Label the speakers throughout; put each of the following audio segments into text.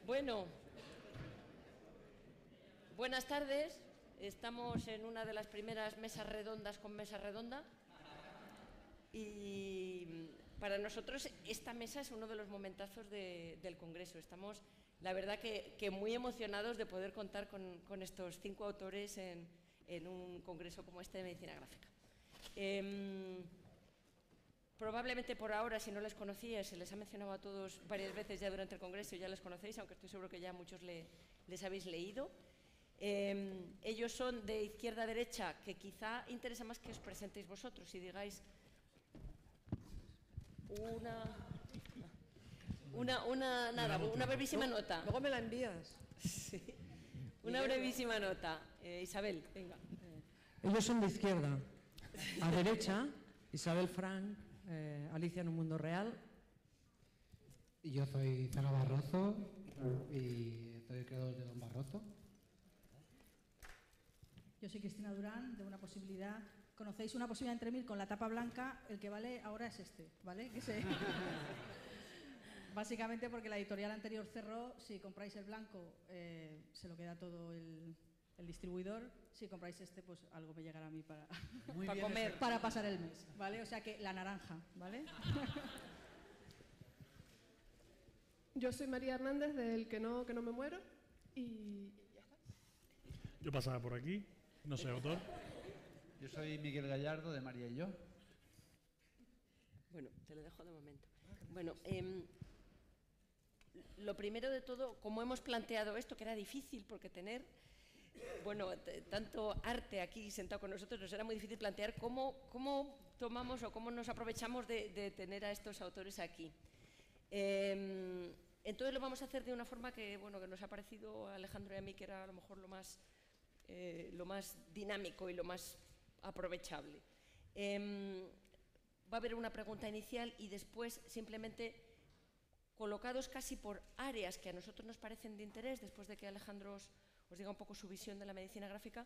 Speaker 1: Bueno, buenas tardes. Estamos en una de las primeras mesas redondas con mesa redonda. Y para nosotros esta mesa es uno de los momentazos del Congreso. Estamos, la verdad, que muy emocionados de poder contar con estos 5 autores en un congreso como este de medicina gráfica. Probablemente por ahora, si no les conocía, se les ha mencionado a todos varias veces ya durante el congreso, ya les conocéis, aunque estoy seguro que ya muchos les habéis leído. Ellos son de izquierda a derecha, que quizá interesa más que os presentéis vosotros y digáis una brevísima nota.
Speaker 2: Luego me la envías.
Speaker 1: Sí. Una brevísima nota. Isabel, venga.
Speaker 2: Ellos son de izquierda a derecha. Isabel Frank, Alicia en un mundo real.
Speaker 3: Y yo soy Zara Barroso y soy el creador de Don Barroso.
Speaker 4: Yo soy Cristina Durán, de Una Posibilidad. ¿Conocéis Una Posibilidad entre mil con la tapa blanca? El que vale ahora es este, ¿vale? Básicamente porque la editorial anterior cerró. Si compráis el blanco, se lo queda todo el distribuidor. Si compráis este, pues algo me llegará a mí para comer, para pasar el mes, ¿vale? O sea que la naranja, ¿vale?
Speaker 5: Yo soy María Hernández, del que no me muero, y ya está.
Speaker 6: Yo pasaba por aquí, no soy autor.
Speaker 7: Yo soy Miguel Gallardo, de María y yo.
Speaker 1: Bueno, te lo dejo de momento. Bueno, lo primero de todo, como hemos planteado esto, que era difícil, porque tener, bueno, tanto arte aquí sentado con nosotros, nos era muy difícil plantear cómo tomamos o cómo nos aprovechamos de tener a estos autores aquí. Entonces lo vamos a hacer de una forma que, bueno, que nos ha parecido a Alejandro y a mí que era a lo mejor lo más dinámico y lo más aprovechable. Va a haber una pregunta inicial y después simplemente colocados casi por áreas que a nosotros nos parecen de interés, después de que Alejandro os diga un poco su visión de la medicina gráfica,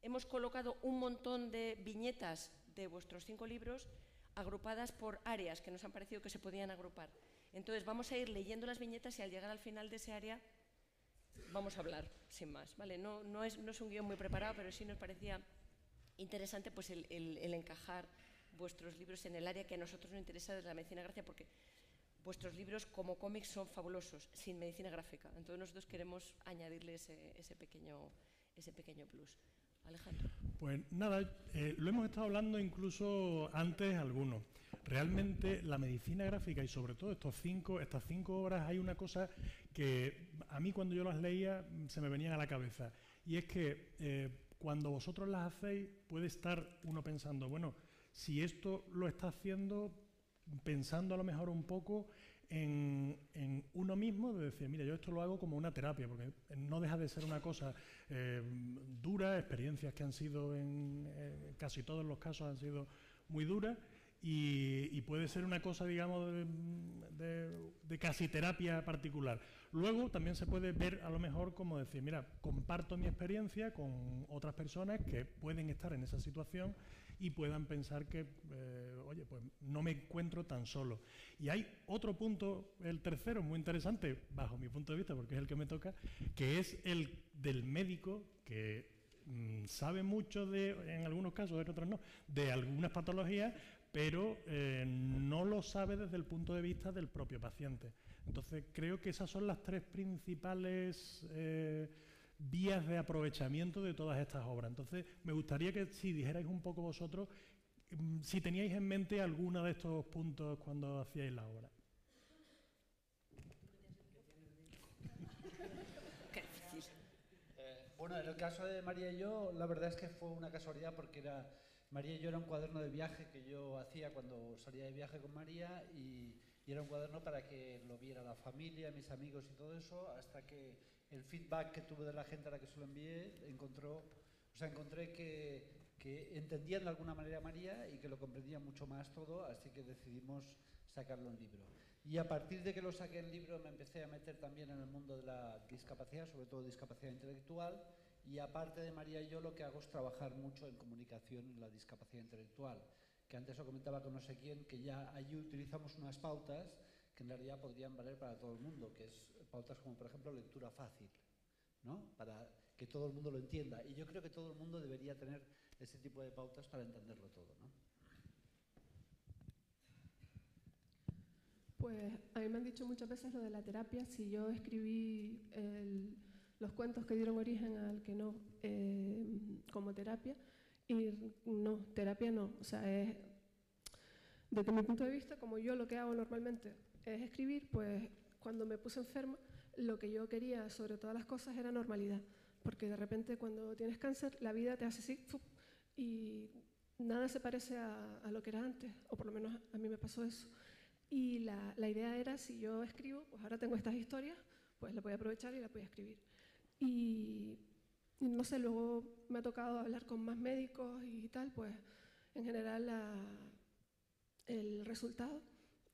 Speaker 1: hemos colocado un montón de viñetas de vuestros 5 libros agrupadas por áreas que nos han parecido que se podían agrupar. Entonces vamos a ir leyendo las viñetas y al llegar al final de ese área vamos a hablar, sin más, ¿vale? No es un guión muy preparado, pero sí nos parecía interesante pues el encajar vuestros libros en el área que a nosotros nos interesa de la medicina gráfica, porque vuestros libros como cómics son fabulosos, sin medicina gráfica. Entonces nosotros queremos añadirle ese pequeño plus. Alejandro.
Speaker 6: Pues nada, lo hemos estado hablando incluso antes algunos. Realmente la medicina gráfica y sobre todo estas 5 obras, hay una cosa que a mí cuando yo las leía se me venían a la cabeza, y es que cuando vosotros las hacéis puede estar uno pensando, bueno, si esto lo está haciendo pensando a lo mejor un poco en uno mismo, de decir, mira, yo esto lo hago como una terapia, porque no deja de ser una cosa dura, experiencias que han sido en casi todos los casos han sido muy duras, y puede ser una cosa, digamos, de casi terapia particular. Luego también se puede ver a lo mejor como decir, mira, comparto mi experiencia con otras personas que pueden estar en esa situación y puedan pensar que, oye, pues no me encuentro tan solo. Y hay otro punto, el tercero, muy interesante, bajo mi punto de vista, porque es el que me toca, que es el del médico que sabe mucho en algunos casos, en otros no, de algunas patologías, pero no lo sabe desde el punto de vista del propio paciente. Entonces creo que esas son las 3 principales vías de aprovechamiento de todas estas obras. Entonces me gustaría que si dijerais un poco vosotros si teníais en mente alguno de estos puntos cuando hacíais la obra.
Speaker 1: Qué difícil.
Speaker 7: Bueno, en el caso de María y yo, la verdad es que fue una casualidad, porque María y yo era un cuaderno de viaje que yo hacía cuando salía de viaje con María, y era un cuaderno para que lo viera la familia, mis amigos y todo eso, hasta que el feedback que tuve de la gente a la que se lo envié encontré que entendían de alguna manera a María y que lo comprendían mucho más todo, así que decidimos sacarlo en libro. Y a partir de que lo saqué en libro me empecé a meter también en el mundo de la discapacidad, sobre todo discapacidad intelectual, y aparte de María y yo lo que hago es trabajar mucho en comunicación en la discapacidad intelectual, que antes lo comentaba con no sé quién, que ya allí utilizamos unas pautas que en realidad podrían valer para todo el mundo, que es pautas como, por ejemplo, lectura fácil, ¿no? Para que todo el mundo lo entienda. Y yo creo que todo el mundo debería tener ese tipo de pautas para entenderlo todo, ¿no?
Speaker 5: Pues a mí me han dicho muchas veces lo de la terapia. Si yo escribí los cuentos que dieron origen al que no como terapia, y no, terapia no. O sea, es, desde mi punto de vista, como yo lo que hago normalmente es escribir, pues cuando me puse enferma, lo que yo quería sobre todas las cosas era normalidad. Porque de repente cuando tienes cáncer, la vida te hace así, ¡fup! Y nada se parece a lo que era antes, o por lo menos a mí me pasó eso. Y la idea era, si yo escribo, pues ahora tengo estas historias, pues las voy a aprovechar y las voy a escribir. Y no sé, luego me ha tocado hablar con más médicos y tal, pues en general el resultado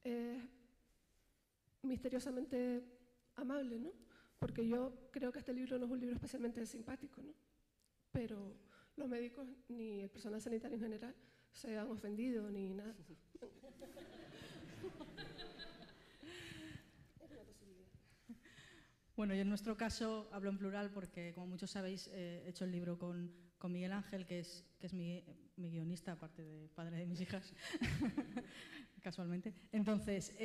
Speaker 5: es misteriosamente amable, ¿no? Porque yo creo que este libro no es un libro especialmente simpático, ¿no? Pero los médicos ni el personal sanitario en general se han ofendido ni nada.
Speaker 4: Bueno, yo en nuestro caso hablo en plural porque, como muchos sabéis, he hecho el libro con Miguel Ángel, que es mi guionista, aparte de padre de mis hijas, casualmente. Entonces,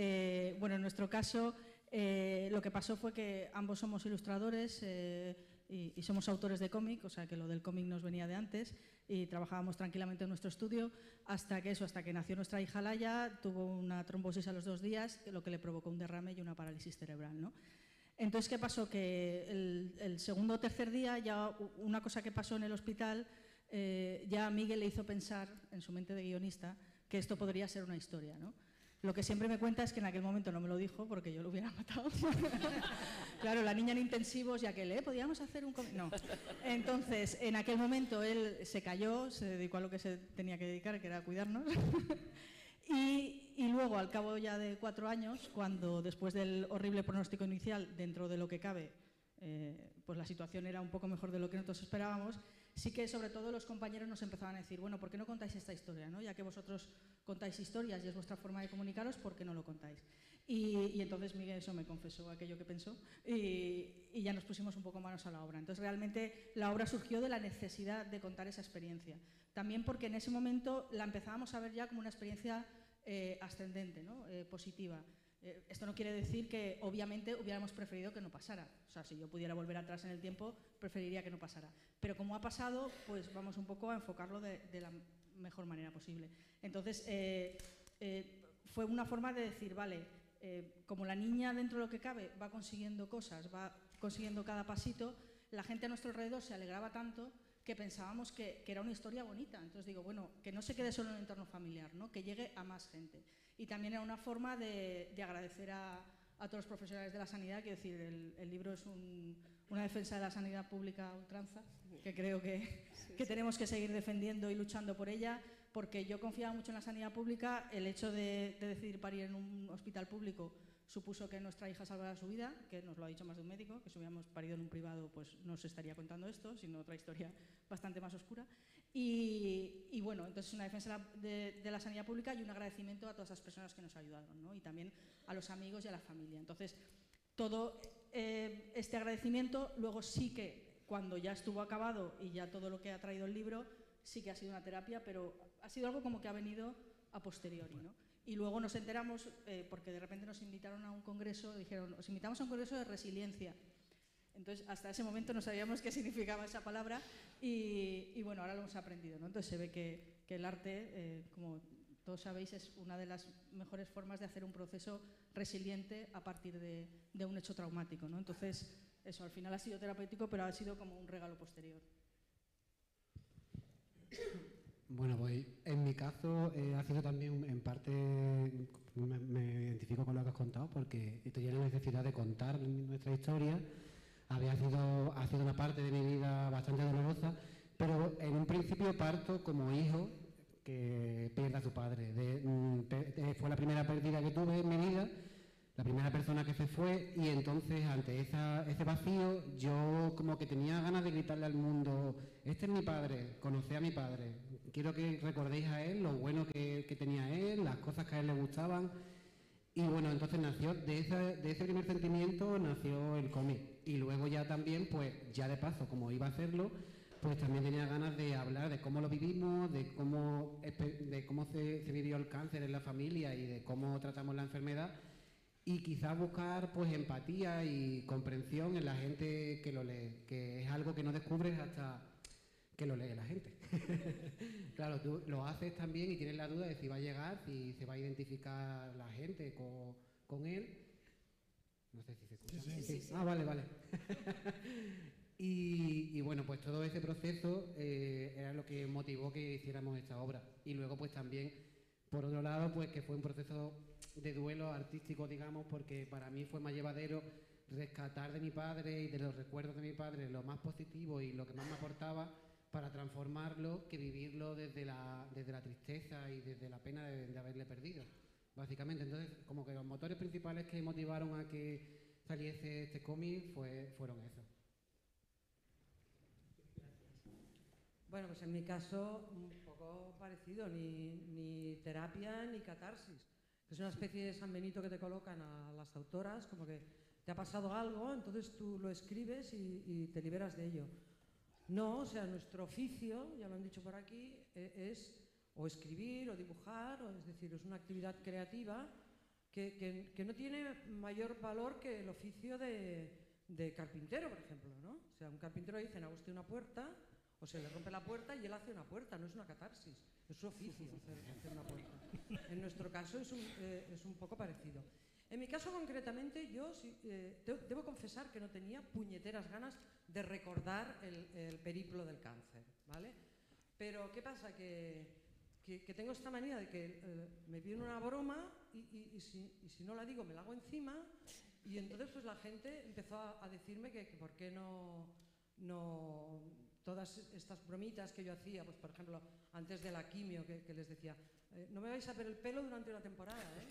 Speaker 4: bueno, en nuestro caso lo que pasó fue que ambos somos ilustradores y somos autores de cómic, o sea que lo del cómic nos venía de antes, y trabajábamos tranquilamente en nuestro estudio hasta que nació nuestra hija Laia, tuvo una trombosis a los 2 días, lo que le provocó un derrame y una parálisis cerebral, ¿no? Entonces, ¿qué pasó? Que el segundo o tercer día, ya una cosa que pasó en el hospital, ya a Miguel le hizo pensar, en su mente de guionista, que esto podría ser una historia, ¿no? Lo que siempre me cuenta es que en aquel momento no me lo dijo porque yo lo hubiera matado. Claro, la niña en intensivos, ya que podíamos hacer un cómic. No. Entonces, en aquel momento él se cayó, se dedicó a lo que se tenía que dedicar, que era a cuidarnos. Y luego, al cabo ya de 4 años, cuando después del horrible pronóstico inicial, dentro de lo que cabe, pues la situación era un poco mejor de lo que nosotros esperábamos, sí que sobre todo los compañeros nos empezaban a decir, bueno, ¿por qué no contáis esta historia, ¿no? Ya que vosotros contáis historias y es vuestra forma de comunicaros, ¿por qué no lo contáis? Y entonces Miguel eso me confesó aquello que pensó y ya nos pusimos un poco manos a la obra. Entonces realmente la obra surgió de la necesidad de contar esa experiencia. También porque en ese momento la empezábamos a ver ya como una experiencia ascendente, ¿no? Positiva. Esto no quiere decir que obviamente hubiéramos preferido que no pasara. O sea, si yo pudiera volver atrás en el tiempo, preferiría que no pasara. Pero como ha pasado, pues vamos un poco a enfocarlo de la mejor manera posible. Entonces, fue una forma de decir, vale, como la niña dentro de lo que cabe va consiguiendo cosas, va consiguiendo cada pasito, la gente a nuestro alrededor se alegraba tanto que pensábamos que era una historia bonita. Entonces digo, bueno, que no se quede solo en el entorno familiar, ¿no? Que llegue a más gente. Y también era una forma de agradecer a todos los profesionales de la sanidad, quiero decir, el libro es una defensa de la sanidad pública a ultranza, que creo que tenemos que seguir defendiendo y luchando por ella, porque yo confiaba mucho en la sanidad pública. El hecho de decidir parir en un hospital público supuso que nuestra hija salvara su vida, que nos lo ha dicho más de un médico, que si hubiéramos parido en un privado pues no se estaría contando esto, sino otra historia bastante más oscura. Y bueno, entonces una defensa de la sanidad pública y un agradecimiento a todas esas personas que nos ayudaron, ¿no? Y también a los amigos y a la familia. Entonces, todo este agradecimiento, luego sí que cuando ya estuvo acabado y ya todo lo que ha traído el libro, sí que ha sido una terapia, pero ha sido algo como que ha venido a posteriori, ¿no? Y luego nos enteramos, porque de repente nos invitaron a un congreso, dijeron, os invitamos a un congreso de resiliencia. Entonces, hasta ese momento no sabíamos qué significaba esa palabra y bueno, ahora lo hemos aprendido, ¿no? Entonces se ve que el arte, como todos sabéis, es una de las mejores formas de hacer un proceso resiliente a partir de un hecho traumático, ¿no? Entonces, eso al final ha sido terapéutico, pero ha sido como un regalo posterior.
Speaker 3: Bueno, pues en mi caso ha sido también en parte, me identifico con lo que has contado, porque estoy en la necesidad de contar nuestra historia. Ha sido una parte de mi vida bastante dolorosa, pero en un principio parto como hijo que pierde a su padre. Fue la primera pérdida que tuve en mi vida, la primera persona que se fue, y entonces ante ese vacío yo como que tenía ganas de gritarle al mundo, este es mi padre, conocí a mi padre, quiero que recordéis a él, lo bueno que tenía él, las cosas que a él le gustaban. Y bueno, entonces nació, de ese primer sentimiento nació el cómic. Y luego ya también, pues ya de paso, como iba a hacerlo, pues también tenía ganas de hablar de cómo lo vivimos, de cómo se vivió el cáncer en la familia y de cómo tratamos la enfermedad. Y quizás buscar pues empatía y comprensión en la gente que lo lee, que es algo que no descubres hasta que lo lee la gente. Claro, tú lo haces también y tienes la duda de si va a llegar, si se va a identificar la gente con él. No sé si se escucha.
Speaker 1: Sí.
Speaker 3: Ah, vale. Y bueno, pues todo ese proceso era lo que motivó que hiciéramos esta obra. Y luego pues también, por otro lado, pues que fue un proceso de duelo artístico, digamos, porque para mí fue más llevadero rescatar de mi padre y de los recuerdos de mi padre lo más positivo y lo que más me aportaba para transformarlo que vivirlo desde la tristeza y desde la pena de haberle perdido, básicamente. Entonces, como que los motores principales que motivaron a que saliese este cómic fueron esos.
Speaker 2: Bueno, pues en mi caso un poco parecido, ni terapia ni catarsis. Es una especie de San Benito que te colocan a las autoras, como que te ha pasado algo, entonces tú lo escribes y te liberas de ello. No, o sea, nuestro oficio, ya lo han dicho por aquí, es o escribir o dibujar, es decir, es una actividad creativa que no tiene mayor valor que el oficio de carpintero, por ejemplo, ¿no? O sea, un carpintero dice, haga usted una puerta, o se le rompe la puerta y él hace una puerta, no es una catarsis, es su oficio hacer una puerta. En nuestro caso es un poco parecido. En mi caso concretamente yo debo confesar que no tenía puñeteras ganas de recordar el periplo del cáncer, ¿vale? Pero ¿qué pasa? Que tengo esta manía de que me viene una broma y si no la digo me la hago encima, y entonces pues la gente empezó a decirme que por qué no todas estas bromitas que yo hacía, pues por ejemplo, antes de la quimio, que les decía, no me vais a ver el pelo durante una temporada, ¿eh?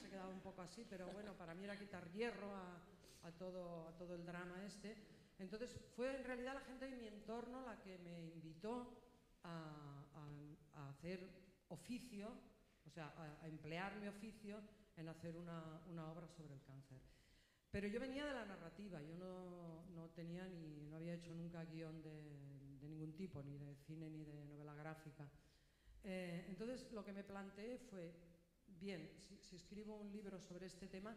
Speaker 2: Se quedaba un poco así, pero bueno, para mí era quitar hierro a todo el drama este. Entonces fue en realidad la gente de mi entorno la que me invitó a hacer oficio, o sea, a emplear mi oficio en hacer una obra sobre el cáncer. Pero yo venía de la narrativa, yo no tenía no había hecho nunca guión de ningún tipo, ni de cine ni de novela gráfica. Entonces lo que me planteé fue, bien, si escribo un libro sobre este tema,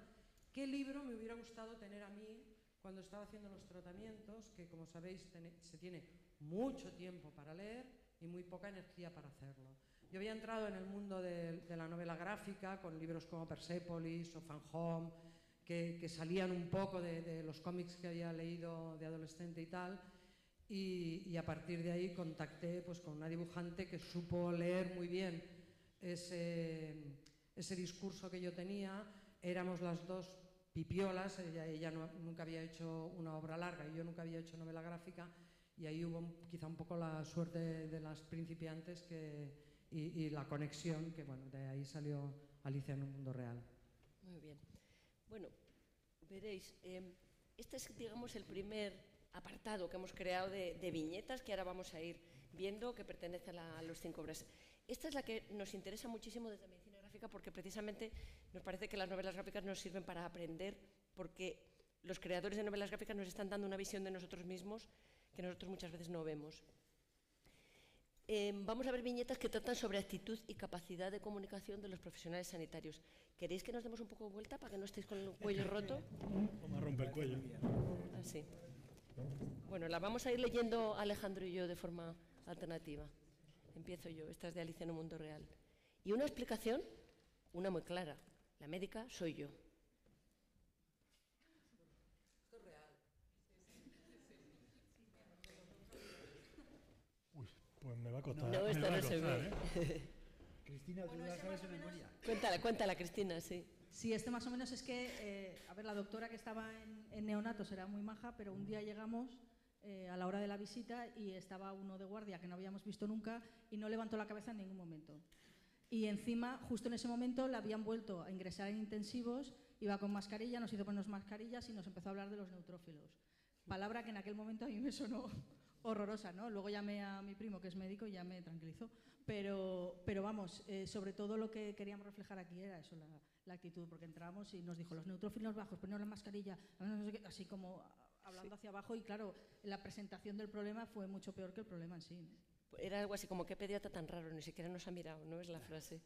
Speaker 2: ¿qué libro me hubiera gustado tener a mí cuando estaba haciendo los tratamientos? Que como sabéis se tiene mucho tiempo para leer y muy poca energía para hacerlo. Yo había entrado en el mundo de la novela gráfica con libros como Persepolis o Fan Home, que salían un poco de los cómics que había leído de adolescente y tal, y a partir de ahí contacté pues con una dibujante que supo leer muy bien ese discurso que yo tenía. Éramos las dos pipiolas, ella nunca había hecho una obra larga y yo nunca había hecho novela gráfica, y ahí hubo quizá un poco la suerte de las principiantes y la conexión, que bueno, de ahí salió Alicia en un mundo real.
Speaker 1: Muy bien. Bueno, veréis, este es, digamos, el primer apartado que hemos creado de viñetas que ahora vamos a ir viendo, que pertenece a los 5 obras. Esta es la que nos interesa muchísimo desde Medicina Gráfica, porque precisamente nos parece que las novelas gráficas nos sirven para aprender, porque los creadores de novelas gráficas nos están dando una visión de nosotros mismos que nosotros muchas veces no vemos. Vamos a ver viñetas que tratan sobre actitud y capacidad de comunicación de los profesionales sanitarios. ¿Queréis que nos demos un poco de vuelta para que no estéis con el cuello roto?
Speaker 6: Vamos a romper el cuello.
Speaker 1: Así. Bueno, la vamos a ir leyendo Alejandro y yo de forma alternativa. Empiezo yo, esta es de Alicia en un mundo real. Y una explicación, una muy clara. La médica soy yo.
Speaker 2: Esto es real.
Speaker 6: Uy, pues me va a costar.
Speaker 1: No, esto no se ve.
Speaker 7: Cristina, ¿tú la sabes de memoria?
Speaker 1: Cuéntala, Cristina, sí.
Speaker 4: Sí, este más o menos es que, a ver, la doctora que estaba en neonatos era muy maja, pero un día llegamos a la hora de la visita y estaba uno de guardia que no habíamos visto nunca y no levantó la cabeza en ningún momento. Y encima, justo en ese momento, la habían vuelto a ingresar en intensivos, iba con mascarilla, nos hizo ponernos mascarillas y nos empezó a hablar de los neutrófilos. Palabra que en aquel momento a mí me sonó horrorosa, ¿no? Luego llamé a mi primo, que es médico, y ya me tranquilizó. Pero vamos, sobre todo lo que queríamos reflejar aquí era eso, la actitud, porque entramos y nos dijo los neutrófilos bajos, poneros la mascarilla, no sé qué, así como hablando hacia abajo, y claro, la presentación del problema fue mucho peor que el problema en sí, ¿no?
Speaker 1: Era algo así como, qué pediatra tan raro, ni siquiera nos ha mirado, ¿no? Es la frase.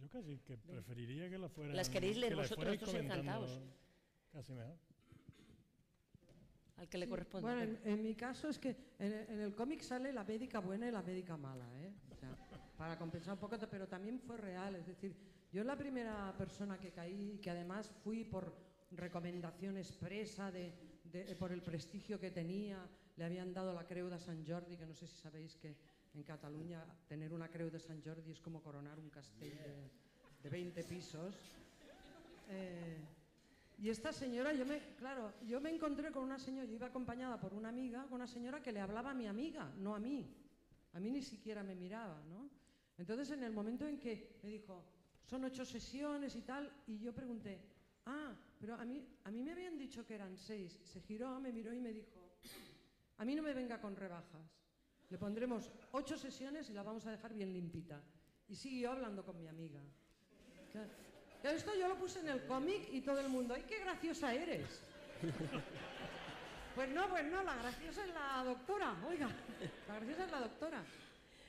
Speaker 6: Yo casi que preferiría que la fueran...
Speaker 1: ¿Las queréis leer vosotros? Nosotros encantados.
Speaker 6: Casi mejor.
Speaker 1: Al que le corresponde.
Speaker 2: Bueno, en mi caso es que en el cómic sale la médica buena y la médica mala, ¿eh? O sea, para compensar un poco, pero también fue real. Es decir, yo la primera persona que caí, que además fui por recomendación expresa por el prestigio que tenía, le habían dado la Creu de Sant Jordi, que no sé si sabéis que en Cataluña tener una Creu de Sant Jordi es como coronar un castell de 20 pisos. Y esta señora, yo me encontré con una señora, yo iba acompañada por una amiga, con una señora que le hablaba a mi amiga, no a mí. A mí ni siquiera me miraba, ¿no? Entonces, en el momento en que me dijo, son 8 sesiones y tal, y yo pregunté, pero a mí me habían dicho que eran 6. Se giró, me miró y me dijo, a mí no me venga con rebajas. Le pondremos 8 sesiones y la vamos a dejar bien limpita. Y siguió hablando con mi amiga. Esto yo lo puse en el cómic y todo el mundo, ¡ay, qué graciosa eres! Pues no, la graciosa es la doctora, oiga, la graciosa es la doctora.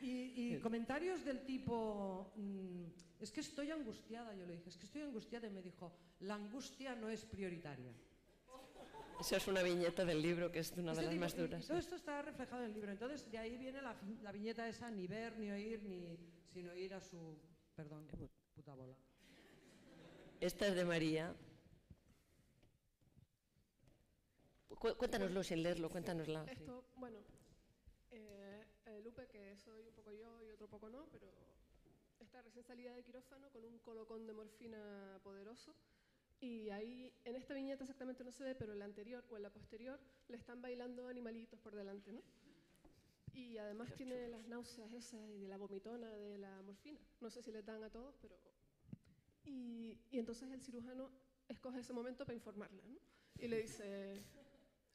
Speaker 2: Y comentarios del tipo, es que estoy angustiada, yo le dije, es que estoy angustiada, y me dijo, la angustia no es prioritaria.
Speaker 1: Esa es una viñeta del libro, que es una de las más duras.
Speaker 2: Todo esto está reflejado en el libro, entonces de ahí viene la viñeta esa, ni ver, ni oír, sin oír a su, perdón, puta bola.
Speaker 1: Esta es de María. Cuéntanoslo sin leerlo, cuéntanosla.
Speaker 5: Esto, bueno, Lupe, que soy un poco yo y otro poco no, pero está recién salida de quirófano con un colocón de morfina poderoso, y ahí, en esta viñeta exactamente no se ve, pero en la anterior o en la posterior le están bailando animalitos por delante, ¿no? Y además tiene las náuseas esas y de la vomitona de la morfina. No sé si le dan a todos, pero... Y entonces el cirujano escoge ese momento para informarla, ¿no? Y le dice,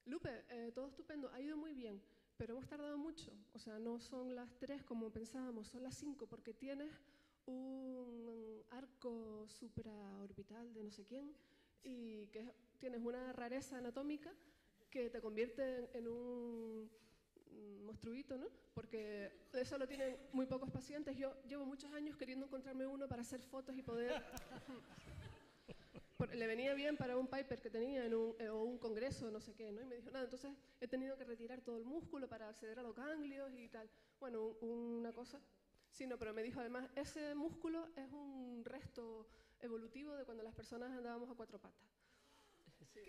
Speaker 5: Lupe, todo estupendo, ha ido muy bien, pero hemos tardado mucho. O sea, no son las 3 como pensábamos, son las 5, porque tienes un arco supraorbital de no sé quién, y que tienes una rareza anatómica que te convierte en un monstruito, ¿no? Porque eso lo tienen muy pocos pacientes. Yo llevo muchos años queriendo encontrarme uno para hacer fotos y poder... Le venía bien para un paper que tenía o un congreso, no sé qué, ¿no? Y me dijo, nada, entonces he tenido que retirar todo el músculo para acceder a los ganglios y tal. Bueno, una cosa. Sí, no, pero me dijo además, ese músculo es un resto evolutivo de cuando las personas andábamos a 4 patas. Sí.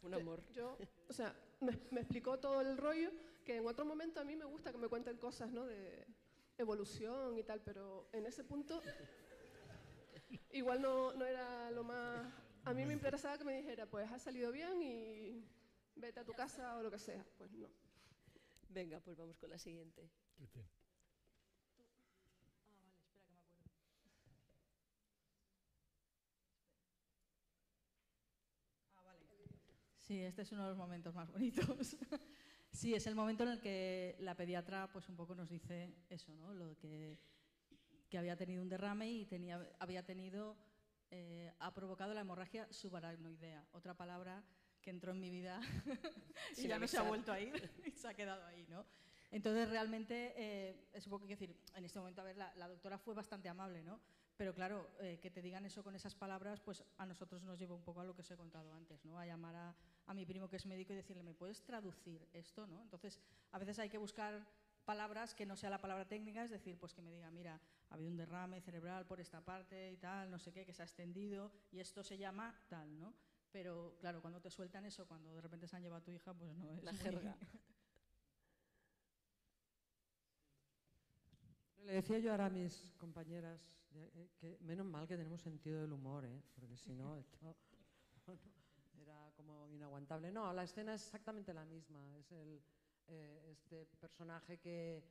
Speaker 1: Un amor.
Speaker 5: O sea, me explicó todo el rollo, que en otro momento a mí me gusta que me cuenten cosas, ¿no? De evolución y tal, pero en ese punto igual no era lo más... A mí me interesaba que me dijera, pues has salido bien y vete a tu casa o lo que sea. Pues no.
Speaker 1: Venga, pues vamos con la siguiente.
Speaker 4: Vale, espera que me acuerdo. Vale. Sí, este es uno de los momentos más bonitos. Sí, es el momento en el que la pediatra pues un poco nos dice eso, ¿no? Lo que había tenido un derrame y ha provocado la hemorragia subaracnoidea, otra palabra que entró en mi vida y ya no se ha vuelto a ir y se ha quedado ahí, ¿no? Entonces realmente es un poco que decir, en este momento, a ver, la doctora fue bastante amable, ¿no? Pero claro, que te digan eso con esas palabras, pues a nosotros nos lleva un poco a lo que os he contado antes, ¿no? A llamar a mi primo que es médico y decirle, ¿me puedes traducir esto, no? Entonces, a veces hay que buscar palabras que no sea la palabra técnica, es decir, pues que me diga, mira, ha habido un derrame cerebral por esta parte y tal, no sé qué, que se ha extendido y esto se llama tal, ¿no? Pero claro, cuando te sueltan eso, cuando de repente se han llevado a tu hija, pues no es
Speaker 1: la jerga.
Speaker 2: Le decía yo ahora a mis compañeras que menos mal que tenemos sentido del humor, porque si no, esto era como inaguantable. No, la escena es exactamente la misma. Es este personaje que,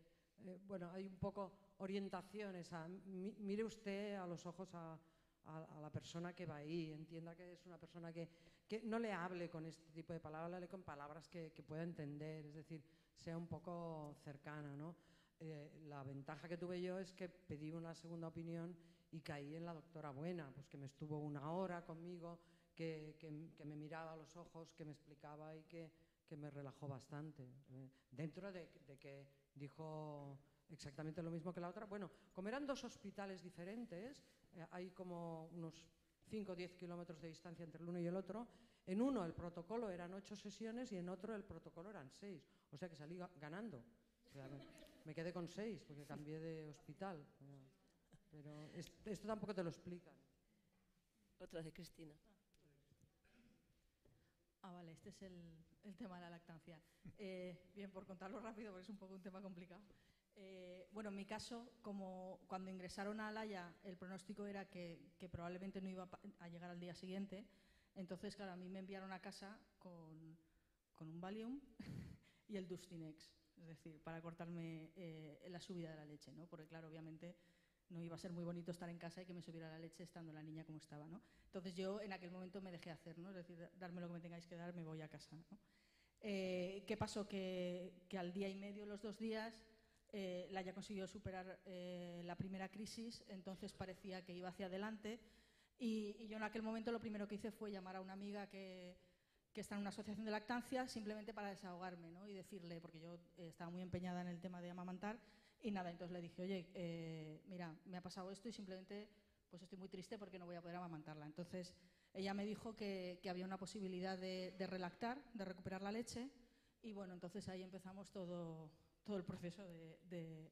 Speaker 2: bueno, hay un poco orientaciones. Mire usted a los ojos a a la persona que va ahí, entienda que es una persona que no le hable con este tipo de palabras, hable con palabras que pueda entender, es decir, sea un poco cercana, ¿no? La ventaja que tuve yo es que pedí una segunda opinión y caí en la doctora Buena, pues que me estuvo 1 hora conmigo, que me miraba a los ojos, que me explicaba y que me relajó bastante. Dentro de que dijo exactamente lo mismo que la otra. Bueno, como eran 2 hospitales diferentes, hay como unos 5 o 10 kilómetros de distancia entre el uno y el otro. En uno el protocolo eran 8 sesiones y en otro el protocolo eran 6. O sea que salí ganando. O sea, me quedé con 6 porque cambié de hospital. Pero esto tampoco te lo explican.
Speaker 1: Otra de Cristina.
Speaker 4: Vale, este es el tema de la lactancia. Bien, por contarlo rápido, porque es un poco un tema complicado. Bueno, en mi caso, como cuando ingresaron a Alaya, el pronóstico era que probablemente no iba a llegar al día siguiente. Entonces, claro, a mí me enviaron a casa con un Valium y el Dustinex, es decir, para cortarme la subida de la leche, ¿no? Porque, claro, obviamente no iba a ser muy bonito estar en casa y que me subiera la leche estando la niña como estaba, ¿no? Entonces yo en aquel momento me dejé hacer, ¿no? Es decir, darme lo que me tengáis que dar, me voy a casa, ¿no? ¿Qué pasó? Que al día y medio, los 2 días, Laia consiguió superar la primera crisis, entonces parecía que iba hacia adelante y yo en aquel momento lo primero que hice fue llamar a una amiga que está en una asociación de lactancia simplemente para desahogarme, ¿no? Y decirle, porque yo estaba muy empeñada en el tema de amamantar y nada, entonces le dije, oye, mira, me ha pasado esto y simplemente pues estoy muy triste porque no voy a poder amamantarla. Entonces ella me dijo que había una posibilidad de relactar, de recuperar la leche y bueno, entonces ahí empezamos todo el proceso de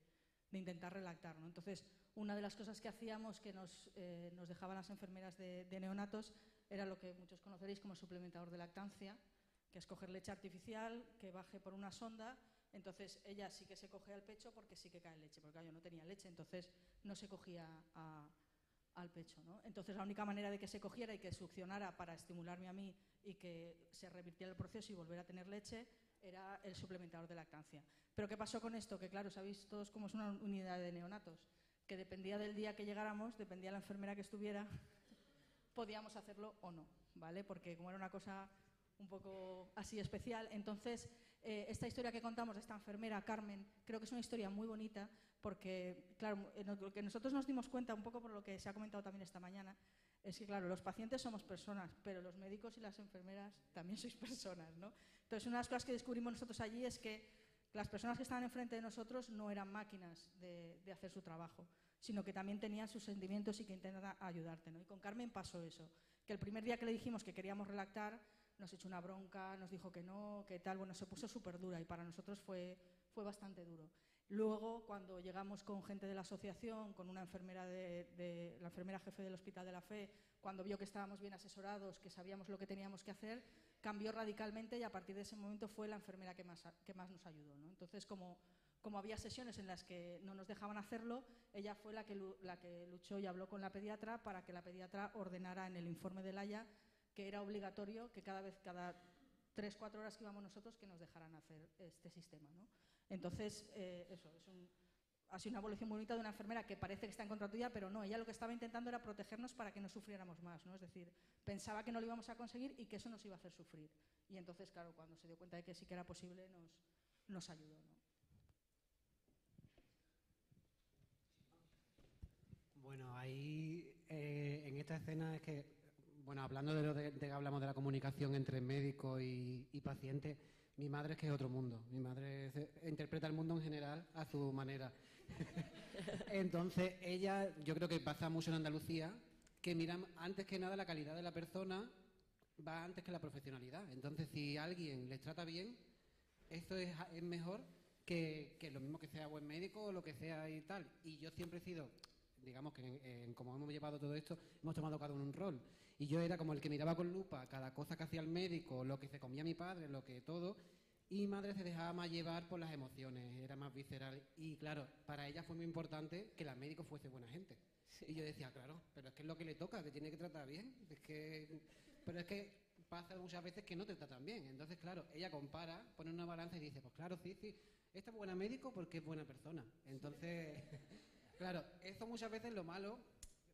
Speaker 4: intentar relactar, ¿no? Entonces, una de las cosas que hacíamos que nos dejaban las enfermeras de neonatos era lo que muchos conoceréis como suplementador de lactancia, que es coger leche artificial, que baje por una sonda. Entonces, ella sí que se cogía al pecho porque sí que cae leche, porque yo no tenía leche, entonces no se cogía al pecho, ¿no? Entonces, la única manera de que se cogiera y que succionara para estimularme a mí y que se revirtiera el proceso y volver a tener leche era el suplementador de lactancia. Pero ¿qué pasó con esto? Que claro, sabéis todos cómo es una unidad de neonatos, que dependía del día que llegáramos, dependía de la enfermera que estuviera, podíamos hacerlo o no, ¿vale? Porque como era una cosa un poco así especial, entonces esta historia que contamos de esta enfermera, Carmen, creo que es una historia muy bonita porque, claro, lo que nosotros nos dimos cuenta, un poco por lo que se ha comentado también esta mañana, es que, claro, los pacientes somos personas, pero los médicos y las enfermeras también sois personas, ¿no? Entonces, una de las cosas que descubrimos nosotros allí es que las personas que estaban enfrente de nosotros no eran máquinas de hacer su trabajo, sino que también tenían sus sentimientos y que intentan ayudarte, ¿no? Y con Carmen pasó eso, que el primer día que le dijimos que queríamos relactar, nos echó una bronca, nos dijo que no, que tal, bueno, se puso súper dura y para nosotros fue bastante duro. Luego, cuando llegamos con gente de la asociación, con una enfermera la enfermera jefe del Hospital de la Fe, cuando vio que estábamos bien asesorados, que sabíamos lo que teníamos que hacer, cambió radicalmente y a partir de ese momento fue la enfermera que más nos ayudó, ¿no? Entonces, como había sesiones en las que no nos dejaban hacerlo, ella fue la que luchó y habló con la pediatra para que la pediatra ordenara en el informe de Laia que era obligatorio que cada 3-4 horas que íbamos nosotros que nos dejaran hacer este sistema, ¿no? Entonces, eso, ha sido una evolución muy bonita de una enfermera que parece que está en contra tuya, pero no, ella lo que estaba intentando era protegernos para que no sufriéramos más, ¿no? Es decir, pensaba que no lo íbamos a conseguir y que eso nos iba a hacer sufrir. Y entonces, claro, cuando se dio cuenta de que sí que era posible, nos ayudó, ¿no?
Speaker 3: Bueno, ahí en esta escena es que, bueno, hablando de que hablamos de la comunicación entre médico y paciente, mi madre es que es otro mundo. Mi madre interpreta el mundo en general a su manera. Entonces, ella, yo creo que pasa mucho en Andalucía, que miran antes que nada la calidad de la persona, va antes que la profesionalidad. Entonces, si alguien les trata bien, eso es mejor que lo mismo que sea buen médico o lo que sea y tal. Y yo siempre he sido, digamos que en como hemos llevado todo esto, hemos tomado cada uno un rol. Y yo era como el que miraba con lupa cada cosa que hacía el médico, lo que se comía mi padre, lo que todo, y mi madre se dejaba más llevar por las emociones, era más visceral. Y claro, para ella fue muy importante que la médico fuese buena gente. Sí. Y yo decía, claro, pero es que es lo que le toca, que tiene que tratar bien. Pero es que pasa muchas veces que no te tratan bien. Entonces, claro, ella compara, pone una balanza y dice, pues claro, sí, esta es buena médico porque es buena persona. Entonces, claro, eso muchas veces es lo malo.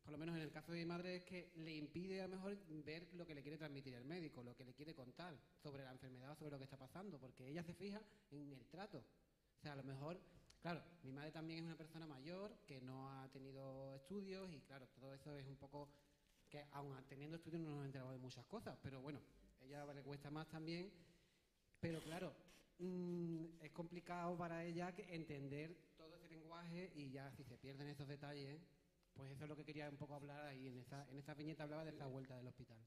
Speaker 3: por lo menos en el caso de mi madre, es que le impide a lo mejor ver lo que le quiere transmitir el médico, lo que le quiere contar sobre la enfermedad o sobre lo que está pasando, porque ella se fija en el trato. O sea, a lo mejor, claro, mi madre también es una persona mayor que no ha tenido estudios y claro, todo eso es un poco que aun teniendo estudios no nos hemos enterado de muchas cosas, pero bueno, a ella le cuesta más también, pero claro, es complicado para ella entender todo ese lenguaje y ya si se pierden esos detalles, pues eso es lo que quería un poco hablar ahí, en esa viñeta hablaba de esa vuelta del hospital.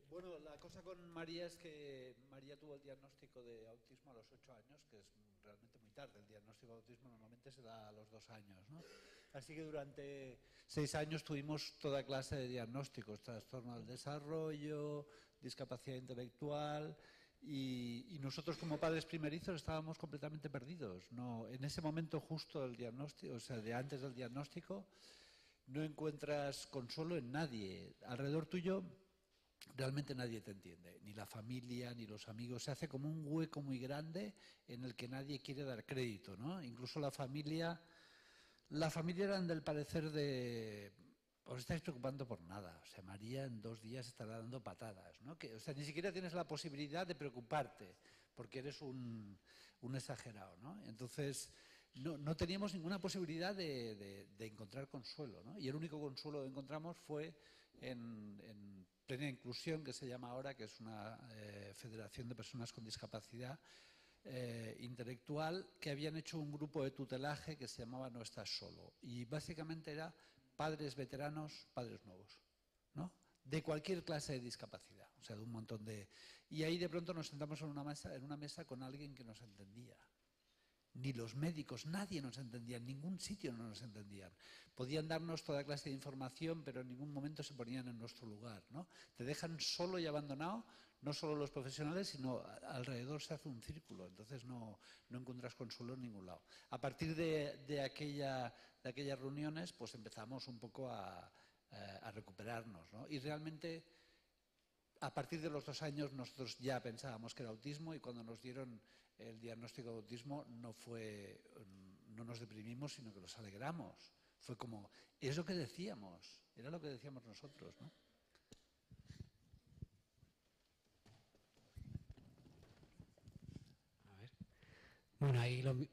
Speaker 7: Bueno, la cosa con María es que María tuvo el diagnóstico de autismo a los 8 años, que es realmente muy tarde. El diagnóstico de autismo normalmente se da a los 2 años, ¿no? Así que durante 6 años tuvimos toda clase de diagnósticos, trastorno del desarrollo, discapacidad intelectual, y nosotros como padres primerizos estábamos completamente perdidos. No, en ese momento justo del diagnóstico, o sea, de antes del diagnóstico, no encuentras consuelo en nadie. Alrededor tuyo realmente nadie te entiende, ni la familia, ni los amigos. Se hace como un hueco muy grande en el que nadie quiere dar crédito, ¿no? Incluso la familia eran del parecer de: os estáis preocupando por nada. O sea, María en 2 días estará dando patadas, ¿no? O sea, ni siquiera tienes la posibilidad de preocuparte porque eres un exagerado, ¿no? Entonces, no teníamos ninguna posibilidad de encontrar consuelo, ¿no? Y el único consuelo que encontramos fue en Plena Inclusión, que se llama ahora, que es una federación de personas con discapacidad intelectual, que habían hecho un grupo de tutelaje que se llamaba No Estás Solo. Y básicamente era padres veteranos, padres nuevos, ¿no? De cualquier clase de discapacidad, o sea, de un montón de... Y ahí de pronto nos sentamos en una mesa con alguien que nos entendía. Ni los médicos, nadie nos entendía, en ningún sitio no nos entendían. Podían darnos toda clase de información, pero en ningún momento se ponían en nuestro lugar, ¿no? Te dejan solo y abandonado, no solo los profesionales, sino alrededor se hace un círculo, entonces no encuentras consuelo en ningún lado. A partir de aquellas reuniones, pues empezamos un poco a recuperarnos, ¿no? Y realmente, a partir de los 2 años, nosotros ya pensábamos que era autismo, y cuando nos dieron el diagnóstico de autismo no nos deprimimos, sino que nos alegramos. Fue como, es lo que decíamos, era lo que decíamos nosotros, ¿no?
Speaker 3: A ver. Bueno,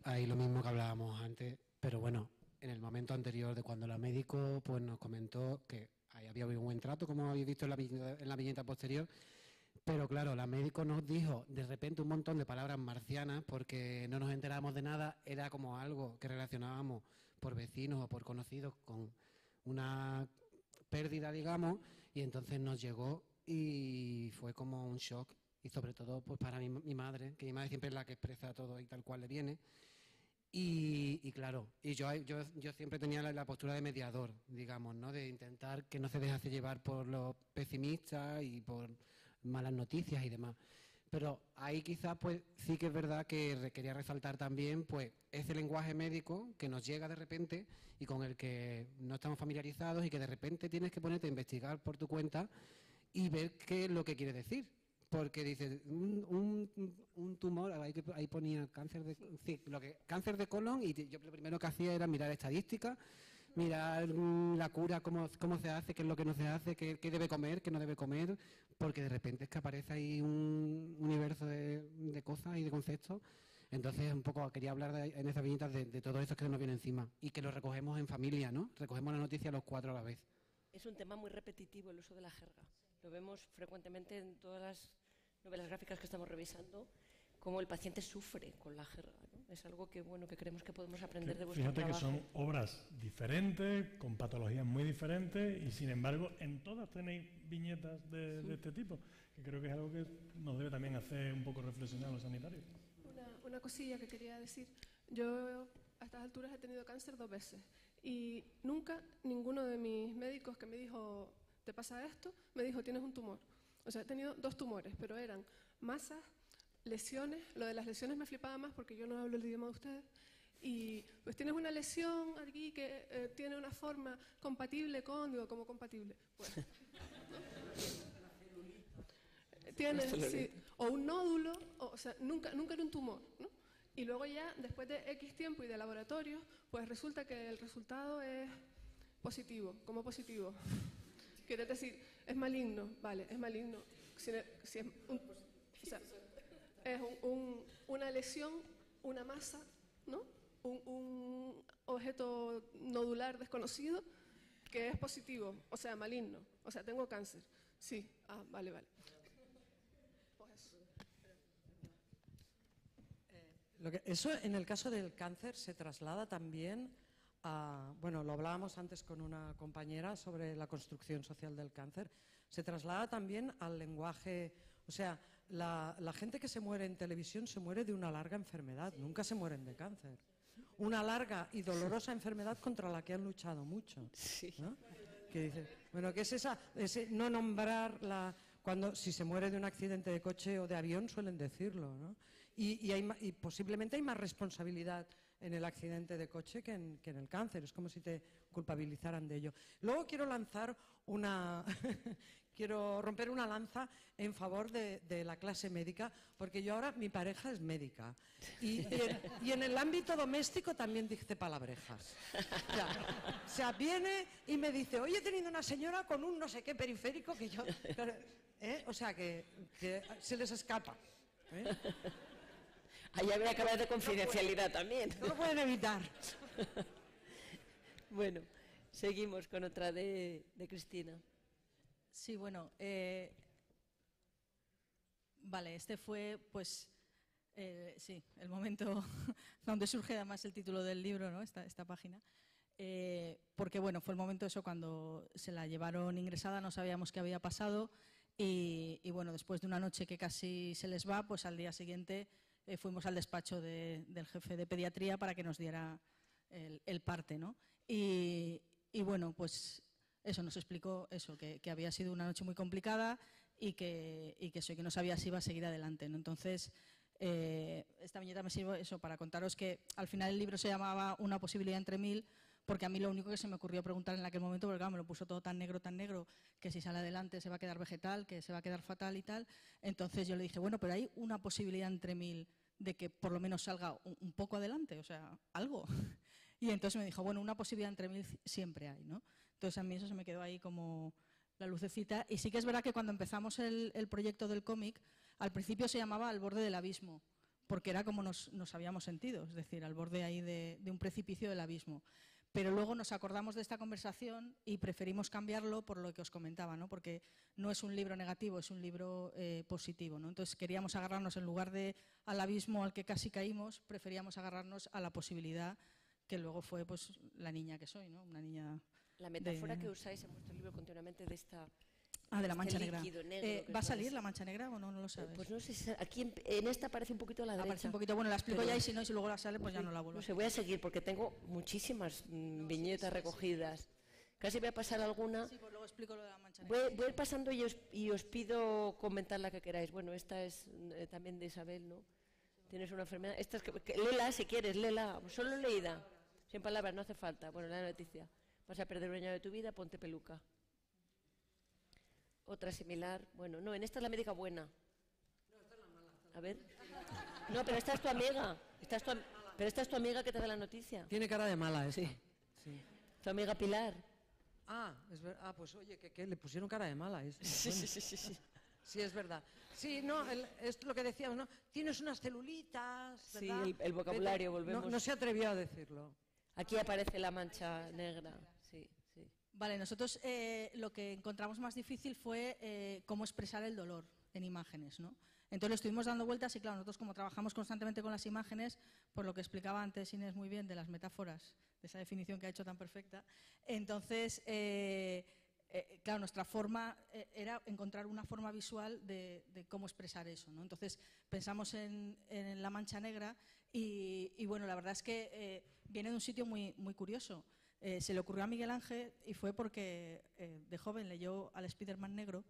Speaker 3: ahí lo mismo que hablábamos antes, pero bueno, en el momento anterior de cuando la médico pues nos comentó que ahí había un buen trato, como habéis visto en la viñeta posterior. Pero claro, la médico nos dijo de repente un montón de palabras marcianas porque no nos enterábamos de nada, era como algo que relacionábamos por vecinos o por conocidos con una pérdida, digamos, y entonces nos llegó y fue como un shock, y sobre todo pues para mi madre, que mi madre siempre es la que expresa todo y tal cual le viene. Y claro, y yo siempre tenía la postura de mediador, digamos, ¿no? De intentar que no se dejase llevar por los pesimistas y por malas noticias y demás. Pero ahí quizás pues sí que es verdad que quería resaltar también pues ese lenguaje médico que nos llega de repente y con el que no estamos familiarizados, y que de repente tienes que ponerte a investigar por tu cuenta y ver qué es lo que quiere decir. Porque dice un tumor, ahí ponía cáncer cáncer de colon, y yo lo primero que hacía era mirar estadísticas, mirar la cura, cómo se hace, qué es lo que no se hace, qué debe comer, qué no debe comer, porque de repente es que aparece ahí un universo de cosas y de conceptos. Entonces un poco quería hablar en esas viñetas de todo eso que nos viene encima, y que lo recogemos en familia, ¿no? Recogemos la noticia los 4 a la vez.
Speaker 1: Es un tema muy repetitivo el uso de la jerga. Lo vemos frecuentemente en todas las novelas gráficas que estamos revisando, cómo el paciente sufre con la jerga, ¿no? Es algo que, bueno, que creemos que podemos aprender de vuestro trabajo.
Speaker 6: Fíjate que son obras diferentes, con patologías muy diferentes, y sin embargo en todas tenéis viñetas de este tipo, que creo que es algo que nos debe también hacer un poco reflexionar a los sanitarios.
Speaker 5: Una cosilla que quería decir. Yo a estas alturas he tenido cáncer 2 veces, y nunca ninguno de mis médicos que me dijo, ¿te pasa esto?, me dijo, tienes un tumor. O sea, he tenido 2 tumores, pero eran masas, lesiones. Lo de las lesiones me flipaba más porque yo no hablo el idioma de ustedes. Y pues tienes una lesión aquí que tiene una forma compatible con, digo, ¿cómo compatible? Pues, ¿no? tienes, sí, o un nódulo, o sea, nunca era un tumor, ¿no? Y luego ya, después de X tiempo y de laboratorio, pues resulta que el resultado es positivo. ¿Cómo positivo? Quiere decir, es maligno, vale, es maligno. Si es una lesión, una masa, ¿no? Un objeto nodular desconocido que es positivo, o sea, maligno. O sea, tengo cáncer. Sí, vale.
Speaker 2: Eso en el caso del cáncer se traslada también a, bueno, lo hablábamos antes con una compañera sobre la construcción social del cáncer, se traslada también al lenguaje, o sea, la gente que se muere en televisión se muere de una larga enfermedad, nunca se mueren de cáncer. Una larga y dolorosa enfermedad contra la que han luchado mucho, ¿no? Que dice, bueno, ¿qué es ese no nombrar cuando si se muere de un accidente de coche o de avión suelen decirlo, ¿no? Y posiblemente hay más responsabilidad en el accidente de coche que en el cáncer, es como si te culpabilizaran de ello. Luego quiero lanzar quiero romper una lanza en favor de la clase médica, porque yo ahora, mi pareja es médica, y en el ámbito doméstico también dice palabrejas. O sea, viene y me dice, oye, he tenido una señora con un no sé qué periférico que yo... O sea, que se les escapa.
Speaker 1: Ahí habría que hablar de confidencialidad también.
Speaker 2: No lo pueden evitar.
Speaker 1: Bueno, seguimos con otra de Cristina.
Speaker 4: Sí, bueno, vale, este fue, pues, sí, el momento donde surge además el título del libro, ¿no? Esta página. Porque, bueno, fue el momento eso cuando se la llevaron ingresada, no sabíamos qué había pasado y bueno, después de una noche que casi se les va, pues al día siguiente fuimos al despacho del jefe de pediatría para que nos diera el parte, ¿no? Y bueno, pues eso nos explicó eso, que había sido una noche muy complicada y que no sabía si iba a seguir adelante, ¿no? Entonces, esta viñeta me sirve eso para contaros que al final el libro se llamaba Una posibilidad entre mil, porque a mí lo único que se me ocurrió preguntar en aquel momento, porque claro, me lo puso todo tan negro, que si sale adelante se va a quedar vegetal, que se va a quedar fatal y tal. Entonces yo le dije, bueno, pero hay una posibilidad entre mil de que por lo menos salga un poco adelante, o sea, algo. Y entonces me dijo, bueno, una posibilidad entre mil siempre hay, ¿no? Entonces a mí eso se me quedó ahí como la lucecita. Y sí que es verdad que cuando empezamos el proyecto del cómic, al principio se llamaba Al borde del abismo, porque era como nos habíamos sentido, es decir, al borde ahí de un precipicio del abismo. Pero luego nos acordamos de esta conversación y preferimos cambiarlo por lo que os comentaba, ¿no? Porque no es un libro negativo, es un libro positivo, ¿no? Entonces queríamos agarrarnos, en lugar de al abismo al que casi caímos, preferíamos agarrarnos a la posibilidad que luego fue pues la niña que soy, ¿no? Una niña...
Speaker 1: La metáfora que usáis en vuestro libro continuamente de esta...
Speaker 4: de la mancha negra. ¿Va a salir la mancha negra o no lo sabes?
Speaker 1: Pues no sé, aquí en esta aparece un poquito a la derecha.
Speaker 4: Aparece un poquito, bueno, la explico ya y si no, y si luego la sale, pues ya no la vuelvo.
Speaker 1: No sé, voy a seguir porque tengo muchísimas viñetas recogidas. Casi voy a pasar alguna.
Speaker 4: Sí, pues luego explico lo de la mancha negra.
Speaker 1: Voy a ir pasando y os pido comentar la que queráis. Bueno, esta es también de Isabel, ¿no? Tienes una enfermedad. Esta es léela si quieres, léela. Solo leída. Sin palabras, no hace falta. Bueno, la noticia. Vas a perder un año de tu vida, ponte peluca. Otra similar, bueno, no, en esta es la médica buena.
Speaker 2: No, esta es la mala.
Speaker 1: A ver. No, pero esta es tu amiga. Pero esta es tu amiga que te da la noticia.
Speaker 2: Tiene cara de mala, esta.
Speaker 1: Sí. Tu amiga Pilar.
Speaker 2: Pues oye, que le pusieron cara de mala.
Speaker 1: Sí.
Speaker 2: Sí, es verdad. Sí, no, es lo que decíamos, ¿no? Tienes unas celulitas, ¿verdad?
Speaker 1: Sí, el vocabulario, volvemos.
Speaker 2: No se atrevió a decirlo.
Speaker 1: Aquí aparece la mancha negra, sí.
Speaker 4: Vale, nosotros lo que encontramos más difícil fue cómo expresar el dolor en imágenes, ¿no? Entonces le estuvimos dando vueltas y claro, nosotros como trabajamos constantemente con las imágenes, por lo que explicaba antes Inés muy bien de las metáforas, de esa definición que ha hecho tan perfecta, entonces, claro, nuestra forma era encontrar una forma visual de cómo expresar eso, ¿no? Entonces pensamos en la mancha negra y bueno, la verdad es que viene de un sitio muy, muy curioso. Se le ocurrió a Miguel Ángel y fue porque de joven leyó al Spiderman negro.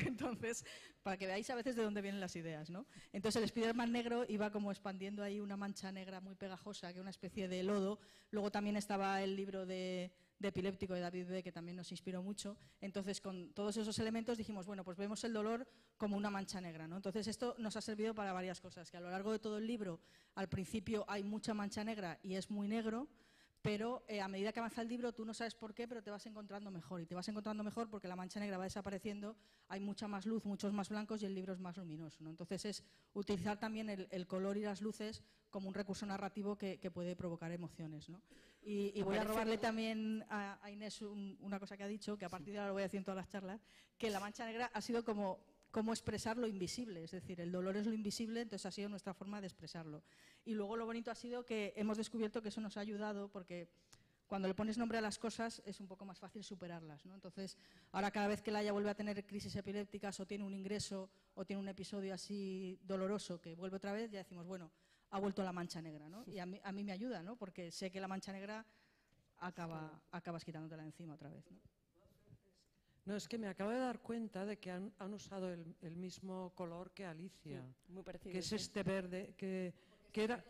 Speaker 4: Entonces, para que veáis a veces de dónde vienen las ideas, ¿no? Entonces el Spiderman negro iba como expandiendo ahí una mancha negra muy pegajosa, que era una especie de lodo. Luego también estaba el libro de Epiléptico de David B., que también nos inspiró mucho. Entonces, con todos esos elementos dijimos, bueno, pues vemos el dolor como una mancha negra, ¿no? Entonces, esto nos ha servido para varias cosas, que a lo largo de todo el libro, al principio hay mucha mancha negra y es muy negro, pero a medida que avanza el libro tú no sabes por qué, pero te vas encontrando mejor, y te vas encontrando mejor porque la mancha negra va desapareciendo, hay mucha más luz, muchos más blancos y el libro es más luminoso, ¿no? Entonces es utilizar también el color y las luces como un recurso narrativo que puede provocar emociones, ¿no? Y voy a robarle también a Inés una cosa que ha dicho, que a partir de ahora lo voy a decir en todas las charlas, que la mancha negra ha sido como expresar lo invisible, es decir, el dolor es lo invisible, entonces ha sido nuestra forma de expresarlo. Y luego lo bonito ha sido que hemos descubierto que eso nos ha ayudado porque cuando le pones nombre a las cosas es un poco más fácil superarlas, ¿no? Entonces, ahora cada vez que Laia vuelve a tener crisis epilépticas o tiene un ingreso o tiene un episodio así doloroso que vuelve otra vez, ya decimos, bueno, ha vuelto la mancha negra, ¿no? Y a mí me ayuda, ¿no? Porque sé que la mancha negra acabas quitándotela encima otra vez, ¿no?
Speaker 2: No, es que me acabo de dar cuenta de que han usado el mismo color que Alicia,
Speaker 1: muy parecido,
Speaker 2: que es este verde, que era...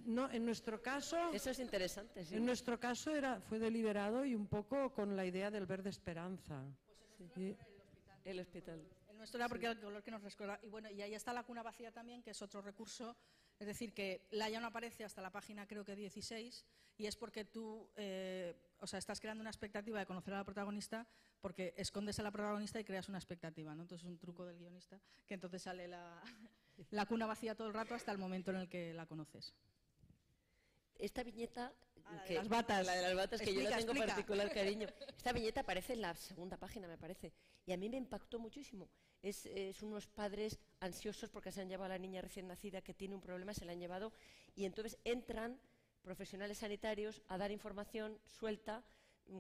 Speaker 2: No, en nuestro caso...
Speaker 1: Eso es interesante, sí.
Speaker 2: En nuestro caso fue deliberado y un poco con la idea del verde esperanza.
Speaker 1: Pues el hospital.
Speaker 4: El nuestro era porque el color que nos recuerda. Y bueno, y ahí está la cuna vacía también, que es otro recurso. Es decir, que Laia no aparece hasta la página creo que 16 y es porque tú estás creando una expectativa de conocer a la protagonista porque escondes a la protagonista y creas una expectativa, ¿no? Entonces es un truco del guionista que entonces sale la cuna vacía todo el rato hasta el momento en el que la conoces.
Speaker 1: Esta viñeta,
Speaker 4: la de las batas,
Speaker 1: que yo le tengo particular cariño. Esta viñeta aparece en la segunda página, me parece, y a mí me impactó muchísimo. Es unos padres ansiosos porque se han llevado a la niña recién nacida que tiene un problema, se la han llevado, y entonces entran profesionales sanitarios a dar información suelta,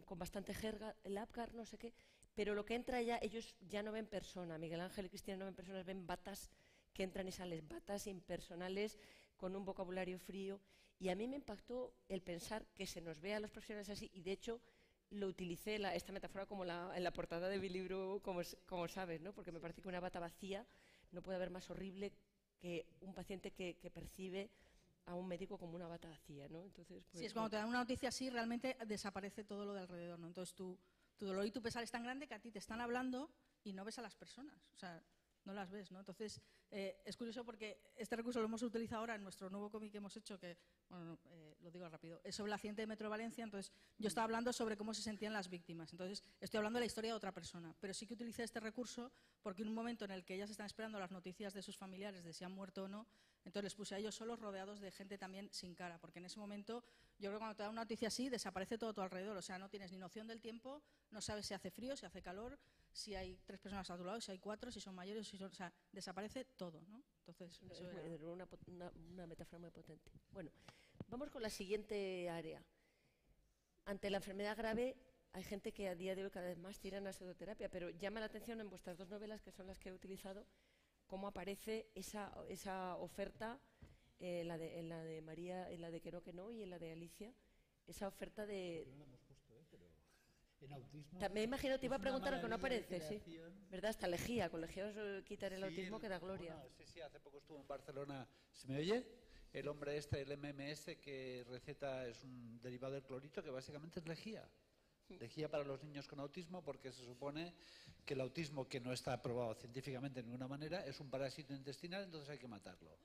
Speaker 1: con bastante jerga, el APGAR, no sé qué, pero lo que entra ya, ellos ya no ven persona, Miguel Ángel y Cristina no ven personas, ven batas que entran y salen, batas impersonales con un vocabulario frío, y a mí me impactó el pensar que se nos vea a los profesionales así, y de hecho lo utilicé esta metáfora como en la portada de mi libro, como sabes, ¿no? Porque me parece que una bata vacía no puede haber más horrible que un paciente que percibe a un médico como una bata vacía, ¿no? Entonces, pues,
Speaker 4: sí, es cuando te dan una noticia así, realmente desaparece todo lo de alrededor, ¿no? Entonces tu dolor y tu pesar es tan grande que a ti te están hablando y no ves a las personas, o sea, no las ves, ¿no? Entonces, es curioso porque este recurso lo hemos utilizado ahora en nuestro nuevo cómic que hemos hecho, que, bueno, lo digo rápido, es sobre el accidente de Metro de Valencia, entonces yo estaba hablando sobre cómo se sentían las víctimas, entonces estoy hablando de la historia de otra persona, pero sí que utilicé este recurso porque en un momento en el que ellas están esperando las noticias de sus familiares de si han muerto o no, entonces les puse a ellos solos rodeados de gente también sin cara, porque en ese momento yo creo que cuando te da una noticia así desaparece todo a tu alrededor, o sea, no tienes ni noción del tiempo, no sabes si hace frío, si hace calor, si hay 3 personas a tu lado, si hay 4, si son mayores, o sea, desaparece todo, ¿no? Entonces,
Speaker 1: eso es una metáfora muy potente. Bueno, vamos con la siguiente área. Ante la enfermedad grave hay gente que a día de hoy cada vez más tiran a pseudoterapia, pero llama la atención en vuestras 2 novelas, que son las que he utilizado, cómo aparece esa oferta, en la de María, en la de Que no, y en la de Alicia, esa oferta de...
Speaker 7: No la hemos puesto, pero en autismo...
Speaker 1: Me imagino, te iba a preguntar aunque no aparece, sí. ¿Verdad? Hasta Lejía, con Lejía quitar el autismo que da gloria.
Speaker 7: Bueno, sí, hace poco estuvo en Barcelona, ¿se me oye? El hombre el MMS, que receta, es un derivado del clorito, que básicamente es lejía. Lejía para los niños con autismo, porque se supone que el autismo, que no está probado científicamente de ninguna manera, es un parásito intestinal, entonces hay que matarlo.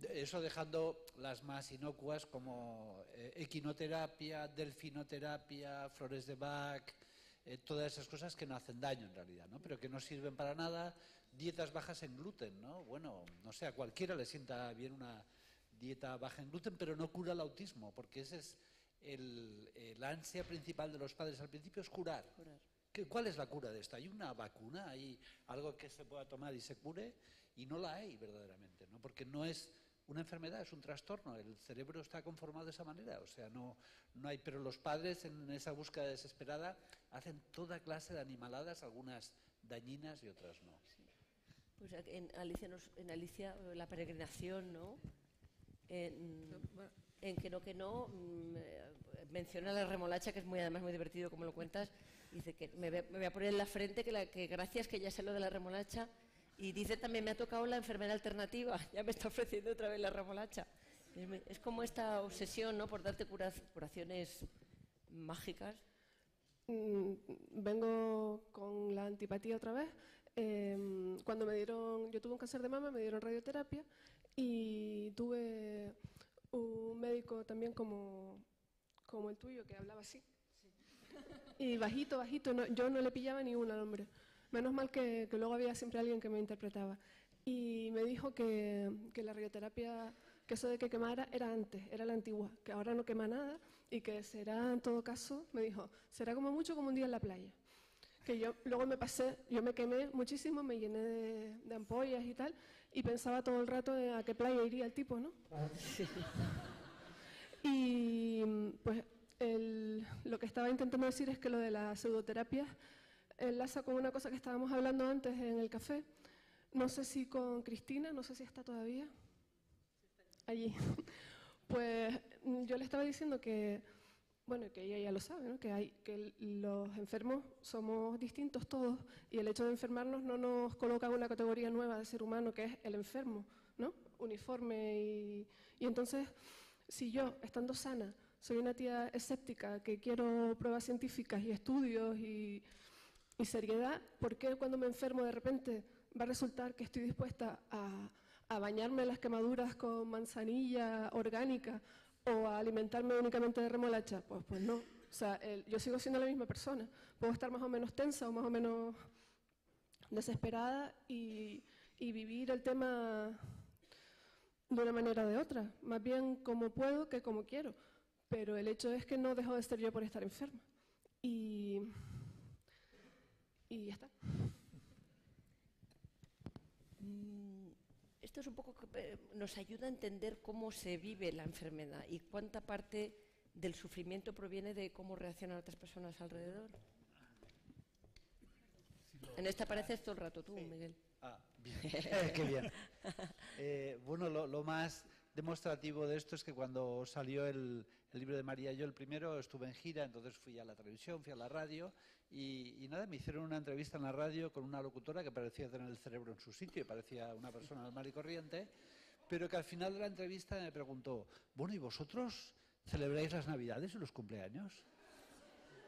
Speaker 7: Eso dejando las más inocuas como equinoterapia, delfinoterapia, flores de Bach, todas esas cosas que no hacen daño en realidad, ¿no? Pero que no sirven para nada. Dietas bajas en gluten, ¿no? Bueno, no sé, a cualquiera le sienta bien una dieta baja en gluten, pero no cura el autismo, porque ese es la ansia principal de los padres al principio, es curar. ¿Cuál es la cura de esto? ¿Hay una vacuna? ¿Hay algo que se pueda tomar y se cure? Y no la hay verdaderamente, ¿no? Porque no es una enfermedad, es un trastorno. El cerebro está conformado de esa manera, o sea, no hay. Pero los padres, en esa búsqueda desesperada, hacen toda clase de animaladas, algunas dañinas y otras no.
Speaker 1: Sí. Pues en Alicia la peregrinación, ¿no? en que no, menciona la remolacha, que es además muy divertido como lo cuentas. Dice que me voy a poner en la frente que gracias que ya sé lo de la remolacha. Y dice también, me ha tocado la enfermera alternativa, ya me está ofreciendo otra vez la remolacha. Es como esta obsesión, ¿no?, por darte curaciones mágicas.
Speaker 5: Vengo con la antipatía otra vez. Cuando yo tuve un cáncer de mama, me dieron radioterapia y tuve un médico también como el tuyo, que hablaba así. Y bajito, yo no le pillaba ni una al hombre. Menos mal que luego había siempre alguien que me interpretaba. Y me dijo que la radioterapia, que eso de que quemara era antes, era la antigua, que ahora no quema nada y que será, en todo caso, me dijo, será como mucho como un día en la playa. Que yo luego yo me quemé muchísimo, me llené de ampollas y tal, y pensaba todo el rato a qué playa iría el tipo, ¿no? Sí. Y pues lo que estaba intentando decir es que lo de la pseudoterapia enlaza con una cosa que estábamos hablando antes en el café. No sé si con Cristina, no sé si está todavía allí. Pues yo le estaba diciendo que, bueno, que ella ya lo sabe, ¿no?, que los enfermos somos distintos todos y el hecho de enfermarnos no nos coloca en una categoría nueva de ser humano que es el enfermo, ¿no?, uniforme. Y entonces, si yo, estando sana, soy una tía escéptica que quiero pruebas científicas y estudios y seriedad, ¿por qué cuando me enfermo de repente va a resultar que estoy dispuesta a bañarme las quemaduras con manzanilla orgánica o a alimentarme únicamente de remolacha? Pues no. O sea, yo sigo siendo la misma persona. Puedo estar más o menos tensa o más o menos desesperada y vivir el tema de una manera o de otra. Más bien como puedo que como quiero. Pero el hecho es que no dejo de ser yo por estar enferma. Y ya está.
Speaker 1: Esto es un poco que nos ayuda a entender cómo se vive la enfermedad y cuánta parte del sufrimiento proviene de cómo reaccionan otras personas alrededor. En esta apareces todo el rato tú, Miguel.
Speaker 7: Bien. Qué bien. Bueno, lo más demostrativo de esto es que cuando salió el libro de María y yo, el primero, estuve en gira, entonces fui a la televisión, fui a la radio y nada, me hicieron una entrevista en la radio con una locutora que parecía tener el cerebro en su sitio y parecía una persona normal y corriente, pero que al final de la entrevista me preguntó, bueno, ¿y vosotros celebráis las Navidades y los cumpleaños?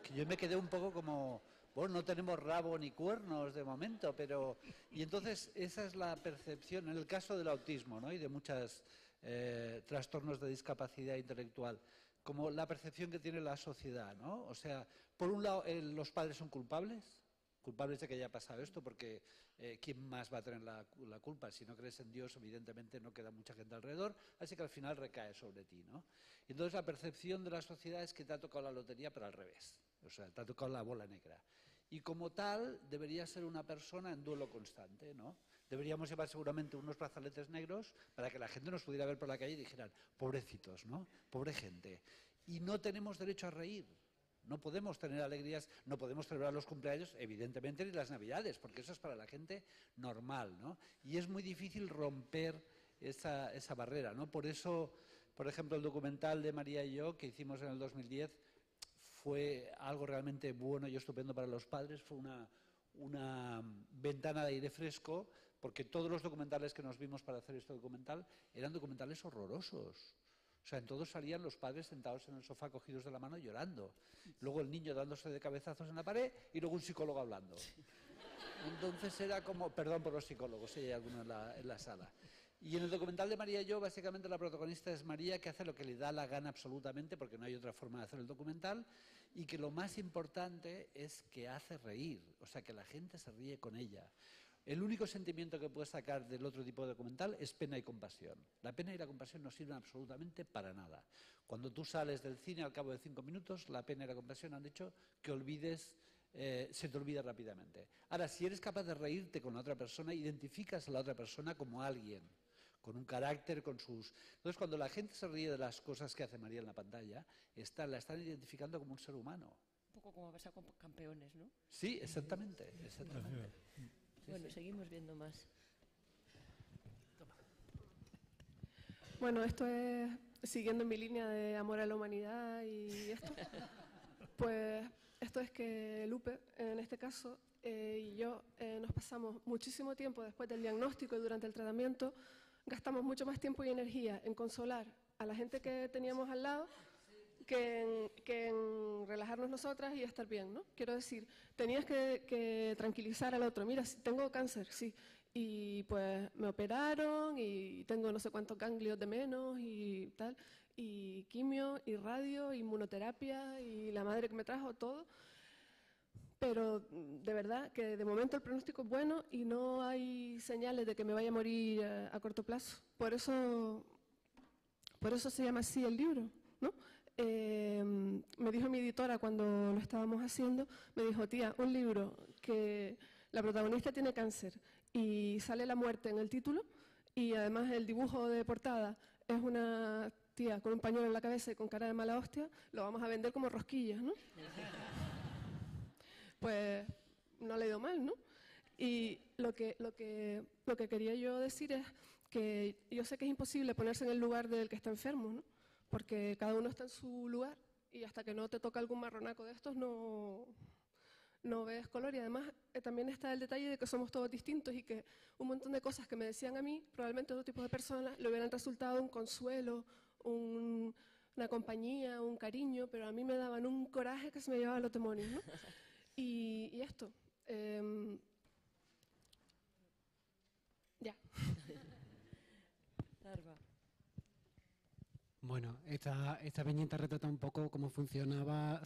Speaker 7: Que yo me quedé un poco como, bueno, no tenemos rabo ni cuernos de momento, pero... Y entonces esa es la percepción en el caso del autismo, ¿no?, y de muchos trastornos de discapacidad intelectual, como la percepción que tiene la sociedad, ¿no? O sea, por un lado, los padres son culpables de que haya pasado esto, porque ¿quién más va a tener la culpa? Si no crees en Dios, evidentemente no queda mucha gente alrededor, así que al final recae sobre ti, ¿no? Y entonces la percepción de la sociedad es que te ha tocado la lotería, pero al revés, o sea, te ha tocado la bola negra. Y como tal, debería ser una persona en duelo constante, ¿no? Deberíamos llevar seguramente unos brazaletes negros para que la gente nos pudiera ver por la calle y dijeran, pobrecitos, ¿no? Pobre gente. Y no tenemos derecho a reír. No podemos tener alegrías, no podemos celebrar los cumpleaños, evidentemente, ni las Navidades, porque eso es para la gente normal, ¿no? Y es muy difícil romper esa barrera, ¿no? Por eso, por ejemplo, el documental de María y yo, que hicimos en el 2010, fue algo realmente bueno y estupendo para los padres, fue una ventana de aire fresco, porque todos los documentales que nos vimos para hacer este documental eran documentales horrorosos. O sea, en todos salían los padres sentados en el sofá cogidos de la mano llorando. Luego el niño dándose de cabezazos en la pared y luego un psicólogo hablando. Entonces era como, perdón por los psicólogos, si hay alguno en la sala. Y en el documental de María y yo, básicamente la protagonista es María, que hace lo que le da la gana absolutamente, porque no hay otra forma de hacer el documental, y que lo más importante es que hace reír, o sea, que la gente se ríe con ella. El único sentimiento que puedes sacar del otro tipo de documental es pena y compasión. La pena y la compasión no sirven absolutamente para nada. Cuando tú sales del cine, al cabo de 5 minutos, la pena y la compasión han hecho que olvides, se te olvida rápidamente. Ahora, si eres capaz de reírte con la otra persona, identificas a la otra persona como alguien, con un carácter, con sus... Entonces, cuando la gente se ríe de las cosas que hace María en la pantalla, la están identificando como un ser humano.
Speaker 1: Un poco como pasa con Campeones, ¿no?
Speaker 7: Sí, exactamente, exactamente.
Speaker 1: Bueno, seguimos viendo más.
Speaker 5: Bueno, esto es siguiendo mi línea de amor a la humanidad y esto, pues esto es que Lupe, en este caso, y yo nos pasamos muchísimo tiempo después del diagnóstico y durante el tratamiento, gastamos mucho más tiempo y energía en consolar a la gente que teníamos al lado que en relajarnos nosotras y estar bien, ¿no? Quiero decir, tenías que tranquilizar al otro. Mira, tengo cáncer, sí, y pues me operaron y tengo no sé cuántos ganglios de menos y tal, y quimio, y radio, inmunoterapia, y la madre que me trajo, todo. Pero de verdad que de momento el pronóstico es bueno y no hay señales de que me vaya a morir a corto plazo. Por eso se llama así el libro, ¿no? Me dijo mi editora cuando lo estábamos haciendo, me dijo, tía, un libro que la protagonista tiene cáncer y sale la muerte en el título y además el dibujo de portada es una tía con un pañuelo en la cabeza y con cara de mala hostia, lo vamos a vender como rosquillas, ¿no? Pues no le ha ido mal, ¿no? Y lo que quería yo decir es que yo sé que es imposible ponerse en el lugar del que está enfermo, ¿no? Porque cada uno está en su lugar y hasta que no te toca algún marronaco de estos no ves color. Y además también está el detalle de que somos todos distintos y que un montón de cosas que me decían a mí, probablemente otro tipo de personas, le hubieran resultado un consuelo, una compañía, un cariño, pero a mí me daban un coraje que se me llevaba los demonios, ¿no? Y esto. Ya.
Speaker 3: Bueno, esta viñeta retrata un poco cómo funciona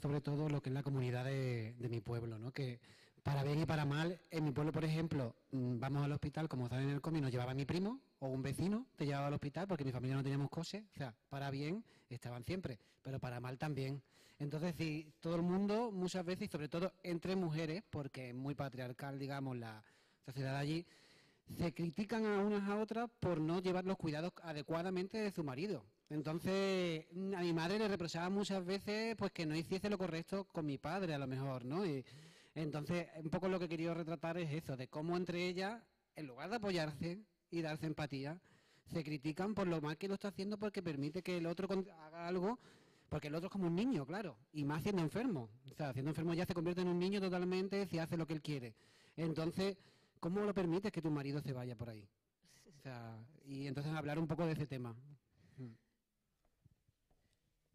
Speaker 3: sobre todo lo que es la comunidad de mi pueblo, ¿no? Que para bien y para mal, en mi pueblo, por ejemplo, vamos al hospital, como saben en el cómic, nos llevaba mi primo o un vecino, te llevaba al hospital porque mi familia no teníamos coche, o sea, para bien estaban siempre, pero para mal también. Entonces, sí, todo el mundo, muchas veces, y sobre todo entre mujeres, porque es muy patriarcal, digamos, la sociedad allí, se critican a unas a otras por no llevar los cuidados adecuadamente de su marido. Entonces, a mi madre le reprochaba muchas veces pues que no hiciese lo correcto con mi padre, a lo mejor, ¿no? Y entonces, un poco lo que quería retratar es eso, de cómo entre ellas, en lugar de apoyarse y darse empatía, se critican por lo mal que lo está haciendo porque permite que el otro haga algo, porque el otro es como un niño, claro, y más siendo enfermo. O sea, siendo enfermo ya se convierte en un niño totalmente si hace lo que él quiere. Entonces, ¿cómo lo permites que tu marido se vaya por ahí? O sea, y entonces hablar un poco de ese tema.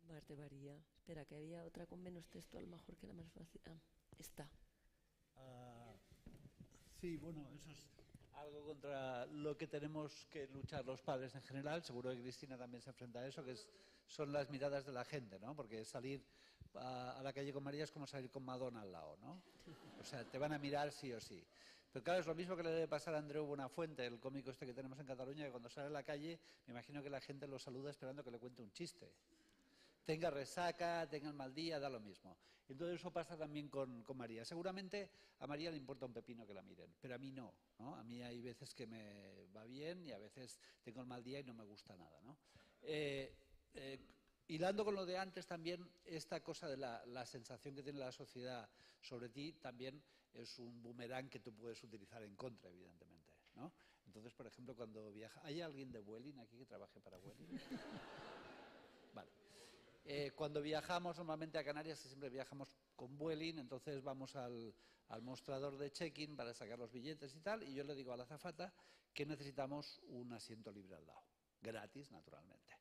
Speaker 1: Marte María. Espera, que había otra con menos texto, a lo mejor que era más fácil. Ah, está.
Speaker 7: Sí, bueno, eso es algo contra lo que tenemos que luchar los padres en general. Seguro que Cristina también se enfrenta a eso, que son las miradas de la gente, ¿no? Porque salir a la calle con María es como salir con Madonna al lado, ¿no? O sea, te van a mirar sí o sí. Pero claro, es lo mismo que le debe pasar a Andreu Buenafuente, el cómico este que tenemos en Cataluña, que cuando sale a la calle, me imagino que la gente lo saluda esperando que le cuente un chiste. Tenga resaca, tenga el mal día, da lo mismo. Entonces eso pasa también con María. Seguramente a María le importa un pepino que la miren, pero a mí no, ¿no? A mí hay veces que me va bien y a veces tengo el mal día y no me gusta nada, ¿no? Hilando con lo de antes también, esta cosa de la sensación que tiene la sociedad sobre ti también es un boomerang que tú puedes utilizar en contra, evidentemente, ¿no? Entonces, por ejemplo, cuando viaja... ¿Hay alguien de Vueling aquí que trabaje para Vueling? Vale. Cuando viajamos normalmente a Canarias, siempre viajamos con Vueling, entonces vamos al mostrador de check-in para sacar los billetes y tal, y yo le digo a la azafata que necesitamos un asiento libre al lado, gratis, naturalmente.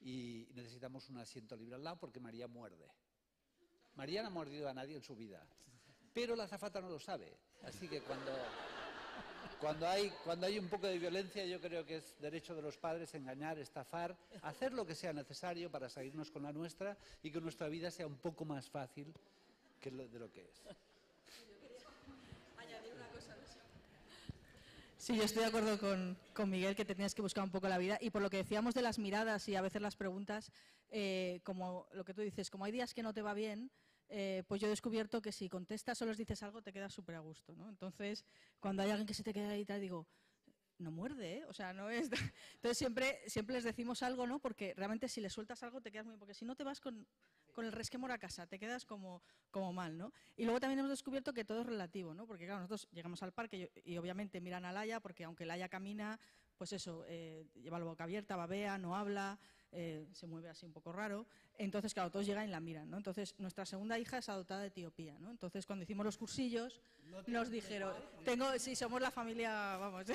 Speaker 7: Y necesitamos un asiento libre al lado porque María muerde. María no ha mordido a nadie en su vida, pero la azafata no lo sabe. Así que cuando hay un poco de violencia, yo creo que es derecho de los padres engañar, estafar, hacer lo que sea necesario para salirnos con la nuestra y que nuestra vida sea un poco más fácil de lo que es.
Speaker 4: Añadir una cosa. Sí, yo estoy de acuerdo con Miguel que te tienes que buscar un poco la vida, y por lo que decíamos de las miradas y a veces las preguntas, como lo que tú dices, como hay días que no te va bien, pues yo he descubierto que si contestas o les dices algo te quedas súper a gusto, ¿no? Entonces, cuando hay alguien que se te queda ahí, te digo, no muerde, ¿eh? O sea, no es... Entonces siempre les decimos algo, ¿no? Porque realmente si le sueltas algo te quedas muy... Porque si no te vas con el resquemor a casa, te quedas como mal, ¿no? Y luego también hemos descubierto que todo es relativo, ¿no? Porque claro, nosotros llegamos al parque y obviamente miran a Laia, porque aunque Laia camina, pues eso, lleva la boca abierta, babea, no habla, se mueve así un poco raro. Entonces, claro, todos llegan y la miran, ¿no? Entonces, nuestra segunda hija es adoptada de Etiopía, ¿no? Entonces, cuando hicimos los cursillos, nos dijeron, sí, somos la familia, vamos,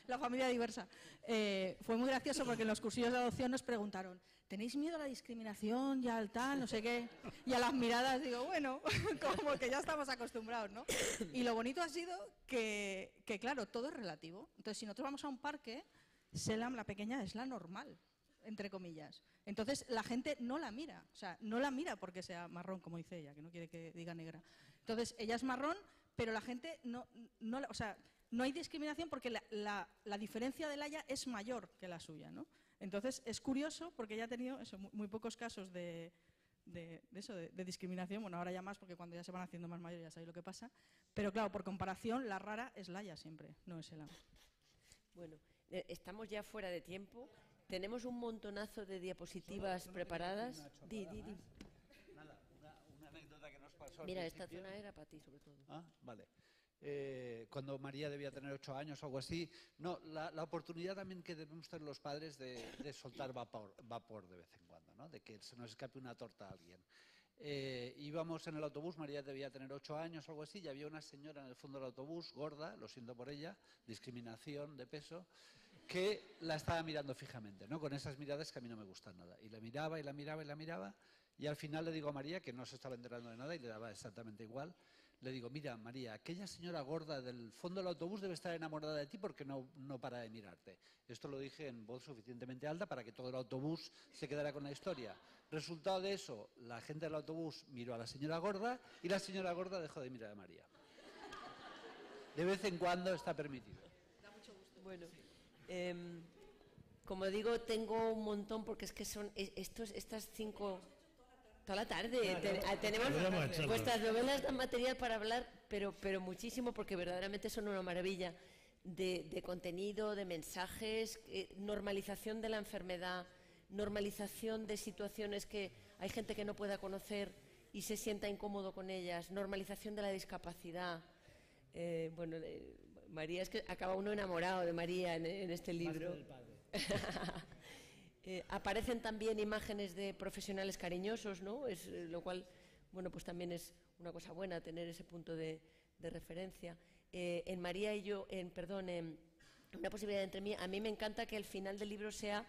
Speaker 4: la familia diversa. Fue muy gracioso porque en los cursillos de adopción nos preguntaron, ¿tenéis miedo a la discriminación y al tal, no sé qué? Y a las miradas digo, bueno, como que ya estamos acostumbrados, ¿no? Y lo bonito ha sido que claro, todo es relativo. Entonces, si nosotros vamos a un parque, Selam, la pequeña, es la normal, entre comillas. Entonces, la gente no la mira, o sea, no la mira porque sea marrón, como dice ella, que no quiere que diga negra. Entonces, ella es marrón, pero la gente o sea, no hay discriminación porque la diferencia de Laia es mayor que la suya, ¿no? Entonces, es curioso porque ella ha tenido eso, muy pocos casos de discriminación. Bueno, ahora ya más porque cuando ya se van haciendo más mayores ya sabéis lo que pasa. Pero claro, por comparación, la rara es Laia siempre, no es Selam.
Speaker 1: Bueno, estamos ya fuera de tiempo. Tenemos un montonazo de diapositivas preparadas.
Speaker 7: Nada, una anécdota que nos pasó.
Speaker 1: Mira, esta zona era para ti, sobre todo.
Speaker 7: Ah, vale. Cuando María debía tener 8 años o algo así. No, la oportunidad también que debemos tener los padres de soltar vapor de vez en cuando, ¿no? De que se nos escape una torta a alguien. Íbamos en el autobús, María debía tener 8 años o algo así, y había una señora en el fondo del autobús, gorda, lo siento por ella, discriminación de peso, que la estaba mirando fijamente, ¿no? Con esas miradas que a mí no me gustan nada. Y la miraba y la miraba y la miraba, y al final le digo a María, que no se estaba enterando de nada y le daba exactamente igual, le digo, mira, María, aquella señora gorda del fondo del autobús debe estar enamorada de ti porque no para de mirarte. Esto lo dije en voz suficientemente alta para que todo el autobús se quedara con la historia. Resultado de eso, la gente del autobús miró a la señora gorda y la señora gorda dejó de mirar a María. De vez en cuando está permitido.
Speaker 1: Da mucho gusto. Bueno, como digo, tengo un montón porque es que son estas 5... Toda la tarde. Tenemos vuestras novelas dan material para hablar, pero muchísimo, porque verdaderamente son una maravilla de contenido, de mensajes, normalización de la enfermedad, normalización de situaciones que hay gente que no pueda conocer y se sienta incómodo con ellas, normalización de la discapacidad. Bueno, María, es que acaba uno enamorado de María en este libro.
Speaker 7: Más que del padre.
Speaker 1: Aparecen también imágenes de profesionales cariñosos, ¿no? Lo cual, bueno, pues también es una cosa buena tener ese punto de referencia. En María y yo, Una posibilidad entre mí, a mí me encanta que el final del libro sea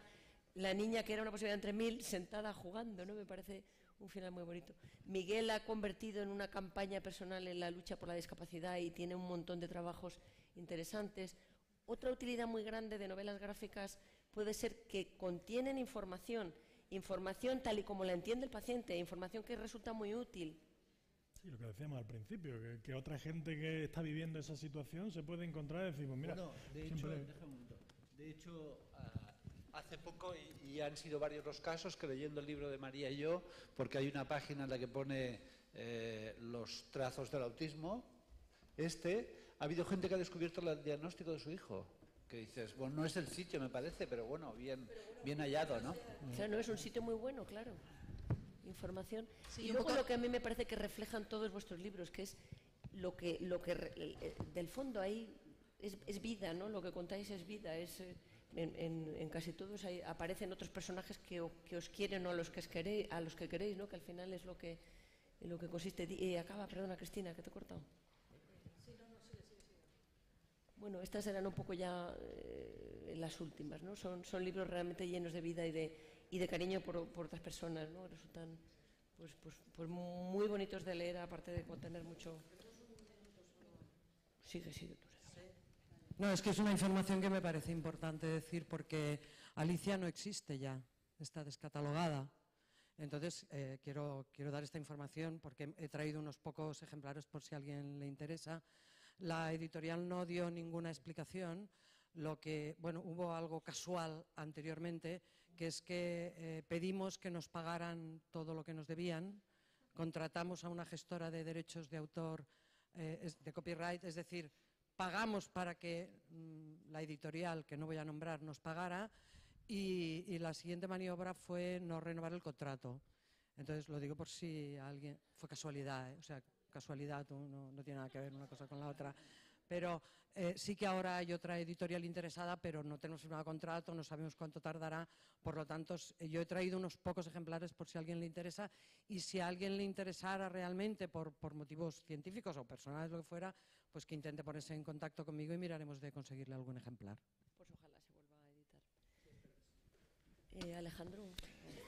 Speaker 1: la niña que era una posibilidad entre mil sentada jugando, ¿no? Me parece un final muy bonito. Miguel ha convertido en una campaña personal en la lucha por la discapacidad y tiene un montón de trabajos interesantes. Otra utilidad muy grande de novelas gráficas puede ser que contienen información tal y como la entiende el paciente, información que resulta muy útil.
Speaker 6: Sí, lo que decíamos al principio, que otra gente que está viviendo esa situación se puede encontrar y decir, pues mira...
Speaker 7: Bueno, de hecho, hace poco, y han sido varios los casos, que leyendo el libro de María y yo, porque hay una página en la que pone los trazos del autismo, ha habido gente que ha descubierto el diagnóstico de su hijo. Que dices, bueno, no es el sitio, me parece, pero bueno, bien hallado, ¿no?
Speaker 1: O sea, no es un sitio muy bueno, claro. Información. Sí, y luego lo que a mí me parece que reflejan todos vuestros libros, que es lo que del fondo ahí es vida, ¿no? Lo que contáis es vida. En casi todos aparecen otros personajes que os quieren o a los que queréis, ¿no? Que al final es lo que consiste. Perdona, Cristina, que te he cortado. Bueno, estas eran un poco ya las últimas, ¿no? Son libros realmente llenos de vida y de cariño por otras personas, ¿no? Resultan pues muy bonitos de leer, aparte de contener mucho... Sigue.
Speaker 2: No, es que es una información que me parece importante decir porque Alicia no existe ya, está descatalogada. Entonces, quiero dar esta información porque he traído unos pocos ejemplares por si a alguien le interesa. La editorial no dio ninguna explicación, hubo algo casual anteriormente, que es que pedimos que nos pagaran todo lo que nos debían, contratamos a una gestora de derechos de autor, de copyright, es decir, pagamos para que la editorial, que no voy a nombrar, nos pagara, y la siguiente maniobra fue no renovar el contrato. Entonces, lo digo por si alguien... Fue casualidad, o sea, casualidad, no tiene nada que ver una cosa con la otra. Pero sí que ahora hay otra editorial interesada, pero no tenemos firmado contrato, no sabemos cuánto tardará. Por lo tanto, yo he traído unos pocos ejemplares por si a alguien le interesa, y si a alguien le interesara realmente por motivos científicos o personales, lo que fuera, pues que intente ponerse en contacto conmigo y miraremos de conseguirle algún ejemplar.
Speaker 1: Pues ojalá se vuelva a editar. Alejandro,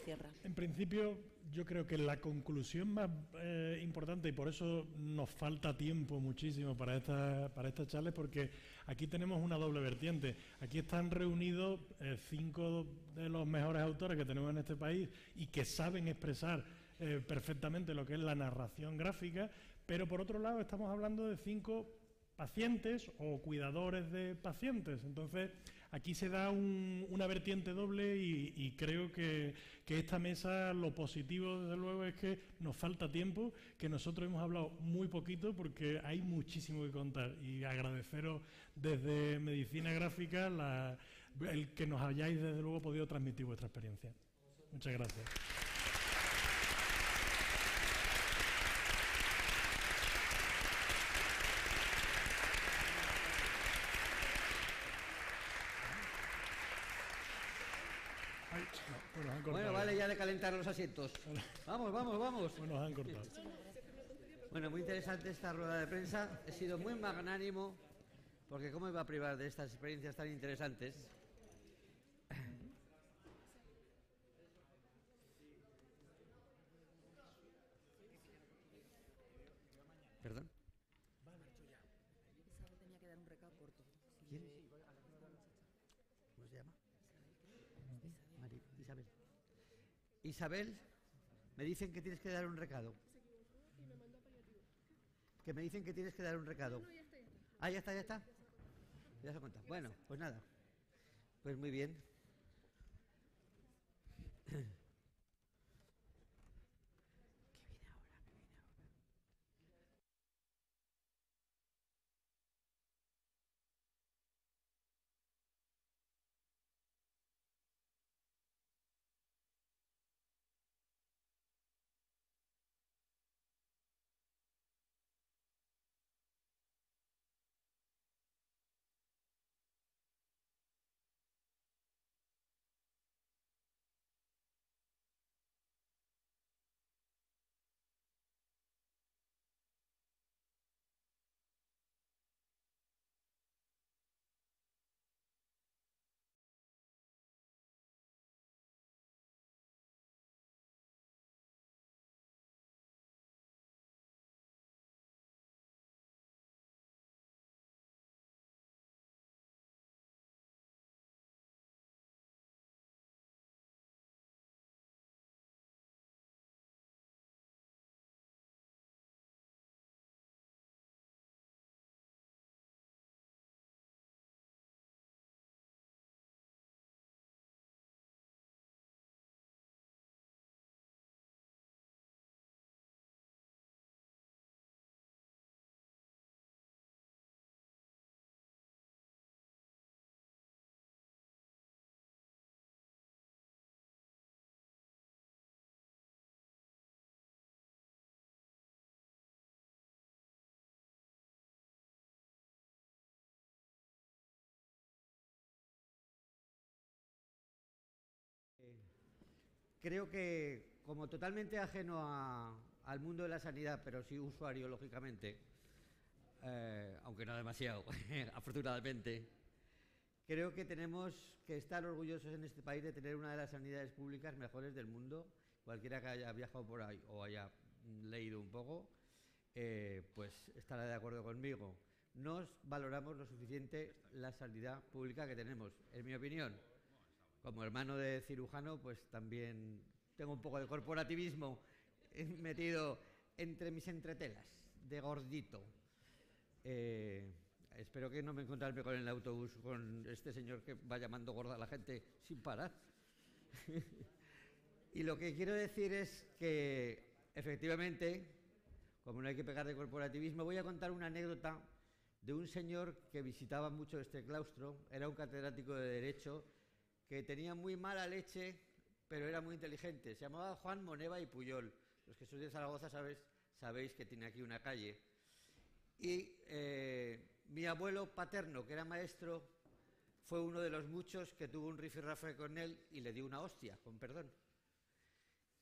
Speaker 1: cierra.
Speaker 6: En principio, yo creo que la conclusión más importante, y por eso nos falta tiempo muchísimo para esta charla, es porque aquí tenemos una doble vertiente. Aquí están reunidos 5 de los mejores autores que tenemos en este país y que saben expresar perfectamente lo que es la narración gráfica, pero por otro lado estamos hablando de 5 pacientes o cuidadores de pacientes. Entonces, aquí se da una vertiente doble y creo que esta mesa, lo positivo, desde luego, es que nos falta tiempo, que nosotros hemos hablado muy poquito porque hay muchísimo que contar. Y agradeceros desde Medicina Gráfica el que nos hayáis, desde luego, podido transmitir vuestra experiencia. Muchas gracias.
Speaker 8: Bueno, vale ya de calentar los asientos. Vamos, vamos, vamos.
Speaker 6: Bueno, nos han cortado.
Speaker 8: Bueno, muy interesante esta rueda de prensa. He sido muy magnánimo, porque cómo iba a privar de estas experiencias tan interesantes. ¿Perdón?
Speaker 9: Tenía que dar un recado corto.
Speaker 8: ¿Quién? ¿Cómo se llama? Isabel. Isabel, me dicen que tienes que dar un recado. Que me dicen que tienes que dar un recado. Ah, ya está, ya está. Ya se ha contado. Bueno, pues nada. Pues muy bien. Creo que, como totalmente ajeno al mundo de la sanidad, pero sí usuario, lógicamente, aunque no demasiado, afortunadamente, creo que tenemos que estar orgullosos en este país de tener una de las sanidades públicas mejores del mundo. Cualquiera que haya viajado por ahí o haya leído un poco, pues estará de acuerdo conmigo. No valoramos lo suficiente la sanidad pública que tenemos, en mi opinión. Como hermano de cirujano, pues también tengo un poco de corporativismo metido entre mis entretelas, de gordito. Espero que no me encontrarme con el autobús con este señor que va llamando gorda a la gente sin parar. Y lo que quiero decir es que, efectivamente, como no hay que pegar de corporativismo, voy a contar una anécdota de un señor que visitaba mucho este claustro. Era un catedrático de Derecho que tenía muy mala leche, pero era muy inteligente. Se llamaba Juan Moneva y Puyol. Los que sois de Zaragoza sabéis que tiene aquí una calle. Y Mi abuelo paterno, que era maestro, fue uno de los muchos que tuvo un rifirrafe con él y le dio una hostia, con perdón.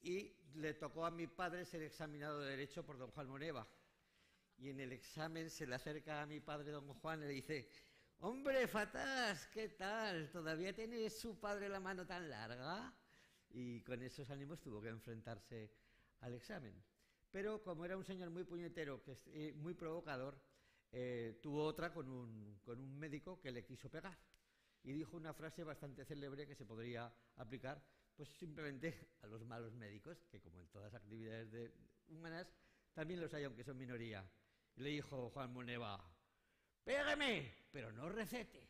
Speaker 8: Y le tocó a mi padre ser examinado de Derecho por don Juan Moneva. Y en el examen se le acerca a mi padre don Juan y le dice: «Hombre, Fatás, ¿qué tal? ¿Todavía tiene su padre la mano tan larga?» Y con esos ánimos tuvo que enfrentarse al examen. Pero como era un señor muy puñetero, muy provocador, tuvo otra con un médico que le quiso pegar. Y dijo una frase bastante célebre que se podría aplicar pues simplemente a los malos médicos, que como en todas las actividades humanas, también los hay, aunque son minoría. Y le dijo Juan Moneva: «Pégame, pero no recete».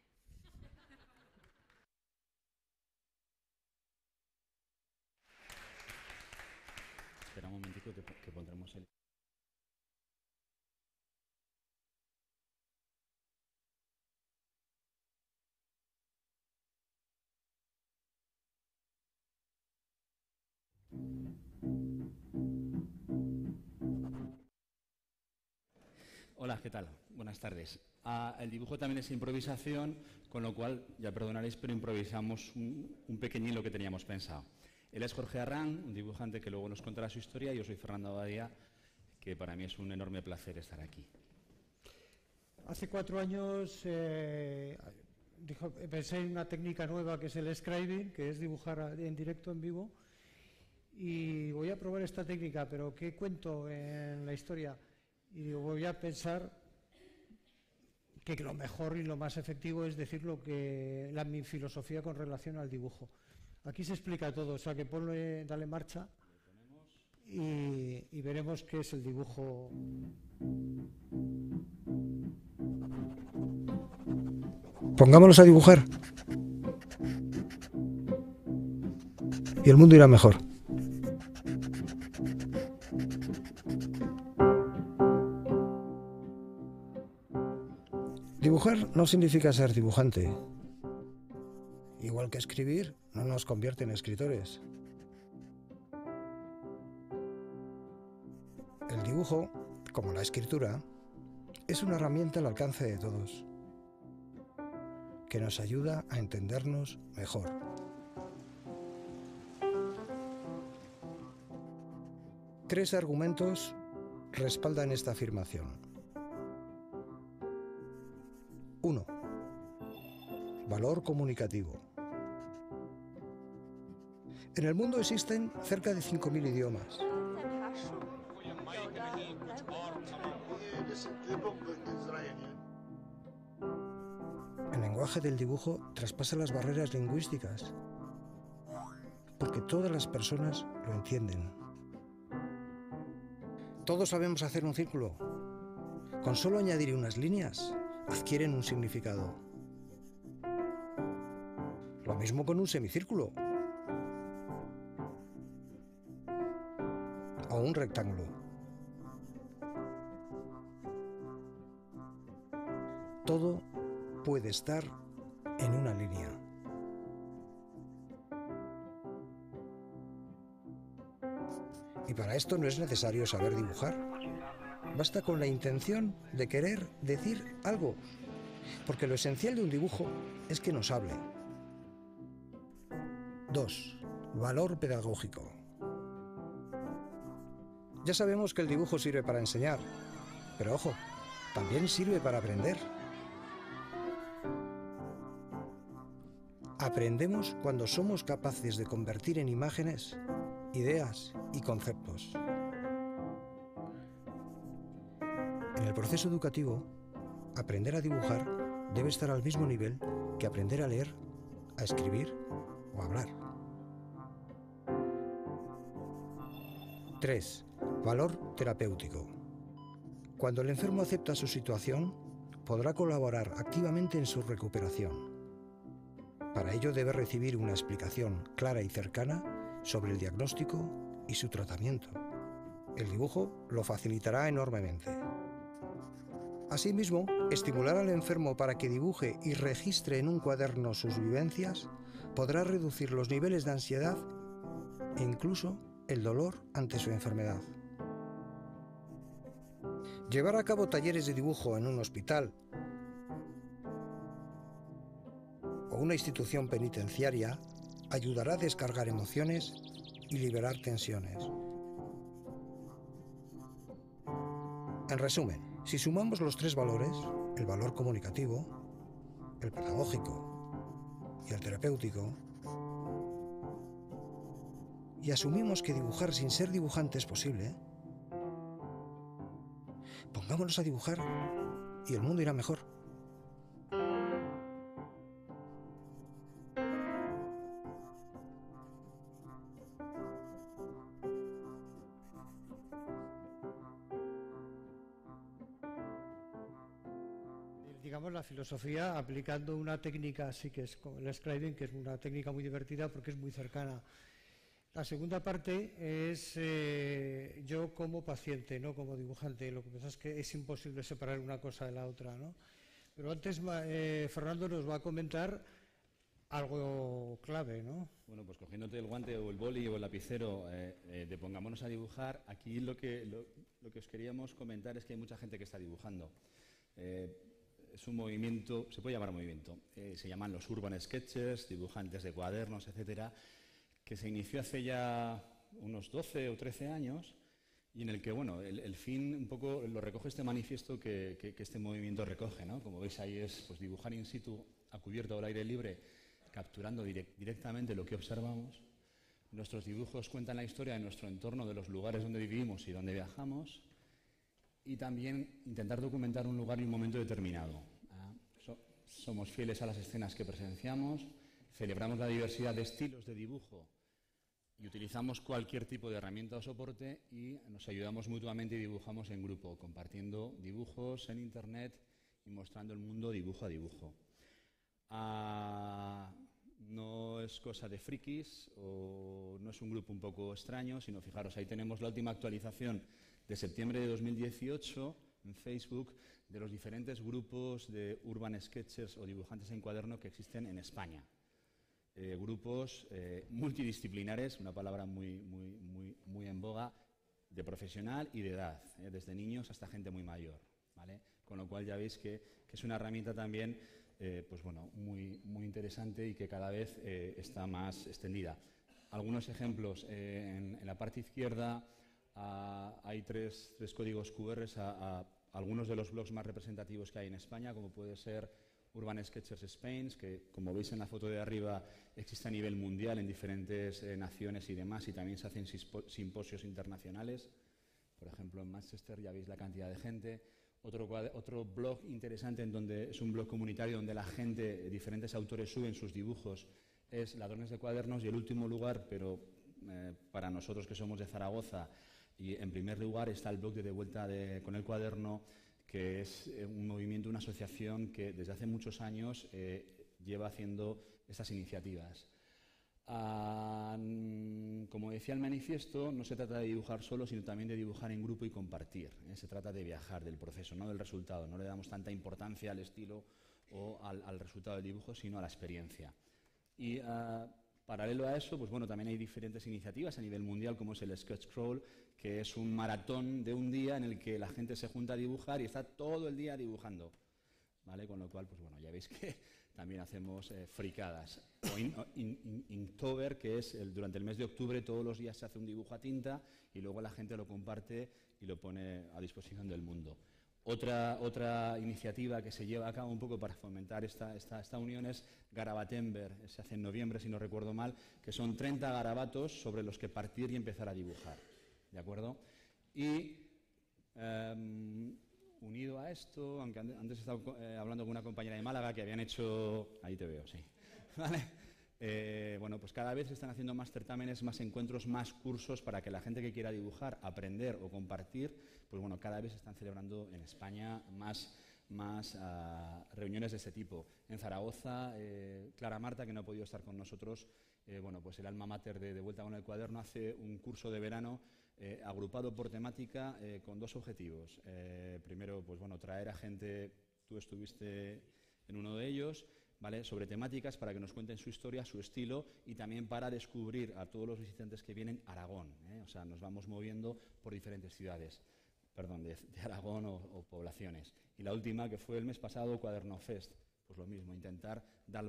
Speaker 9: Espera un momentico que pondremos el... Hola, ¿qué tal? Buenas tardes. El dibujo también es improvisación, con lo cual, ya perdonaréis, pero improvisamos un pequeño hilo que teníamos pensado. Él es Jorge Arrán, un dibujante que luego nos contará su historia. Yo soy Fernando Abadía, que para mí es un enorme placer estar aquí.
Speaker 10: Hace 4 años pensé en una técnica nueva que es el scribing, que es dibujar en directo, en vivo. Y voy a probar esta técnica, pero ¿qué cuento en la historia? Y digo, voy a pensar que lo mejor y lo más efectivo es decir mi filosofía con relación al dibujo. Aquí se explica todo, o sea que dale marcha y veremos qué es el dibujo. Pongámonos a dibujar y el mundo irá mejor. Dibujar no significa ser dibujante. Igual que escribir, no nos convierte en escritores. El dibujo, como la escritura, es una herramienta al alcance de todos, que nos ayuda a entendernos mejor. Tres argumentos respaldan esta afirmación. 1. Valor comunicativo. En el mundo existen cerca de 5.000 idiomas. El lenguaje del dibujo traspasa las barreras lingüísticas, porque todas las personas lo entienden. Todos sabemos hacer un círculo. Con solo añadir unas líneas, adquieren un significado. Lo mismo con un semicírculo o un rectángulo. Todo puede estar en una línea. Y para esto no es necesario saber dibujar. Basta con la intención de querer decir algo, porque lo esencial de un dibujo es que nos hable. 2. Valor pedagógico. Ya sabemos que el dibujo sirve para enseñar, pero ojo, también sirve para aprender. Aprendemos cuando somos capaces de convertir en imágenes ideas y conceptos. En el proceso educativo, aprender a dibujar debe estar al mismo nivel que aprender a leer, a escribir o a hablar. 3. Valor terapéutico. Cuando el enfermo acepta su situación, podrá colaborar activamente en su recuperación. Para ello debe recibir una explicación clara y cercana sobre el diagnóstico y su tratamiento. El dibujo lo facilitará enormemente. Asimismo, estimular al enfermo para que dibuje y registre en un cuaderno sus vivencias podrá reducir los niveles de ansiedad e incluso el dolor ante su enfermedad. Llevar a cabo talleres de dibujo en un hospital
Speaker 11: o una institución penitenciaria ayudará a descargar emociones y liberar tensiones. En resumen, si sumamos los tres valores, el valor comunicativo, el pedagógico y el terapéutico, y asumimos que dibujar sin ser dibujante es posible, pongámonos a dibujar y el mundo irá mejor.
Speaker 10: Digamos, la filosofía aplicando una técnica así que es como el scribing, que es una técnica muy divertida porque es muy cercana. La segunda parte es yo como paciente, no como dibujante. Lo que pasa es que es imposible separar una cosa de la otra, ¿no? Pero antes Fernando nos va a comentar algo clave, ¿no?
Speaker 9: Bueno, pues cogiéndote el guante o el boli o el lapicero de pongámonos a dibujar, aquí lo que os queríamos comentar es que hay mucha gente que está dibujando. Es un movimiento, se puede llamar movimiento, se llaman los urban sketchers, dibujantes de cuadernos, etcétera, que se inició hace ya unos 12 o 13 años y en el que, bueno, el fin un poco lo recoge este manifiesto que este movimiento recoge, ¿no? Como veis ahí es pues, dibujar in situ, a cubierto o al aire libre, capturando directamente lo que observamos. Nuestros dibujos cuentan la historia de nuestro entorno, de los lugares donde vivimos y donde viajamos, y también intentar documentar un lugar y un momento determinado. Somos fieles a las escenas que presenciamos, celebramos la diversidad de estilos de dibujo y utilizamos cualquier tipo de herramienta o soporte y nos ayudamos mutuamente y dibujamos en grupo, compartiendo dibujos en Internet y mostrando el mundo dibujo a dibujo. No es cosa de frikis o no es un grupo un poco extraño, sino fijaros, ahí tenemos la última actualización de septiembre de 2018 en Facebook de los diferentes grupos de urban sketchers o dibujantes en cuaderno que existen en España. Grupos multidisciplinares, una palabra muy en boga, de profesional y de edad, desde niños hasta gente muy mayor, ¿vale? Con lo cual ya veis que es una herramienta también pues bueno, muy interesante y que cada vez está más extendida. Algunos ejemplos, en la parte izquierda hay tres códigos QR a algunos de los blogs más representativos que hay en España, como puede ser Urban Sketchers Spain, que como veis en la foto de arriba existe a nivel mundial en diferentes naciones y demás, y también se hacen simposios internacionales. Por ejemplo, en Manchester ya veis la cantidad de gente. Otro blog interesante, es un blog comunitario donde la gente, diferentes autores suben sus dibujos, es Ladrones de Cuadernos, y el último lugar, pero para nosotros que somos de Zaragoza, y en primer lugar está el blog de Vuelta con el Cuaderno, que es un movimiento, una asociación que desde hace muchos años lleva haciendo estas iniciativas. Como decía el manifiesto, no se trata de dibujar solo, sino también de dibujar en grupo y compartir. Se trata de viajar, del proceso, no del resultado. No le damos tanta importancia al estilo o al resultado del dibujo, sino a la experiencia. Y paralelo a eso, pues bueno, también hay diferentes iniciativas a nivel mundial, como es el Sketch Crawl, que es un maratón de un día en el que la gente se junta a dibujar y está todo el día dibujando, ¿vale? Con lo cual, pues bueno, ya veis que también hacemos fricadas. O Inktober, que es durante el mes de octubre todos los días se hace un dibujo a tinta y luego la gente lo comparte y lo pone a disposición del mundo. Otra iniciativa que se lleva a cabo un poco para fomentar esta unión es Garabatember, se hace en noviembre, si no recuerdo mal, que son 30 garabatos sobre los que partir y empezar a dibujar, ¿de acuerdo? Y unido a esto, aunque antes he estado hablando con una compañera de Málaga que habían hecho... Ahí te veo, sí. ¿Vale? Bueno, pues cada vez se están haciendo más certámenes, más encuentros, más cursos para que la gente que quiera dibujar, aprender o compartir, pues bueno, cada vez se están celebrando en España más reuniones de este tipo. En Zaragoza, Clara Marta, que no ha podido estar con nosotros, bueno, pues el alma mater de Vuelta con el Cuaderno, hace un curso de verano agrupado por temática con dos objetivos. Primero, pues bueno, traer a gente, tú estuviste en uno de ellos, ¿vale? Sobre temáticas para que nos cuenten su historia, su estilo, y también para descubrir a todos los visitantes que vienen Aragón, o sea, nos vamos moviendo por diferentes ciudades, perdón, de Aragón o poblaciones. Y la última, que fue el mes pasado, Cuaderno Fest, Pues lo mismo, intentar dar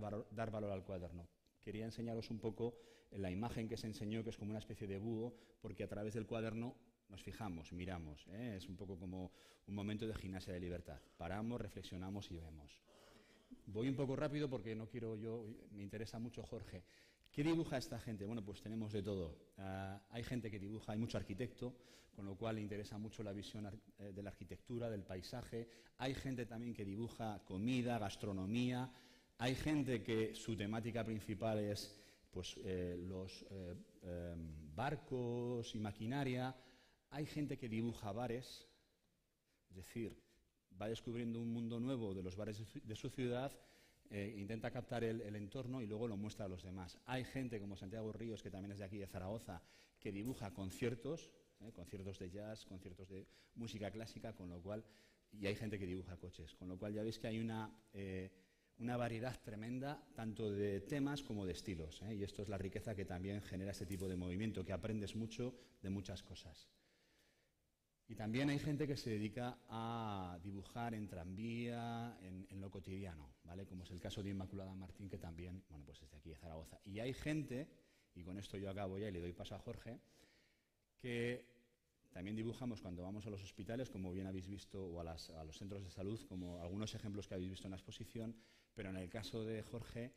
Speaker 9: valor al cuaderno. Quería enseñaros un poco la imagen que se enseñó, que es como una especie de búho, porque a través del cuaderno nos fijamos, miramos, ¿eh? Es un poco como un momento de gimnasia de libertad. Paramos, reflexionamos y vemos. Voy un poco rápido porque no quiero me interesa mucho Jorge. ¿Qué dibuja esta gente? Bueno, pues tenemos de todo. Hay gente que dibuja, hay mucho arquitecto, con lo cual le interesa mucho la visión de la arquitectura, del paisaje. Hay gente también que dibuja comida, gastronomía. Hay gente que su temática principal es pues, los barcos y maquinaria. Hay gente que dibuja bares, es decir, va descubriendo un mundo nuevo de los bares de su ciudad, intenta captar el entorno y luego lo muestra a los demás. Hay gente como Santiago Ríos, que también es de aquí, de Zaragoza, que dibuja conciertos, conciertos de jazz, conciertos de música clásica, con lo cual, y hay gente que dibuja coches, con lo cual ya veis que hay una variedad tremenda, tanto de temas como de estilos, y esto es la riqueza que también genera este tipo de movimiento, que aprendes mucho de muchas cosas. Y también hay gente que se dedica a dibujar en tranvía, en lo cotidiano, ¿vale? Como es el caso de Inmaculada Martín, que también, bueno, pues es de aquí, de Zaragoza. Y hay gente, y con esto yo acabo ya y le doy paso a Jorge, que también dibujamos cuando vamos a los hospitales, como bien habéis visto, o a los centros de salud, como algunos ejemplos que habéis visto en la exposición, pero en el caso de Jorge,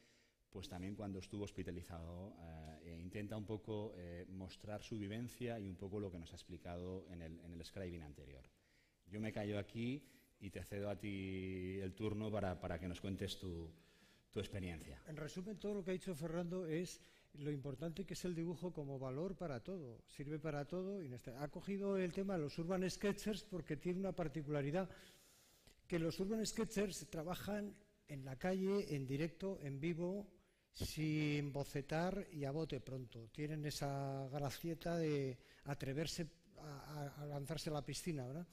Speaker 9: pues también cuando estuvo hospitalizado, intenta un poco mostrar su vivencia y un poco lo que nos ha explicado en el scribing anterior. Yo me callo aquí y te cedo a ti el turno para que nos cuentes tu experiencia.
Speaker 10: En resumen, todo lo que ha dicho Fernando es lo importante que es el dibujo como valor para todo, sirve para todo. Y ha cogido el tema de los Urban Sketchers porque tiene una particularidad, que los Urban Sketchers trabajan en la calle, en directo, en vivo, sin bocetar y a bote pronto. Tienen esa gracieta de atreverse a lanzarse a la piscina, ¿verdad?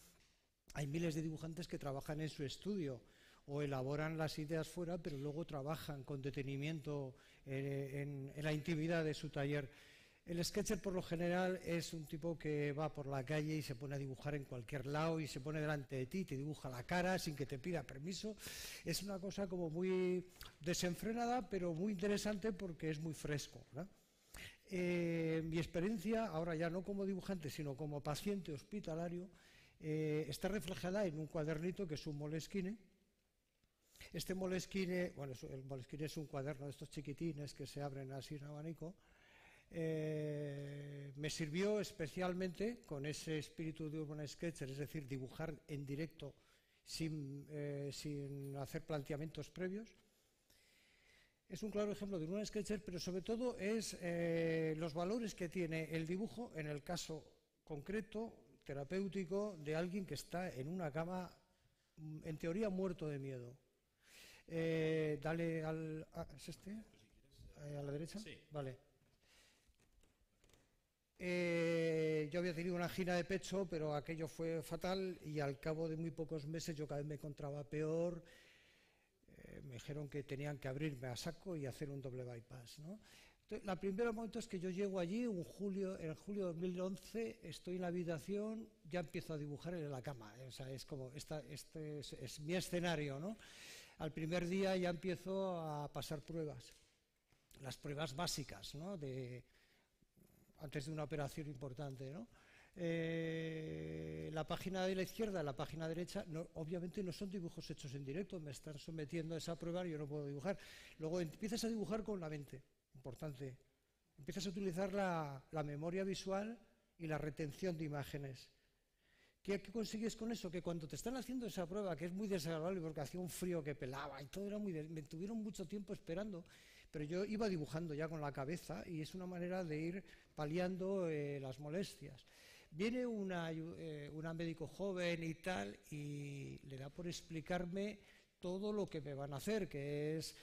Speaker 10: Hay miles de dibujantes que trabajan en su estudio o elaboran las ideas fuera, pero luego trabajan con detenimiento en la intimidad de su taller. El sketcher, por lo general, es un tipo que va por la calle y se pone a dibujar en cualquier lado y se pone delante de ti, te dibuja la cara sin que te pida permiso. Es una cosa como muy desenfrenada, pero muy interesante porque es muy fresco, ¿verdad? Mi experiencia, ahora ya no como dibujante, sino como paciente hospitalario, está reflejada en un cuadernito que es un Moleskine. Este Moleskine, bueno, el Moleskine es un cuaderno de estos chiquitines que se abren así en abanico. Me sirvió especialmente con ese espíritu de Urban Sketcher, es decir, dibujar en directo sin hacer planteamientos previos. Es un claro ejemplo de Urban Sketcher, pero sobre todo es los valores que tiene el dibujo en el caso concreto, terapéutico, de alguien que está en una cama, en teoría muerto de miedo. Dale al... ¿Es este? ¿A la derecha? Sí. Vale. Yo había tenido una angina de pecho, pero aquello fue fatal y al cabo de muy pocos meses yo cada vez me encontraba peor. Me dijeron que tenían que abrirme a saco y hacer un doble bypass, ¿no? Entonces, la primera momento es que yo llego allí, en julio de 2011, estoy en la habitación, ya empiezo a dibujar en la cama, o sea, es como, este es mi escenario, ¿no? Al primer día ya empiezo a pasar pruebas, las pruebas básicas, ¿no? Antes de una operación importante, ¿no? La página de la izquierda y la página derecha, obviamente no son dibujos hechos en directo, me están sometiendo a esa prueba y yo no puedo dibujar. Luego empiezas a dibujar con la mente, importante. Empiezas a utilizar la memoria visual y la retención de imágenes. ¿Qué consigues con eso? Que cuando te están haciendo esa prueba, que es muy desagradable porque hacía un frío que pelaba y todo era me tuvieron mucho tiempo esperando, pero yo iba dibujando ya con la cabeza y es una manera de ir paliando las molestias. Viene una médico joven y tal y le da por explicarme todo lo que me van a hacer, que es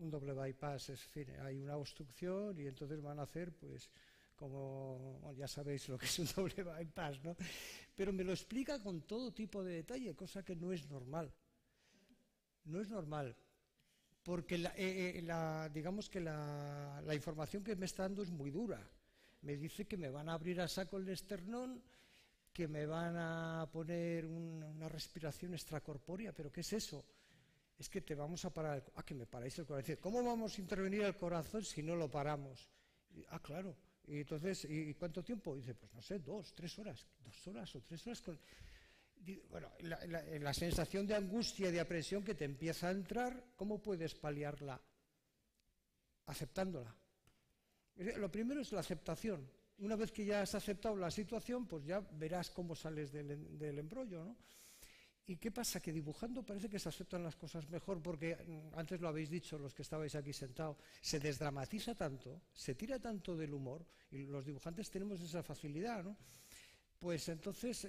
Speaker 10: un doble bypass, es decir, hay una obstrucción y entonces van a hacer, pues, como bueno, ya sabéis lo que es un doble bypass, ¿no? Pero me lo explica con todo tipo de detalle, cosa que no es normal. No es normal. Porque digamos que la información que me está dando es muy dura. Me dice que me van a abrir a saco el esternón, que me van a poner una respiración extracorpórea, pero ¿qué es eso? es que te vamos a parar, que me paráis el corazón. ¿Cómo vamos a intervenir el corazón si no lo paramos? Claro. Y entonces, ¿y cuánto tiempo? Dice, pues no sé, 2, 3 horas, 2 horas o 3 horas. Bueno, la sensación de angustia y de aprensión que te empieza a entrar, ¿cómo puedes paliarla? Aceptándola. Lo primero es la aceptación. Una vez que ya has aceptado la situación, pues ya verás cómo sales del embrollo, ¿no? ¿Y qué pasa? Que dibujando parece que se aceptan las cosas mejor, porque antes lo habéis dicho los que estabais aquí sentados, se desdramatiza tanto, se tira tanto del humor, y los dibujantes tenemos esa facilidad, ¿no? Pues entonces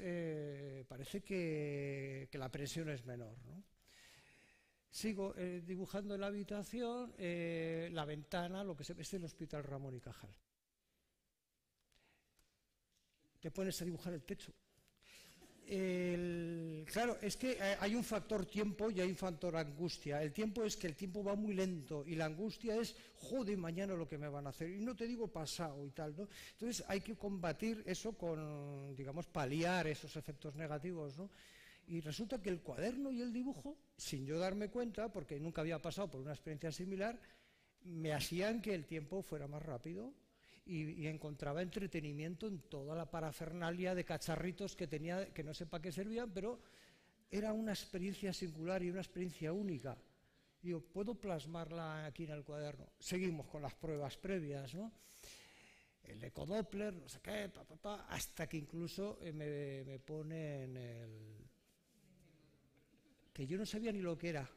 Speaker 10: parece que la presión es menor, ¿no? Sigo dibujando en la habitación, la ventana, lo que se ve es el Hospital Ramón y Cajal. Te pones a dibujar el techo. Claro, es que hay un factor tiempo y hay un factor angustia. El tiempo es que el tiempo va muy lento y la angustia es, joder, mañana lo que me van a hacer. Y no te digo pasado y tal, ¿no? Entonces hay que combatir eso con, digamos, paliar esos efectos negativos, ¿no? Y resulta que el cuaderno y el dibujo, sin yo darme cuenta, porque nunca había pasado por una experiencia similar, me hacían que el tiempo fuera más rápido. Y encontraba entretenimiento en toda la parafernalia de cacharritos que tenía, que no sé para qué servían, pero era una experiencia singular y una experiencia única. Digo, puedo plasmarla aquí en el cuaderno. Seguimos con las pruebas previas, ¿no? El ecodoppler, no sé qué, hasta que incluso me ponen que yo no sabía ni lo que era.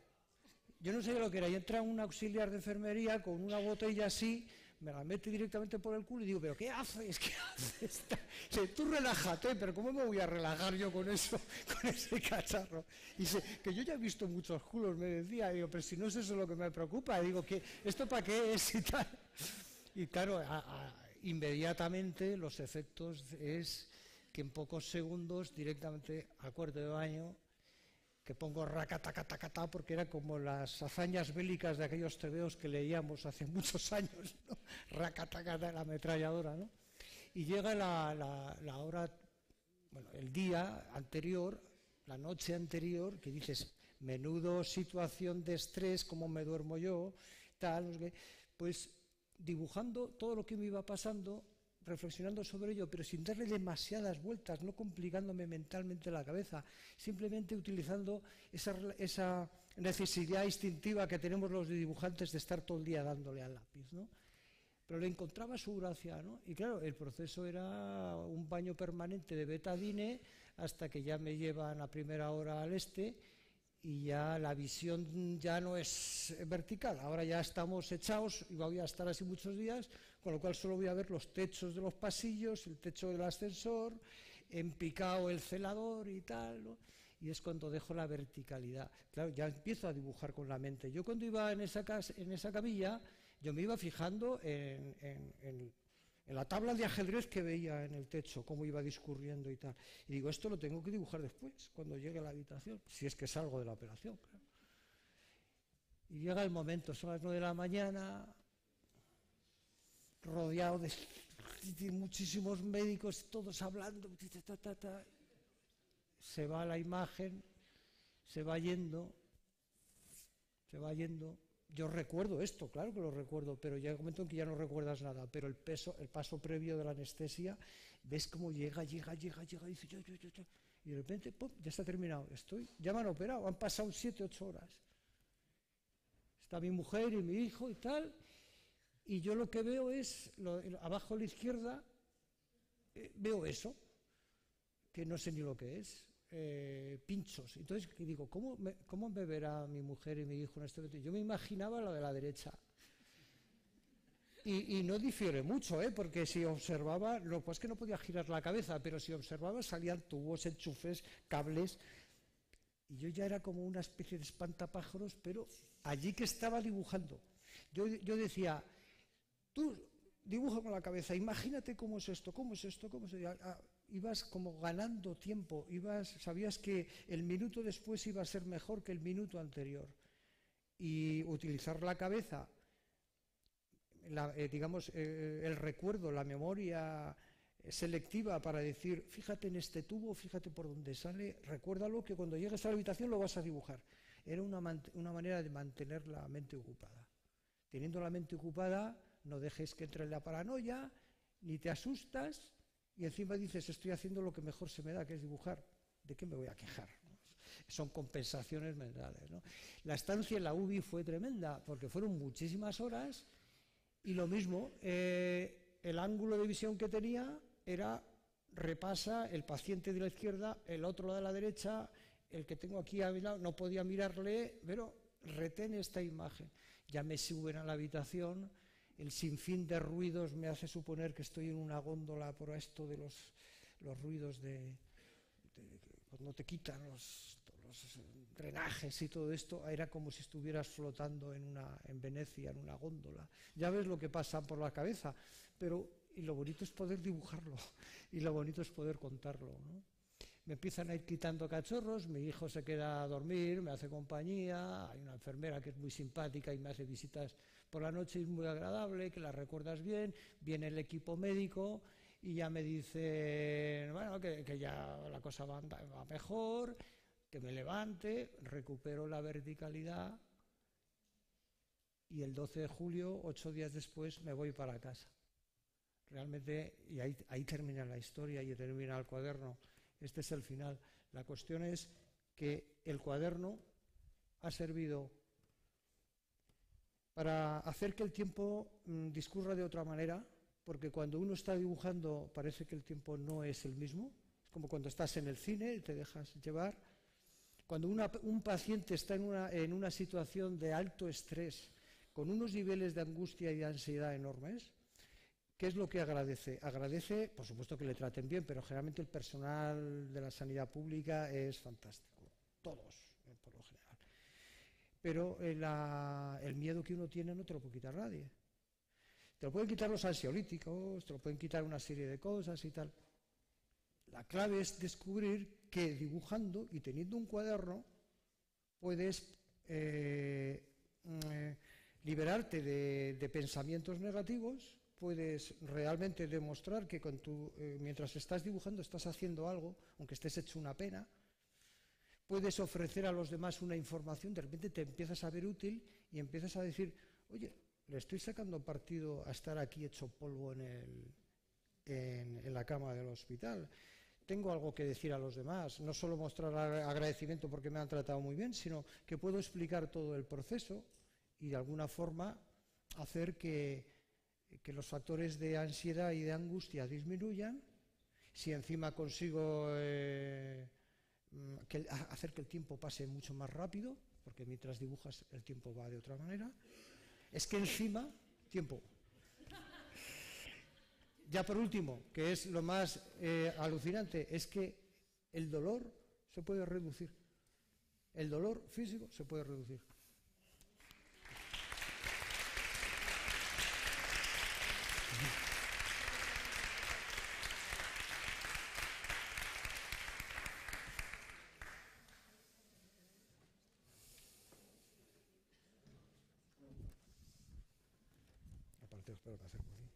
Speaker 10: Yo no sabía lo que era. Y entra un auxiliar de enfermería con una botella así, me la mete directamente por el culo y digo, ¿pero qué haces? ¿Qué haces? Dice, tú relájate, pero ¿cómo me voy a relajar yo con eso, con ese cacharro? Y dice, que yo ya he visto muchos culos, me decía, digo, pero si no es eso lo que me preocupa, digo, ¿esto para qué es y tal? Y claro, inmediatamente los efectos es que en pocos segundos, directamente al cuarto de baño, que pongo racatacatacatá, porque era como las hazañas bélicas de aquellos tebeos que leíamos hace muchos años, ¿no? Racatacatá, la ametralladora, ¿no? Y llega la hora, bueno, el día anterior, la noche anterior, que dices, menudo situación de estrés, cómo me duermo yo, tal, no sé qué, pues dibujando todo lo que me iba pasando, reflexionando sobre ello, pero sin darle demasiadas vueltas, no complicándome mentalmente la cabeza, simplemente utilizando esa necesidad instintiva que tenemos los dibujantes de estar todo el día dándole al lápiz, ¿no? Pero le encontraba su gracia, ¿no? Y claro, el proceso era un baño permanente de betadine hasta que ya me llevan a primera hora al este y ya la visión ya no es vertical, ahora ya estamos echados y voy a estar así muchos días, con lo cual solo voy a ver los techos de los pasillos, el techo del ascensor, empicado el celador y tal, ¿no? Y es cuando dejo la verticalidad. Claro, ya empiezo a dibujar con la mente. Yo cuando iba en esa camilla, yo me iba fijando en la tabla de ajedrez que veía en el techo, cómo iba discurriendo y tal. Y digo, esto lo tengo que dibujar después, cuando llegue a la habitación, si es que salgo de la operación, claro. Y llega el momento, son las 9 de la mañana, rodeado de muchísimos médicos, todos hablando, se va la imagen, se va yendo. Yo recuerdo esto, claro que lo recuerdo, pero llega un momento en que ya no recuerdas nada, pero el paso previo de la anestesia, ves cómo llega, y dice yo, y de repente, ¡pum!, ya está terminado, ya me han operado, han pasado 7, 8 horas. Está mi mujer y mi hijo y tal, y yo lo que veo es, abajo a la izquierda, veo eso, que no sé ni lo que es. Pinchos. Entonces digo, ¿cómo me verá mi mujer y mi hijo en este momento? Yo me imaginaba lo de la derecha. Y no difiere mucho, porque si observaba, pues que no podía girar la cabeza, pero si observaba salían tubos, enchufes, cables, y yo ya era como una especie de espantapájaros, pero allí que estaba dibujando. Yo decía, tú dibuja con la cabeza, imagínate cómo es esto, ibas como ganando tiempo, sabías que el minuto después iba a ser mejor que el minuto anterior. Y utilizar la cabeza, el recuerdo, la memoria selectiva para decir, fíjate en este tubo, fíjate por dónde sale, recuérdalo que cuando llegues a la habitación lo vas a dibujar. era una manera de mantener la mente ocupada. Teniendo la mente ocupada, no dejes que entre la paranoia, ni te asustas, y encima dices, estoy haciendo lo que mejor se me da, que es dibujar. ¿De qué me voy a quejar? Son compensaciones mentales, ¿no? La estancia en la UBI fue tremenda, porque fueron muchísimas horas, y lo mismo, el ángulo de visión que tenía era, repasa el paciente de la izquierda, el otro de la derecha, el que tengo aquí a mi lado, no podía mirarle, pero retén esta imagen. Ya me suben a la habitación, el sinfín de ruidos me hace suponer que estoy en una góndola por esto de los ruidos cuando te quitan los drenajes y todo esto, era como si estuvieras flotando en Venecia, en una góndola. Ya ves lo que pasa por la cabeza, y lo bonito es poder dibujarlo, y lo bonito es poder contarlo, ¿no? Me empiezan a ir quitando cachorros, mi hijo se queda a dormir, me hace compañía, hay una enfermera que es muy simpática y me hace visitas por la noche, es muy agradable, que la recuerdas bien, viene el equipo médico y ya me dicen, bueno, que ya la cosa va mejor, que me levante, recupero la verticalidad y el 12 de julio, 8 días después, me voy para casa. Realmente, y ahí termina la historia y termina el cuaderno. Este es el final. La cuestión es que el cuaderno ha servido para hacer que el tiempo discurra de otra manera, porque cuando uno está dibujando parece que el tiempo no es el mismo. Es como cuando estás en el cine y te dejas llevar. Cuando un paciente está en una situación de alto estrés, con unos niveles de angustia y de ansiedad enormes, ¿qué es lo que agradece? Agradece, por supuesto, que le traten bien, pero generalmente el personal de la sanidad pública es fantástico. Todos, por lo general. Pero el miedo que uno tiene no te lo puede quitar nadie. Te lo pueden quitar los ansiolíticos, te lo pueden quitar una serie de cosas y tal. La clave es descubrir que dibujando y teniendo un cuaderno puedes liberarte de pensamientos negativos, puedes realmente demostrar que mientras estás dibujando estás haciendo algo, aunque estés hecho una pena, puedes ofrecer a los demás una información, de repente te empiezas a ver útil y empiezas a decir, oye, le estoy sacando partido a estar aquí hecho polvo en la cama del hospital. Tengo algo que decir a los demás, no solo mostrar agradecimiento porque me han tratado muy bien, sino que puedo explicar todo el proceso y de alguna forma hacer que los factores de ansiedad y de angustia disminuyan. Si encima consigo hacer que el tiempo pase mucho más rápido, porque mientras dibujas el tiempo va de otra manera, es que encima, tiempo. Ya por último, que es lo más alucinante, es que el dolor se puede reducir. El dolor físico se puede reducir. Aparte, espero que hacer por ahí.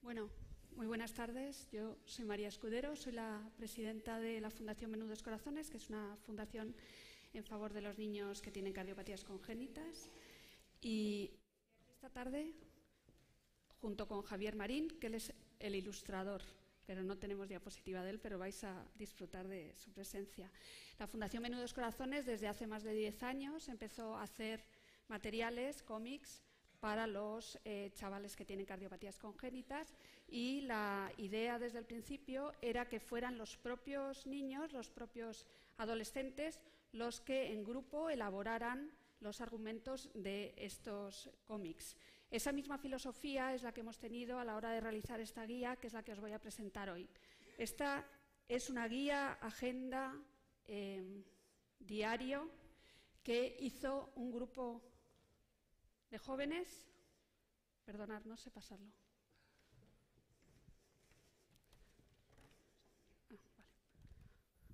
Speaker 12: Bueno, muy buenas tardes. Yo soy María Escudero, soy la presidenta de la Fundación Menudos Corazones, que es una fundación en favor de los niños que tienen cardiopatías congénitas. Y esta tarde junto con Javier Marín, que él es el ilustrador, pero no tenemos diapositiva de él, pero vais a disfrutar de su presencia. La Fundación Menudos Corazones desde hace más de 10 años empezó a hacer materiales, cómics, para los chavales que tienen cardiopatías congénitas, y la idea desde el principio era que fueran los propios niños, los propios adolescentes, los que en grupo elaboraran los argumentos de estos cómics. Esa misma filosofía es la que hemos tenido a la hora de realizar esta guía, que es la que os voy a presentar hoy. Esta es una guía, agenda, diario, que hizo un grupo de jóvenes. Perdonad, no sé pasarlo.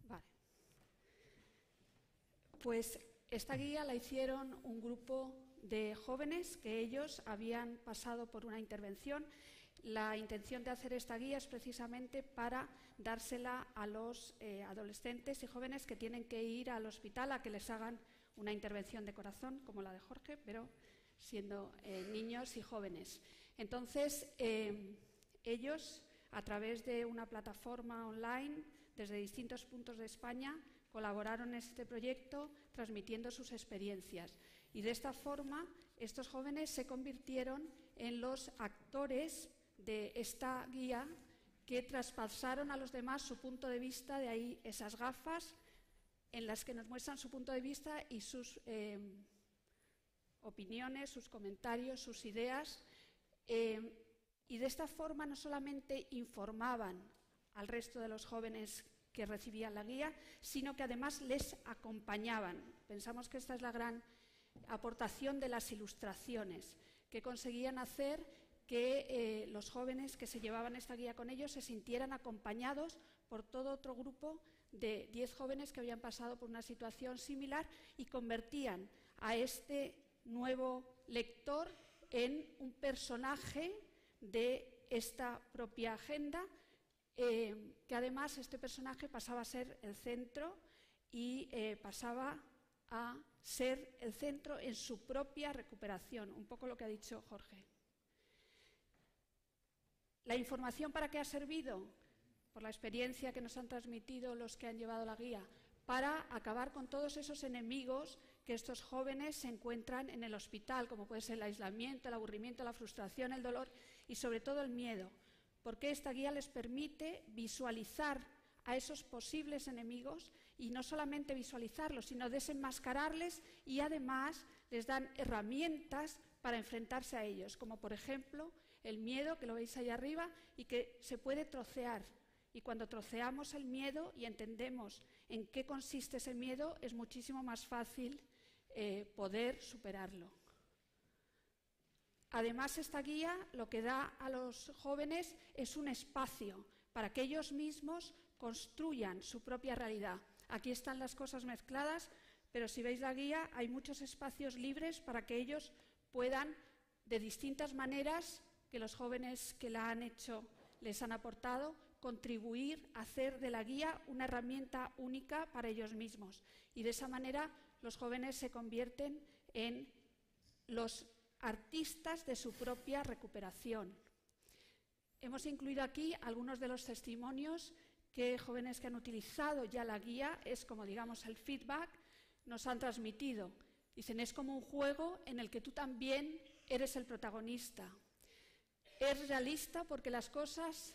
Speaker 12: Vale. Pues esta guía la hicieron un grupo de jóvenes que ellos habían pasado por una intervención. La intención de hacer esta guía es precisamente para dársela a los adolescentes y jóvenes que tienen que ir al hospital a que les hagan una intervención de corazón, como la de Jorge, pero siendo niños y jóvenes. Entonces, ellos, a través de una plataforma online, desde distintos puntos de España, colaboraron en este proyecto transmitiendo sus experiencias. Y de esta forma, estos jóvenes se convirtieron en los actores de esta guía que traspasaron a los demás su punto de vista, de ahí esas gafas en las que nos muestran su punto de vista y sus opiniones, sus comentarios, sus ideas. Y de esta forma no solamente informaban al resto de los jóvenes que recibían la guía, sino que además les acompañaban. Pensamos que esta es la gran aportación de las ilustraciones, que conseguían hacer que los jóvenes que se llevaban esta guía con ellos se sintieran acompañados por todo otro grupo de 10 jóvenes que habían pasado por una situación similar y convertían a este nuevo lector en un personaje de esta propia agenda, que además este personaje pasaba a ser el centro y pasaba a ser el centro en su propia recuperación, un poco lo que ha dicho Jorge. ¿La información para qué ha servido? Por la experiencia que nos han transmitido los que han llevado la guía, para acabar con todos esos enemigos que estos jóvenes se encuentran en el hospital, como puede ser el aislamiento, el aburrimiento, la frustración, el dolor y sobre todo el miedo. Porque esta guía les permite visualizar a esos posibles enemigos y no solamente visualizarlos, sino desenmascararles, y además les dan herramientas para enfrentarse a ellos, como por ejemplo el miedo, que lo veis ahí arriba, y que se puede trocear. Y cuando troceamos el miedo y entendemos en qué consiste ese miedo, es muchísimo más fácil poder superarlo. Además, esta guía lo que da a los jóvenes es un espacio para que ellos mismos construyan su propia realidad. Aquí están las cosas mezcladas, pero si veis la guía hay muchos espacios libres para que ellos puedan, de distintas maneras que los jóvenes que la han hecho les han aportado, contribuir a hacer de la guía una herramienta única para ellos mismos. Y de esa manera los jóvenes se convierten en los artistas de su propia recuperación. Hemos incluido aquí algunos de los testimonios que jóvenes que han utilizado ya la guía, es como digamos el feedback, nos han transmitido. Dicen, es como un juego en el que tú también eres el protagonista. Es realista porque las cosas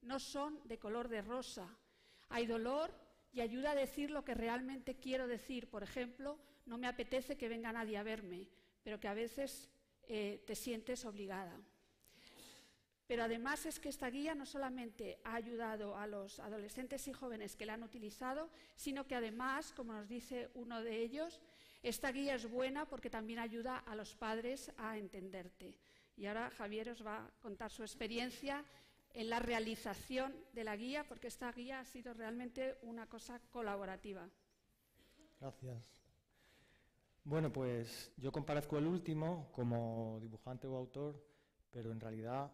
Speaker 12: no son de color de rosa. Hay dolor y ayuda a decir lo que realmente quiero decir. Por ejemplo, no me apetece que venga nadie a verme, pero que a veces te sientes obligada. Pero además es que esta guía no solamente ha ayudado a los adolescentes y jóvenes que la han utilizado, sino que además, como nos dice uno de ellos, esta guía es buena porque también ayuda a los padres a entenderte. Y ahora Javier os va a contar su experiencia en la realización de la guía, porque esta guía ha sido realmente una cosa colaborativa.
Speaker 13: Gracias. Bueno, pues yo comparezco el último como dibujante o autor, pero en realidad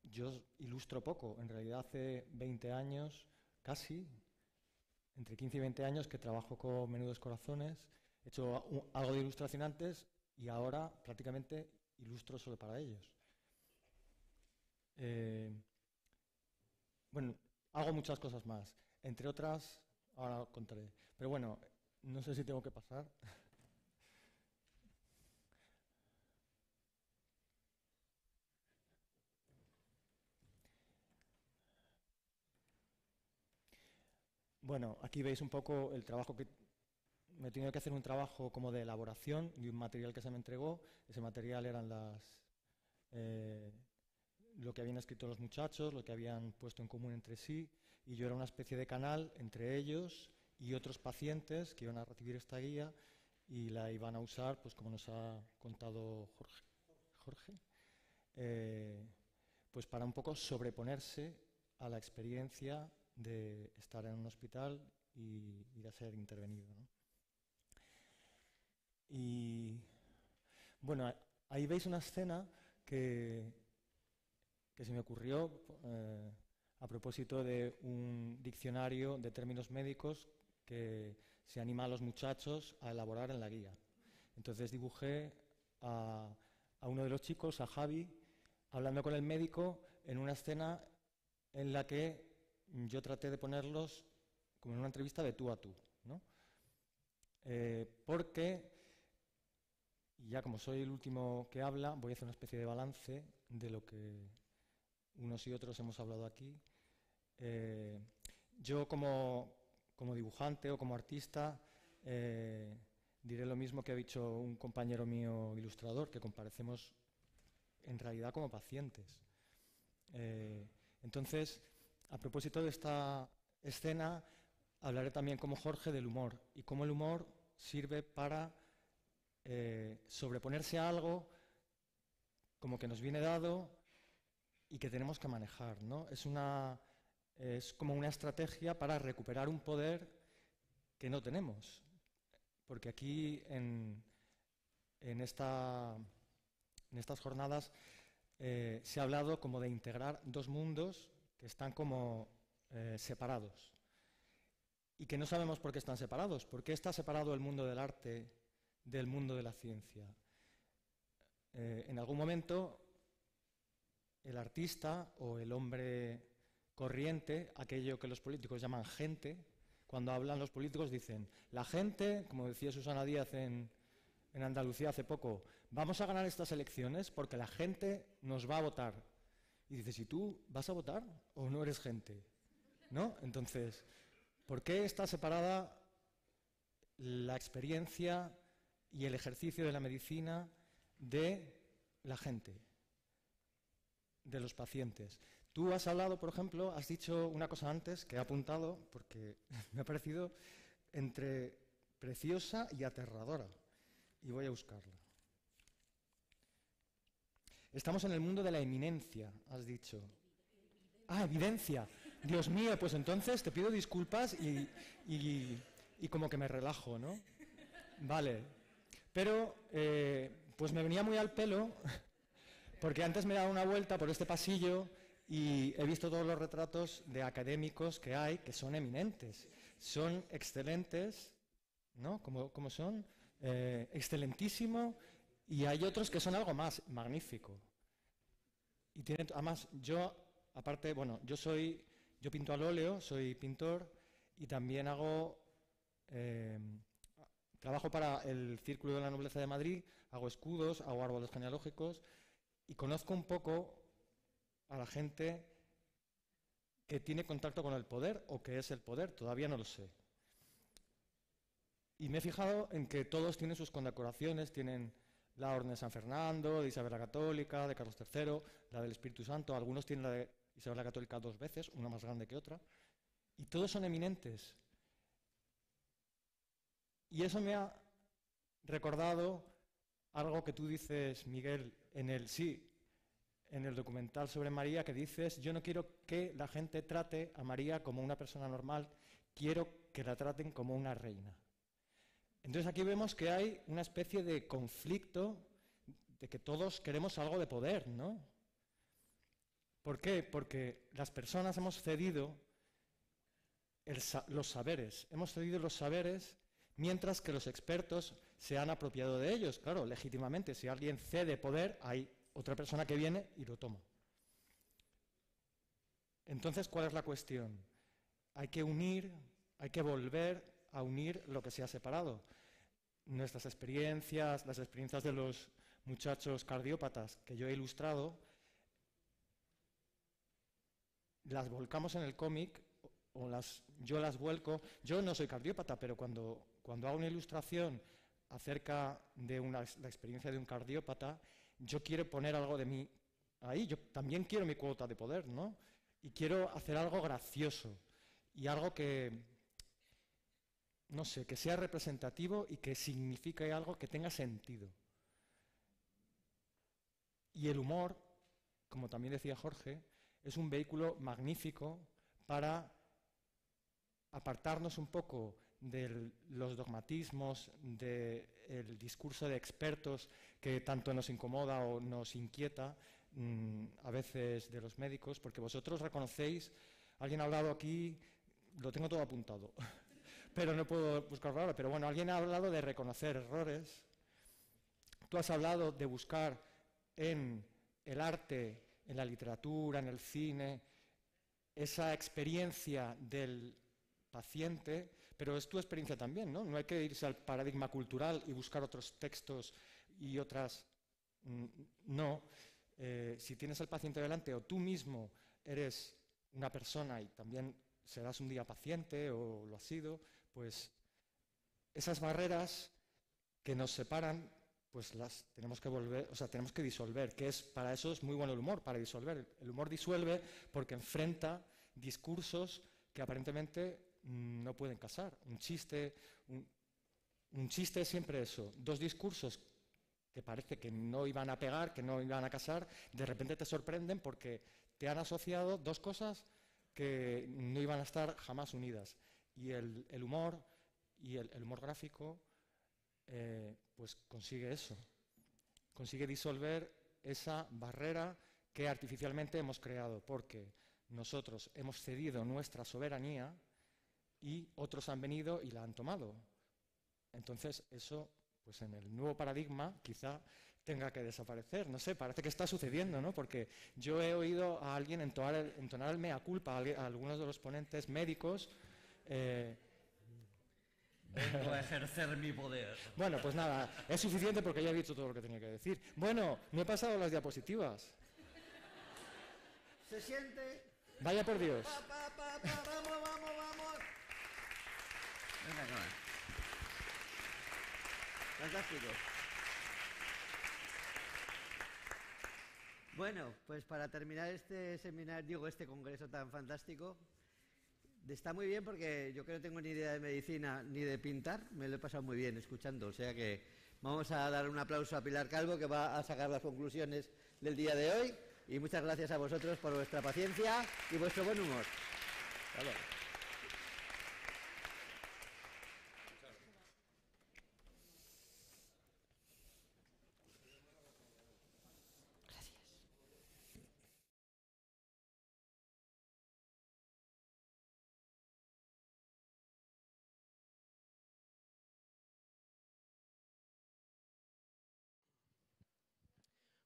Speaker 13: yo ilustro poco. En realidad hace 20 años, casi, entre 15 y 20 años que trabajo con Menudos Corazones. He hecho algo de ilustración antes y ahora prácticamente ilustro solo para ellos. Bueno, hago muchas cosas más, entre otras, ahora contaré. Pero bueno, no sé si tengo que pasar. Bueno, aquí veis un poco el trabajo que me he tenido que hacer, un trabajo como de elaboración de un material que se me entregó. Ese material eran lo que habían escrito los muchachos, lo que habían puesto en común entre sí, y yo era una especie de canal entre ellos y otros pacientes que iban a recibir esta guía y la iban a usar, pues como nos ha contado Jorge, pues para un poco sobreponerse a la experiencia de estar en un hospital y ir a ser intervenido, ¿no? Y bueno, ahí veis una escena que se me ocurrió a propósito de un diccionario de términos médicos que se anima a los muchachos a elaborar en la guía. Entonces dibujé a uno de los chicos, a Javi, hablando con el médico en una escena en la que yo traté de ponerlos como en una entrevista de tú a tú, ¿no? Porque, ya como soy el último que habla, voy a hacer una especie de balance de lo que unos y otros hemos hablado aquí. Yo como dibujante o como artista diré lo mismo que ha dicho un compañero mío ilustrador, que comparecemos en realidad como pacientes. Entonces, a propósito de esta escena, hablaré también como Jorge del humor y cómo el humor sirve para sobreponerse a algo como que nos viene dado y que tenemos que manejar, ¿no? Es como una estrategia para recuperar un poder que no tenemos. Porque aquí en estas jornadas se ha hablado como de integrar dos mundos que están como separados y que no sabemos por qué están separados. ¿Por qué está separado el mundo del arte del mundo de la ciencia? En algún momento el artista o el hombre corriente, aquello que los políticos llaman gente, cuando hablan los políticos dicen, la gente, como decía Susana Díaz en Andalucía hace poco, vamos a ganar estas elecciones porque la gente nos va a votar. Y dices, ¿y tú vas a votar o no eres gente? ¿No? Entonces, ¿por qué está separada la experiencia y el ejercicio de la medicina de la gente, de los pacientes? Tú has hablado, por ejemplo, has dicho una cosa antes que he apuntado porque me ha parecido entre preciosa y aterradora, y voy a buscarla. Estamos en el mundo de la eminencia, has dicho. Ah, evidencia. Dios mío, pues entonces te pido disculpas y como que me relajo, ¿no? Vale. Pero, pues me venía muy al pelo, porque antes me he dado una vuelta por este pasillo y he visto todos los retratos de académicos que hay, que son eminentes. Son excelentes, ¿no? Como son, excelentísimo, y hay otros que son algo más magnífico. Y tienen, además, yo, aparte, bueno, yo pinto al óleo, soy pintor, y también trabajo para el Círculo de la Nobleza de Madrid, hago escudos, hago árboles genealógicos, y conozco un poco a la gente que tiene contacto con el poder, o que es el poder, todavía no lo sé. Y me he fijado en que todos tienen sus condecoraciones, tienen la Orden de San Fernando, de Isabel la Católica, de Carlos III, la del Espíritu Santo, algunos tienen la de Isabel la Católica 2 veces, una más grande que otra, y todos son eminentes. Y eso me ha recordado algo que tú dices, Miguel, en el documental sobre María, que dices, yo no quiero que la gente trate a María como una persona normal, quiero que la traten como una reina. Entonces aquí vemos que hay una especie de conflicto de que todos queremos algo de poder, ¿no? ¿Por qué? Porque las personas hemos cedido los saberes, mientras que los expertos se han apropiado de ellos. Claro, legítimamente, si alguien cede poder, hay otra persona que viene y lo toma. Entonces, ¿cuál es la cuestión? Hay que unir, hay que volver a unir lo que se ha separado. Nuestras experiencias, las experiencias de los muchachos cardiópatas que yo he ilustrado, las volcamos en el cómic, yo las vuelco. Yo no soy cardiópata, pero cuando hago una ilustración acerca de la experiencia de un cardiópata, yo quiero poner algo de mí ahí. Yo también quiero mi cuota de poder, ¿no? Y quiero hacer algo gracioso y algo que, no sé, que sea representativo y que signifique algo que tenga sentido. Y el humor, como también decía Jorge, es un vehículo magnífico para apartarnos un poco de los dogmatismos, del discurso de expertos que tanto nos incomoda o nos inquieta, a veces de los médicos, porque vosotros reconocéis, alguien ha hablado aquí, lo tengo todo apuntado, pero no puedo buscarlo ahora, pero bueno, alguien ha hablado de reconocer errores, tú has hablado de buscar en el arte, en la literatura, en el cine, esa experiencia del paciente, pero es tu experiencia también, ¿no? No hay que irse al paradigma cultural y buscar otros textos y otras... No. Si tienes al paciente delante o tú mismo eres una persona y también serás un día paciente o lo has sido, pues esas barreras que nos separan, pues las tenemos que volver, o sea, tenemos que disolver, para eso es muy bueno el humor, para disolver. El humor disuelve porque enfrenta discursos que aparentemente no pueden casar. Un chiste es siempre eso, dos discursos que parece que no iban a pegar, que no iban a casar, de repente te sorprenden porque te han asociado dos cosas que no iban a estar jamás unidas. Y el humor y el humor gráfico pues consigue eso, consigue disolver esa barrera que artificialmente hemos creado, porque nosotros hemos cedido nuestra soberanía y otros han venido y la han tomado. Entonces eso, pues en el nuevo paradigma quizá tenga que desaparecer. No sé, parece que está sucediendo, ¿no? Porque yo he oído a alguien entonar el mea culpa, a algunos de los ponentes médicos.
Speaker 8: Vengo a ejercer mi poder.
Speaker 13: Bueno, pues nada, es suficiente porque ya he dicho todo lo que tenía que decir. Bueno, no he pasado las diapositivas.
Speaker 8: ¿Se siente?
Speaker 13: Vaya por Dios.
Speaker 8: Vamos. Venga, no. Fantástico. Bueno, pues para terminar este seminario, este congreso tan fantástico, está muy bien porque yo que no tengo ni idea de medicina ni de pintar, me lo he pasado muy bien escuchando, o sea que vamos a dar un aplauso a Pilar Calvo, que va a sacar las conclusiones del día de hoy, y muchas gracias a vosotros por vuestra paciencia y vuestro buen humor. Hasta luego.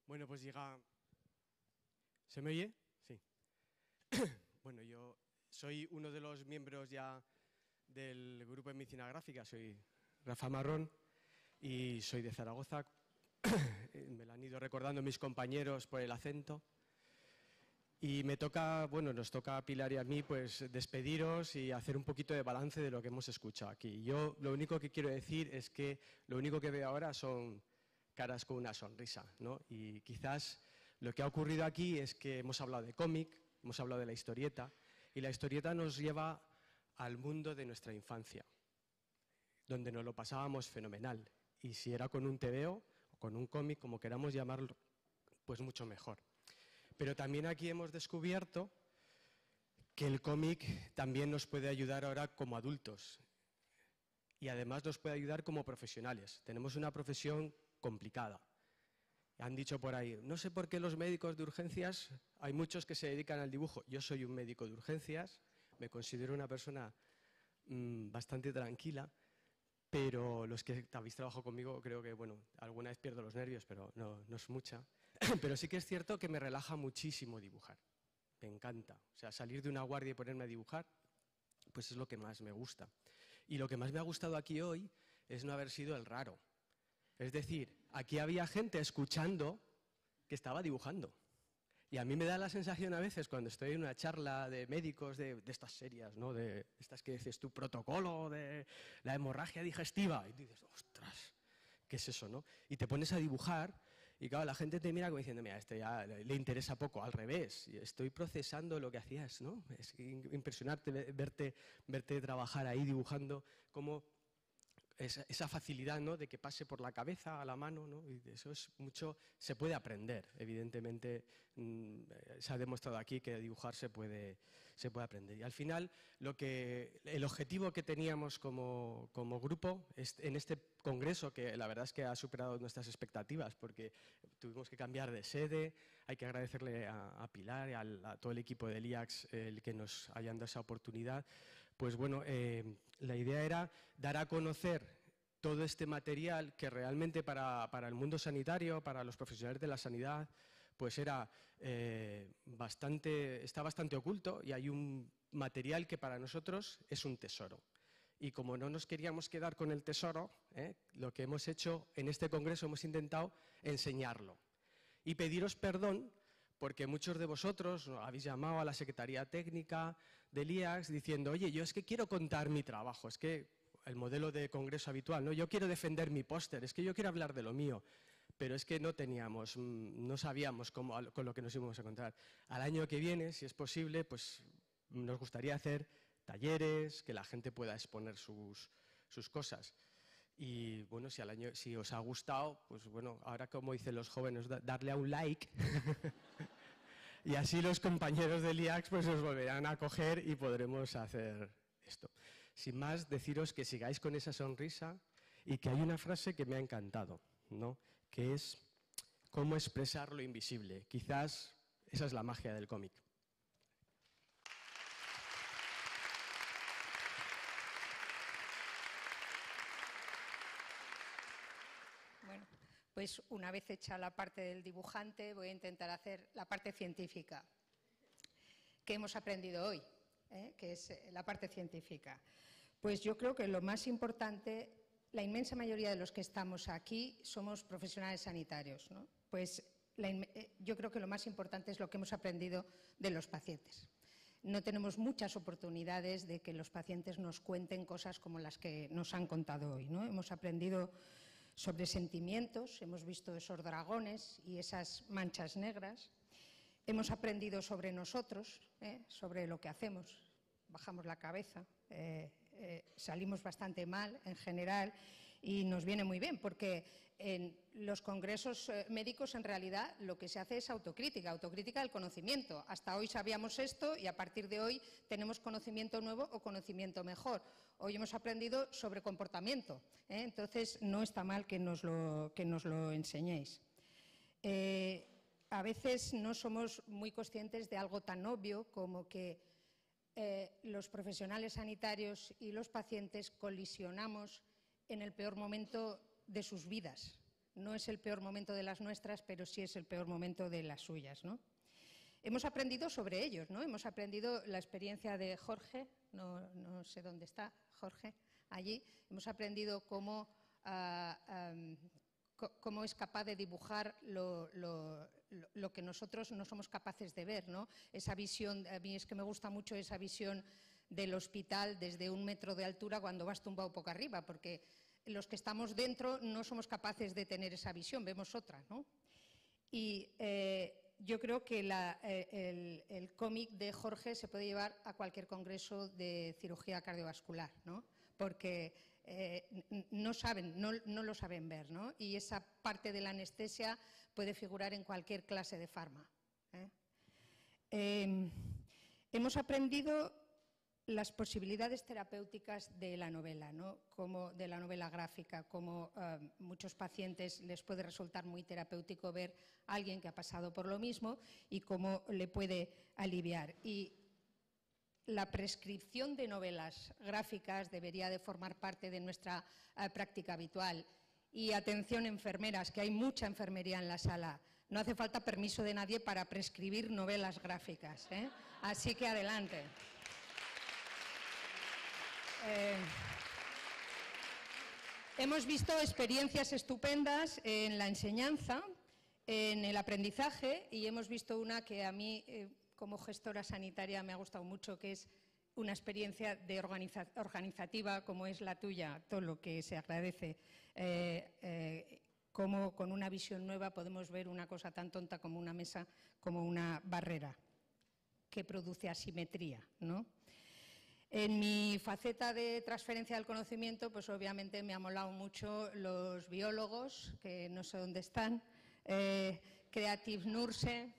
Speaker 14: Bueno, pues llega... ¿Se me oye? Sí. Bueno, yo soy uno de los miembros ya del grupo de medicina gráfica, soy Rafa Marrón y soy de Zaragoza. Me lo han ido recordando mis compañeros por el acento. Y me toca, bueno, nos toca a Pilar y a mí, pues despediros y hacer un poquito de balance de lo que hemos escuchado aquí. Yo lo único que quiero decir es que lo único que veo ahora son caras con una sonrisa, ¿no? Y quizás lo que ha ocurrido aquí es que hemos hablado de cómic, hemos hablado de la historieta, y la historieta nos lleva al mundo de nuestra infancia, donde nos lo pasábamos fenomenal. Y si era con un tebeo o con un cómic, como queramos llamarlo, pues mucho mejor. Pero también aquí hemos descubierto que el cómic también nos puede ayudar ahora como adultos. Y además nos puede ayudar como profesionales. Tenemos una profesión complicada. Han dicho por ahí, no sé por qué los médicos de urgencias, hay muchos que se dedican al dibujo. Yo soy un médico de urgencias, me considero una persona bastante tranquila, pero los que habéis trabajado conmigo creo que, bueno, alguna vez pierdo los nervios, pero no es mucha. Pero sí que es cierto que me relaja muchísimo dibujar. Me encanta. O sea, salir de una guardia y ponerme a dibujar, pues es lo que más me gusta. Y lo que más me ha gustado aquí hoy es no haber sido el raro. Es decir, aquí había gente escuchando que estaba dibujando. Y a mí me da la sensación a veces cuando estoy en una charla de médicos de estas serias, ¿no? De estas que dices tu protocolo de la hemorragia digestiva. Y dices, ostras, ¿qué es eso, no? Y te pones a dibujar y claro, la gente te mira como diciendo, mira, esto ya le interesa poco. Al revés, estoy procesando lo que hacías, ¿no? Es impresionante verte trabajar ahí dibujando, cómo esa facilidad, ¿no? De que pase por la cabeza a la mano, ¿no? Y de eso es mucho, se puede aprender, evidentemente. Se ha demostrado aquí que dibujar se puede aprender. Y al final, el objetivo que teníamos como grupo en este congreso, que la verdad es que ha superado nuestras expectativas, porque tuvimos que cambiar de sede, hay que agradecerle a Pilar y a todo el equipo del IACS el que nos hayan dado esa oportunidad. Pues bueno, la idea era dar a conocer todo este material que realmente para el mundo sanitario, para los profesionales de la sanidad, pues está bastante oculto, y hay un material que para nosotros es un tesoro. Y como no nos queríamos quedar con el tesoro, lo que hemos hecho en este congreso, hemos intentado enseñarlo. Y pediros perdón porque muchos de vosotros habéis llamado a la Secretaría Técnica del IACS diciendo, oye, yo es que quiero contar mi trabajo, es que el modelo de congreso habitual, ¿no? Yo quiero defender mi póster, es que yo quiero hablar de lo mío, pero es que no sabíamos con lo que nos íbamos a encontrar. Al año que viene, si es posible, pues nos gustaría hacer talleres, que la gente pueda exponer sus cosas. Y bueno, si os ha gustado, pues bueno, ahora como dicen los jóvenes, darle a un like y así los compañeros del IACS pues os volverán a coger y podremos hacer esto. Sin más, deciros que sigáis con esa sonrisa y que hay una frase que me ha encantado, ¿no? Que es cómo expresar lo invisible. Quizás esa es la magia del cómic.
Speaker 15: Pues una vez hecha la parte del dibujante, voy a intentar hacer la parte científica que hemos aprendido hoy, que es la parte científica. Pues yo creo que lo más importante, la inmensa mayoría de los que estamos aquí somos profesionales sanitarios, ¿no? Pues yo creo que lo más importante es lo que hemos aprendido de los pacientes. No tenemos muchas oportunidades de que los pacientes nos cuenten cosas como las que nos han contado hoy, ¿no? Hemos aprendido sobre sentimientos, hemos visto esos dragones y esas manchas negras. Hemos aprendido sobre nosotros, sobre lo que hacemos. Bajamos la cabeza, salimos bastante mal en general y nos viene muy bien porque en los congresos médicos en realidad lo que se hace es autocrítica del conocimiento. Hasta hoy sabíamos esto y a partir de hoy tenemos conocimiento nuevo o conocimiento mejor. Hoy hemos aprendido sobre comportamiento, entonces no está mal que nos lo enseñéis. A veces no somos muy conscientes de algo tan obvio como que los profesionales sanitarios y los pacientes colisionamos en el peor momento de sus vidas. No es el peor momento de las nuestras, pero sí es el peor momento de las suyas, ¿no? Hemos aprendido sobre ellos, ¿no? Hemos aprendido la experiencia de Jorge, no sé dónde está Jorge, allí. Hemos aprendido cómo es capaz de dibujar lo que nosotros no somos capaces de ver, ¿no? Esa visión, a mí es que me gusta mucho esa visión del hospital desde 1 metro de altura cuando vas tumbado boca arriba, porque los que estamos dentro no somos capaces de tener esa visión, vemos otra, ¿no? Y yo creo que el cómic de Jorge se puede llevar a cualquier congreso de cirugía cardiovascular, ¿no? Porque no lo saben ver, ¿no? Y esa parte de la anestesia puede figurar en cualquier clase de farma. Hemos aprendido las posibilidades terapéuticas de la novela, ¿no? Como de la novela gráfica, como muchos pacientes les puede resultar muy terapéutico ver a alguien que ha pasado por lo mismo y cómo le puede aliviar. Y la prescripción de novelas gráficas debería de formar parte de nuestra práctica habitual. Y atención, enfermeras, que hay mucha enfermería en la sala. No hace falta permiso de nadie para prescribir novelas gráficas, ¿eh? Así que adelante. Hemos visto experiencias estupendas en la enseñanza, en el aprendizaje, y hemos visto una que a mí, como gestora sanitaria, me ha gustado mucho, que es una experiencia de organizativa como es la tuya, todo lo que se agradece. Cómo con una visión nueva podemos ver una cosa tan tonta como una mesa, como una barrera, que produce asimetría, ¿no? En mi faceta de transferencia del conocimiento, pues obviamente me ha molado mucho los biólogos, que no sé dónde están, Creative Nurse,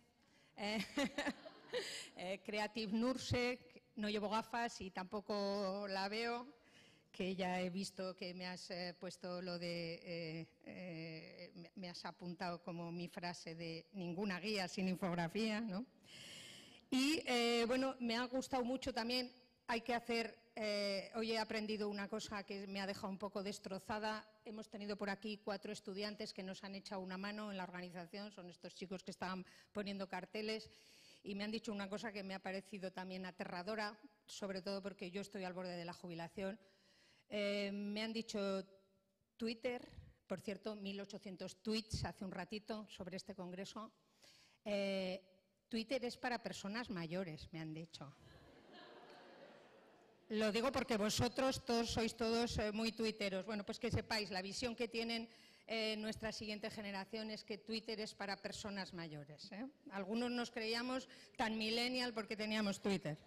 Speaker 15: Creative Nurse, no llevo gafas y tampoco la veo, que ya he visto que me has puesto lo de, me has apuntado como mi frase de ninguna guía sin infografía, ¿no? Y bueno, me ha gustado mucho también. Hay que hacer, hoy he aprendido una cosa que me ha dejado un poco destrozada. Hemos tenido por aquí 4 estudiantes que nos han echado una mano en la organización, son estos chicos que estaban poniendo carteles y me han dicho una cosa que me ha parecido también aterradora, sobre todo porque yo estoy al borde de la jubilación. Me han dicho Twitter, por cierto, 1800 tweets hace un ratito sobre este congreso. Twitter es para personas mayores, me han dicho. Lo digo porque vosotros sois todos muy tuiteros. Bueno, pues que sepáis, la visión que tienen nuestra siguiente generación es que Twitter es para personas mayores, ¿eh? Algunos nos creíamos tan millennial porque teníamos Twitter.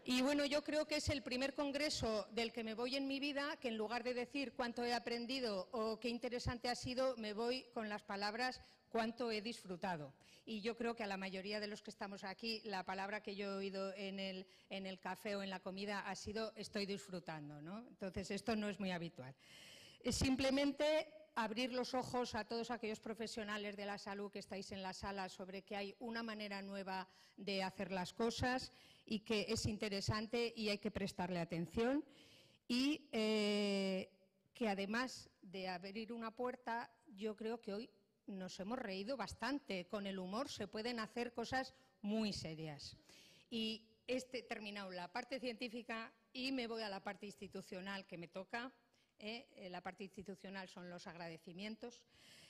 Speaker 15: Y bueno, yo creo que es el primer congreso del que me voy en mi vida, que en lugar de decir cuánto he aprendido o qué interesante ha sido, me voy con las palabras cuánto he disfrutado. Y yo creo que a la mayoría de los que estamos aquí, la palabra que yo he oído en el café o en la comida ha sido estoy disfrutando, ¿no? Entonces, esto no es muy habitual. Es simplemente abrir los ojos a todos aquellos profesionales de la salud que estáis en la sala sobre que hay una manera nueva de hacer las cosas y que es interesante y hay que prestarle atención y que además de abrir una puerta, yo creo que hoy nos hemos reído bastante. Con el humor se pueden hacer cosas muy serias. Y he terminado la parte científica y me voy a la parte institucional que me toca. La parte institucional son los agradecimientos.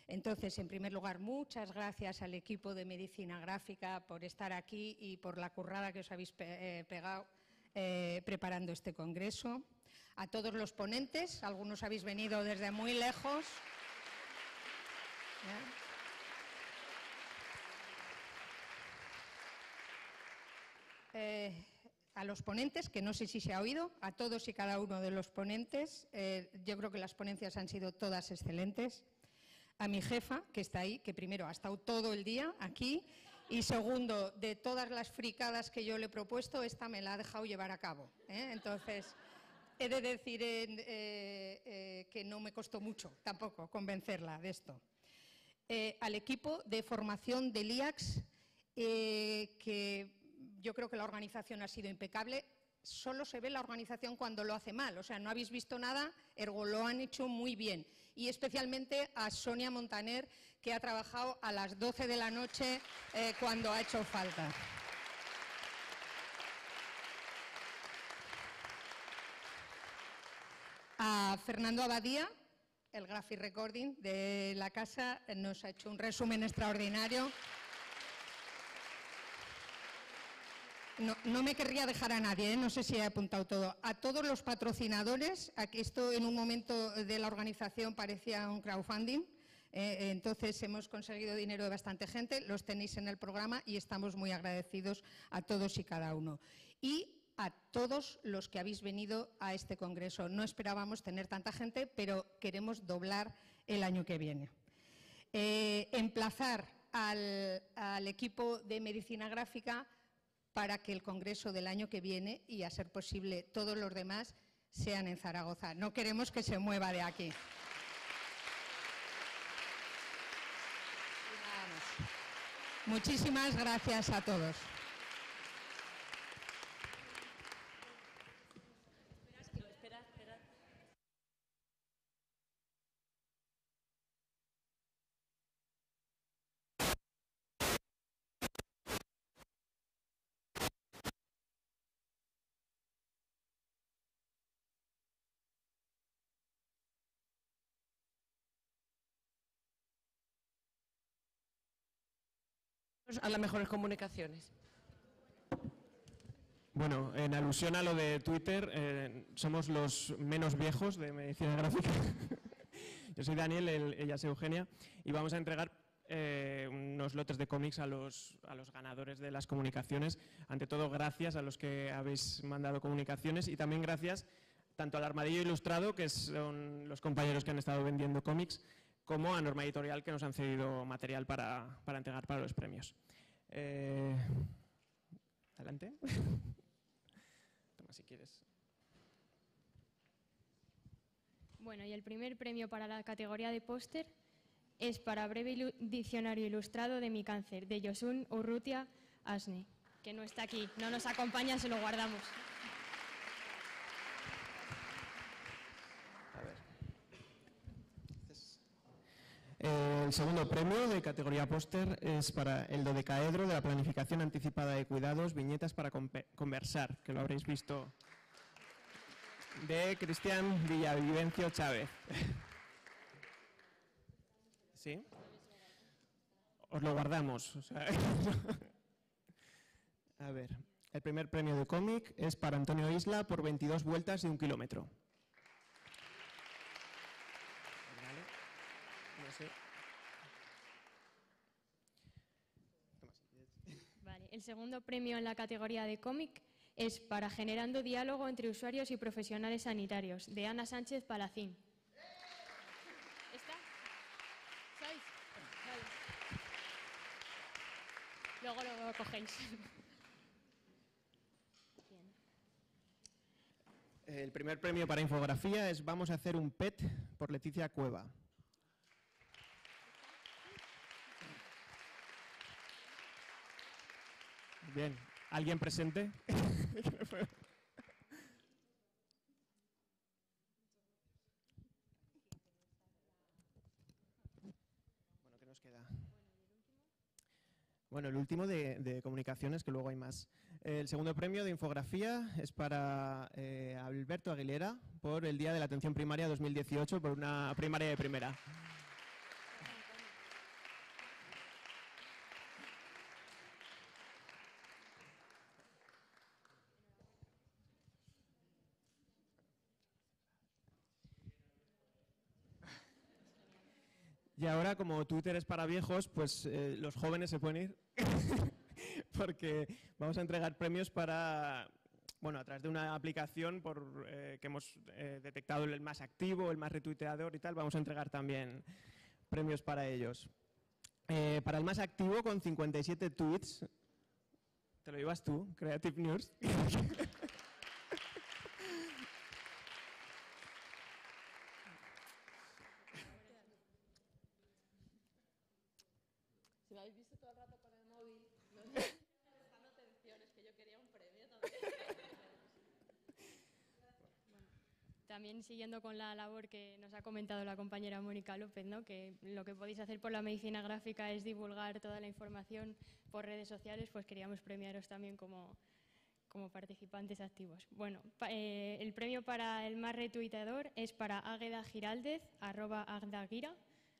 Speaker 15: Entonces, en primer lugar, muchas gracias al equipo de Medicina Gráfica por estar aquí y por la currada que os habéis pegado preparando este congreso. A todos los ponentes, algunos habéis venido desde muy lejos. A los ponentes, que no sé si se ha oído, a todos y cada uno de los ponentes. Yo creo que las ponencias han sido todas excelentes. A mi jefa, que está ahí, que primero ha estado todo el día aquí, y segundo, de todas las fricadas que yo le he propuesto, esta me la ha dejado llevar a cabo, ¿eh? Entonces, he de decir que no me costó mucho tampoco convencerla de esto. Al equipo de formación del IACS, que yo creo que la organización ha sido impecable. Solo se ve la organización cuando lo hace mal, o sea, no habéis visto nada, ergo lo han hecho muy bien. Y especialmente a Sonia Montaner, que ha trabajado a las 12 de la noche cuando ha hecho falta. A Fernando Abadía, el graphic recording de la casa, nos ha hecho un resumen extraordinario. No me querría dejar a nadie, ¿eh? No sé si he apuntado todo. A todos los patrocinadores, aquí esto en un momento de la organización parecía un crowdfunding, entonces hemos conseguido dinero de bastante gente, los tenéis en el programa y estamos muy agradecidos a todos y cada uno. Y a todos los que habéis venido a este congreso. No esperábamos tener tanta gente, pero queremos doblar el año que viene. Emplazar al equipo de Medicina Gráfica para que el congreso del año que viene y, a ser posible, todos los demás sean en Zaragoza. No queremos que se mueva de aquí. Muchísimas gracias a todos.
Speaker 1: A las mejores comunicaciones.
Speaker 16: Bueno, en alusión a lo de Twitter, somos los menos viejos de medicina gráfica. Yo soy Daniel, ella es Eugenia, y vamos a entregar unos lotes de cómics a los ganadores de las comunicaciones. Ante todo, gracias a los que habéis mandado comunicaciones y también gracias tanto al Armadillo Ilustrado, que son los compañeros que han estado vendiendo cómics, como a Norma Editorial, que nos han cedido material para entregar para los premios. Adelante. Toma, si quieres.
Speaker 17: Bueno, y el primer premio para la categoría de póster es para Breve Diccionario Ilustrado de mi cáncer, de Yosun Urrutia Asne, que no está aquí, no nos acompaña, se lo guardamos.
Speaker 16: El segundo premio de categoría póster es para el dodecaedro de la planificación anticipada de cuidados, viñetas para conversar, que lo habréis visto, de Cristian Villavicencio Chávez. ¿Sí? Os lo guardamos. O sea, a ver, el primer premio de cómic es para Antonio Isla por 22 vueltas de 1 kilómetro.
Speaker 17: Vale, el segundo premio en la categoría de cómic es para Generando diálogo entre usuarios y profesionales sanitarios, de Ana Sánchez Palacín. ¿Está? ¿Sabéis? Vale. Luego lo cogéis. Bien.
Speaker 16: El primer premio para infografía es Vamos a hacer un PET por Leticia Cueva. Bien, ¿alguien presente? Bueno, ¿qué nos queda? Bueno, el último de comunicaciones, que luego hay más. El segundo premio de infografía es para Alberto Aguilera por el Día de la Atención Primaria 2018, por una primaria de primera. Y ahora, como Twitter es para viejos, pues los jóvenes se pueden ir porque vamos a entregar premios para, bueno, a través de una aplicación que hemos detectado el más activo, el más retuiteador y tal, vamos a entregar también premios para ellos. Para el más activo, con 57 tweets, te lo llevas tú, Creative News.
Speaker 18: Si me habéis visto todo el rato con el móvil, no prestando atenciones, que yo quería un premio también.
Speaker 17: También siguiendo con la labor que nos ha comentado la compañera Mónica López, ¿no? Que lo que podéis hacer por la medicina gráfica es divulgar toda la información por redes sociales, pues queríamos premiaros también como participantes activos. Bueno, el premio para el más retuiteador es para Águeda Giraldez, @AgdaGira.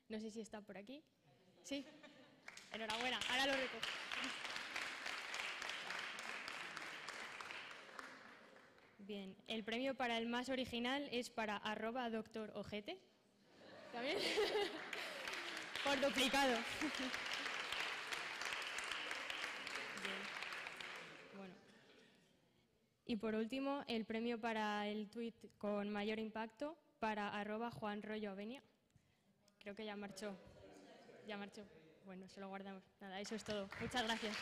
Speaker 17: No sé si está por aquí. Sí. Enhorabuena, ahora lo recojo. Bien, el premio para el más original es para @doctorojete. ¿También? Por duplicado. Bien. Bueno. Y por último, el premio para el tuit con mayor impacto para @JuanRolloAvenia. Creo que ya marchó. Ya marchó. Bueno, se lo guardamos. Nada, eso es todo. Muchas gracias.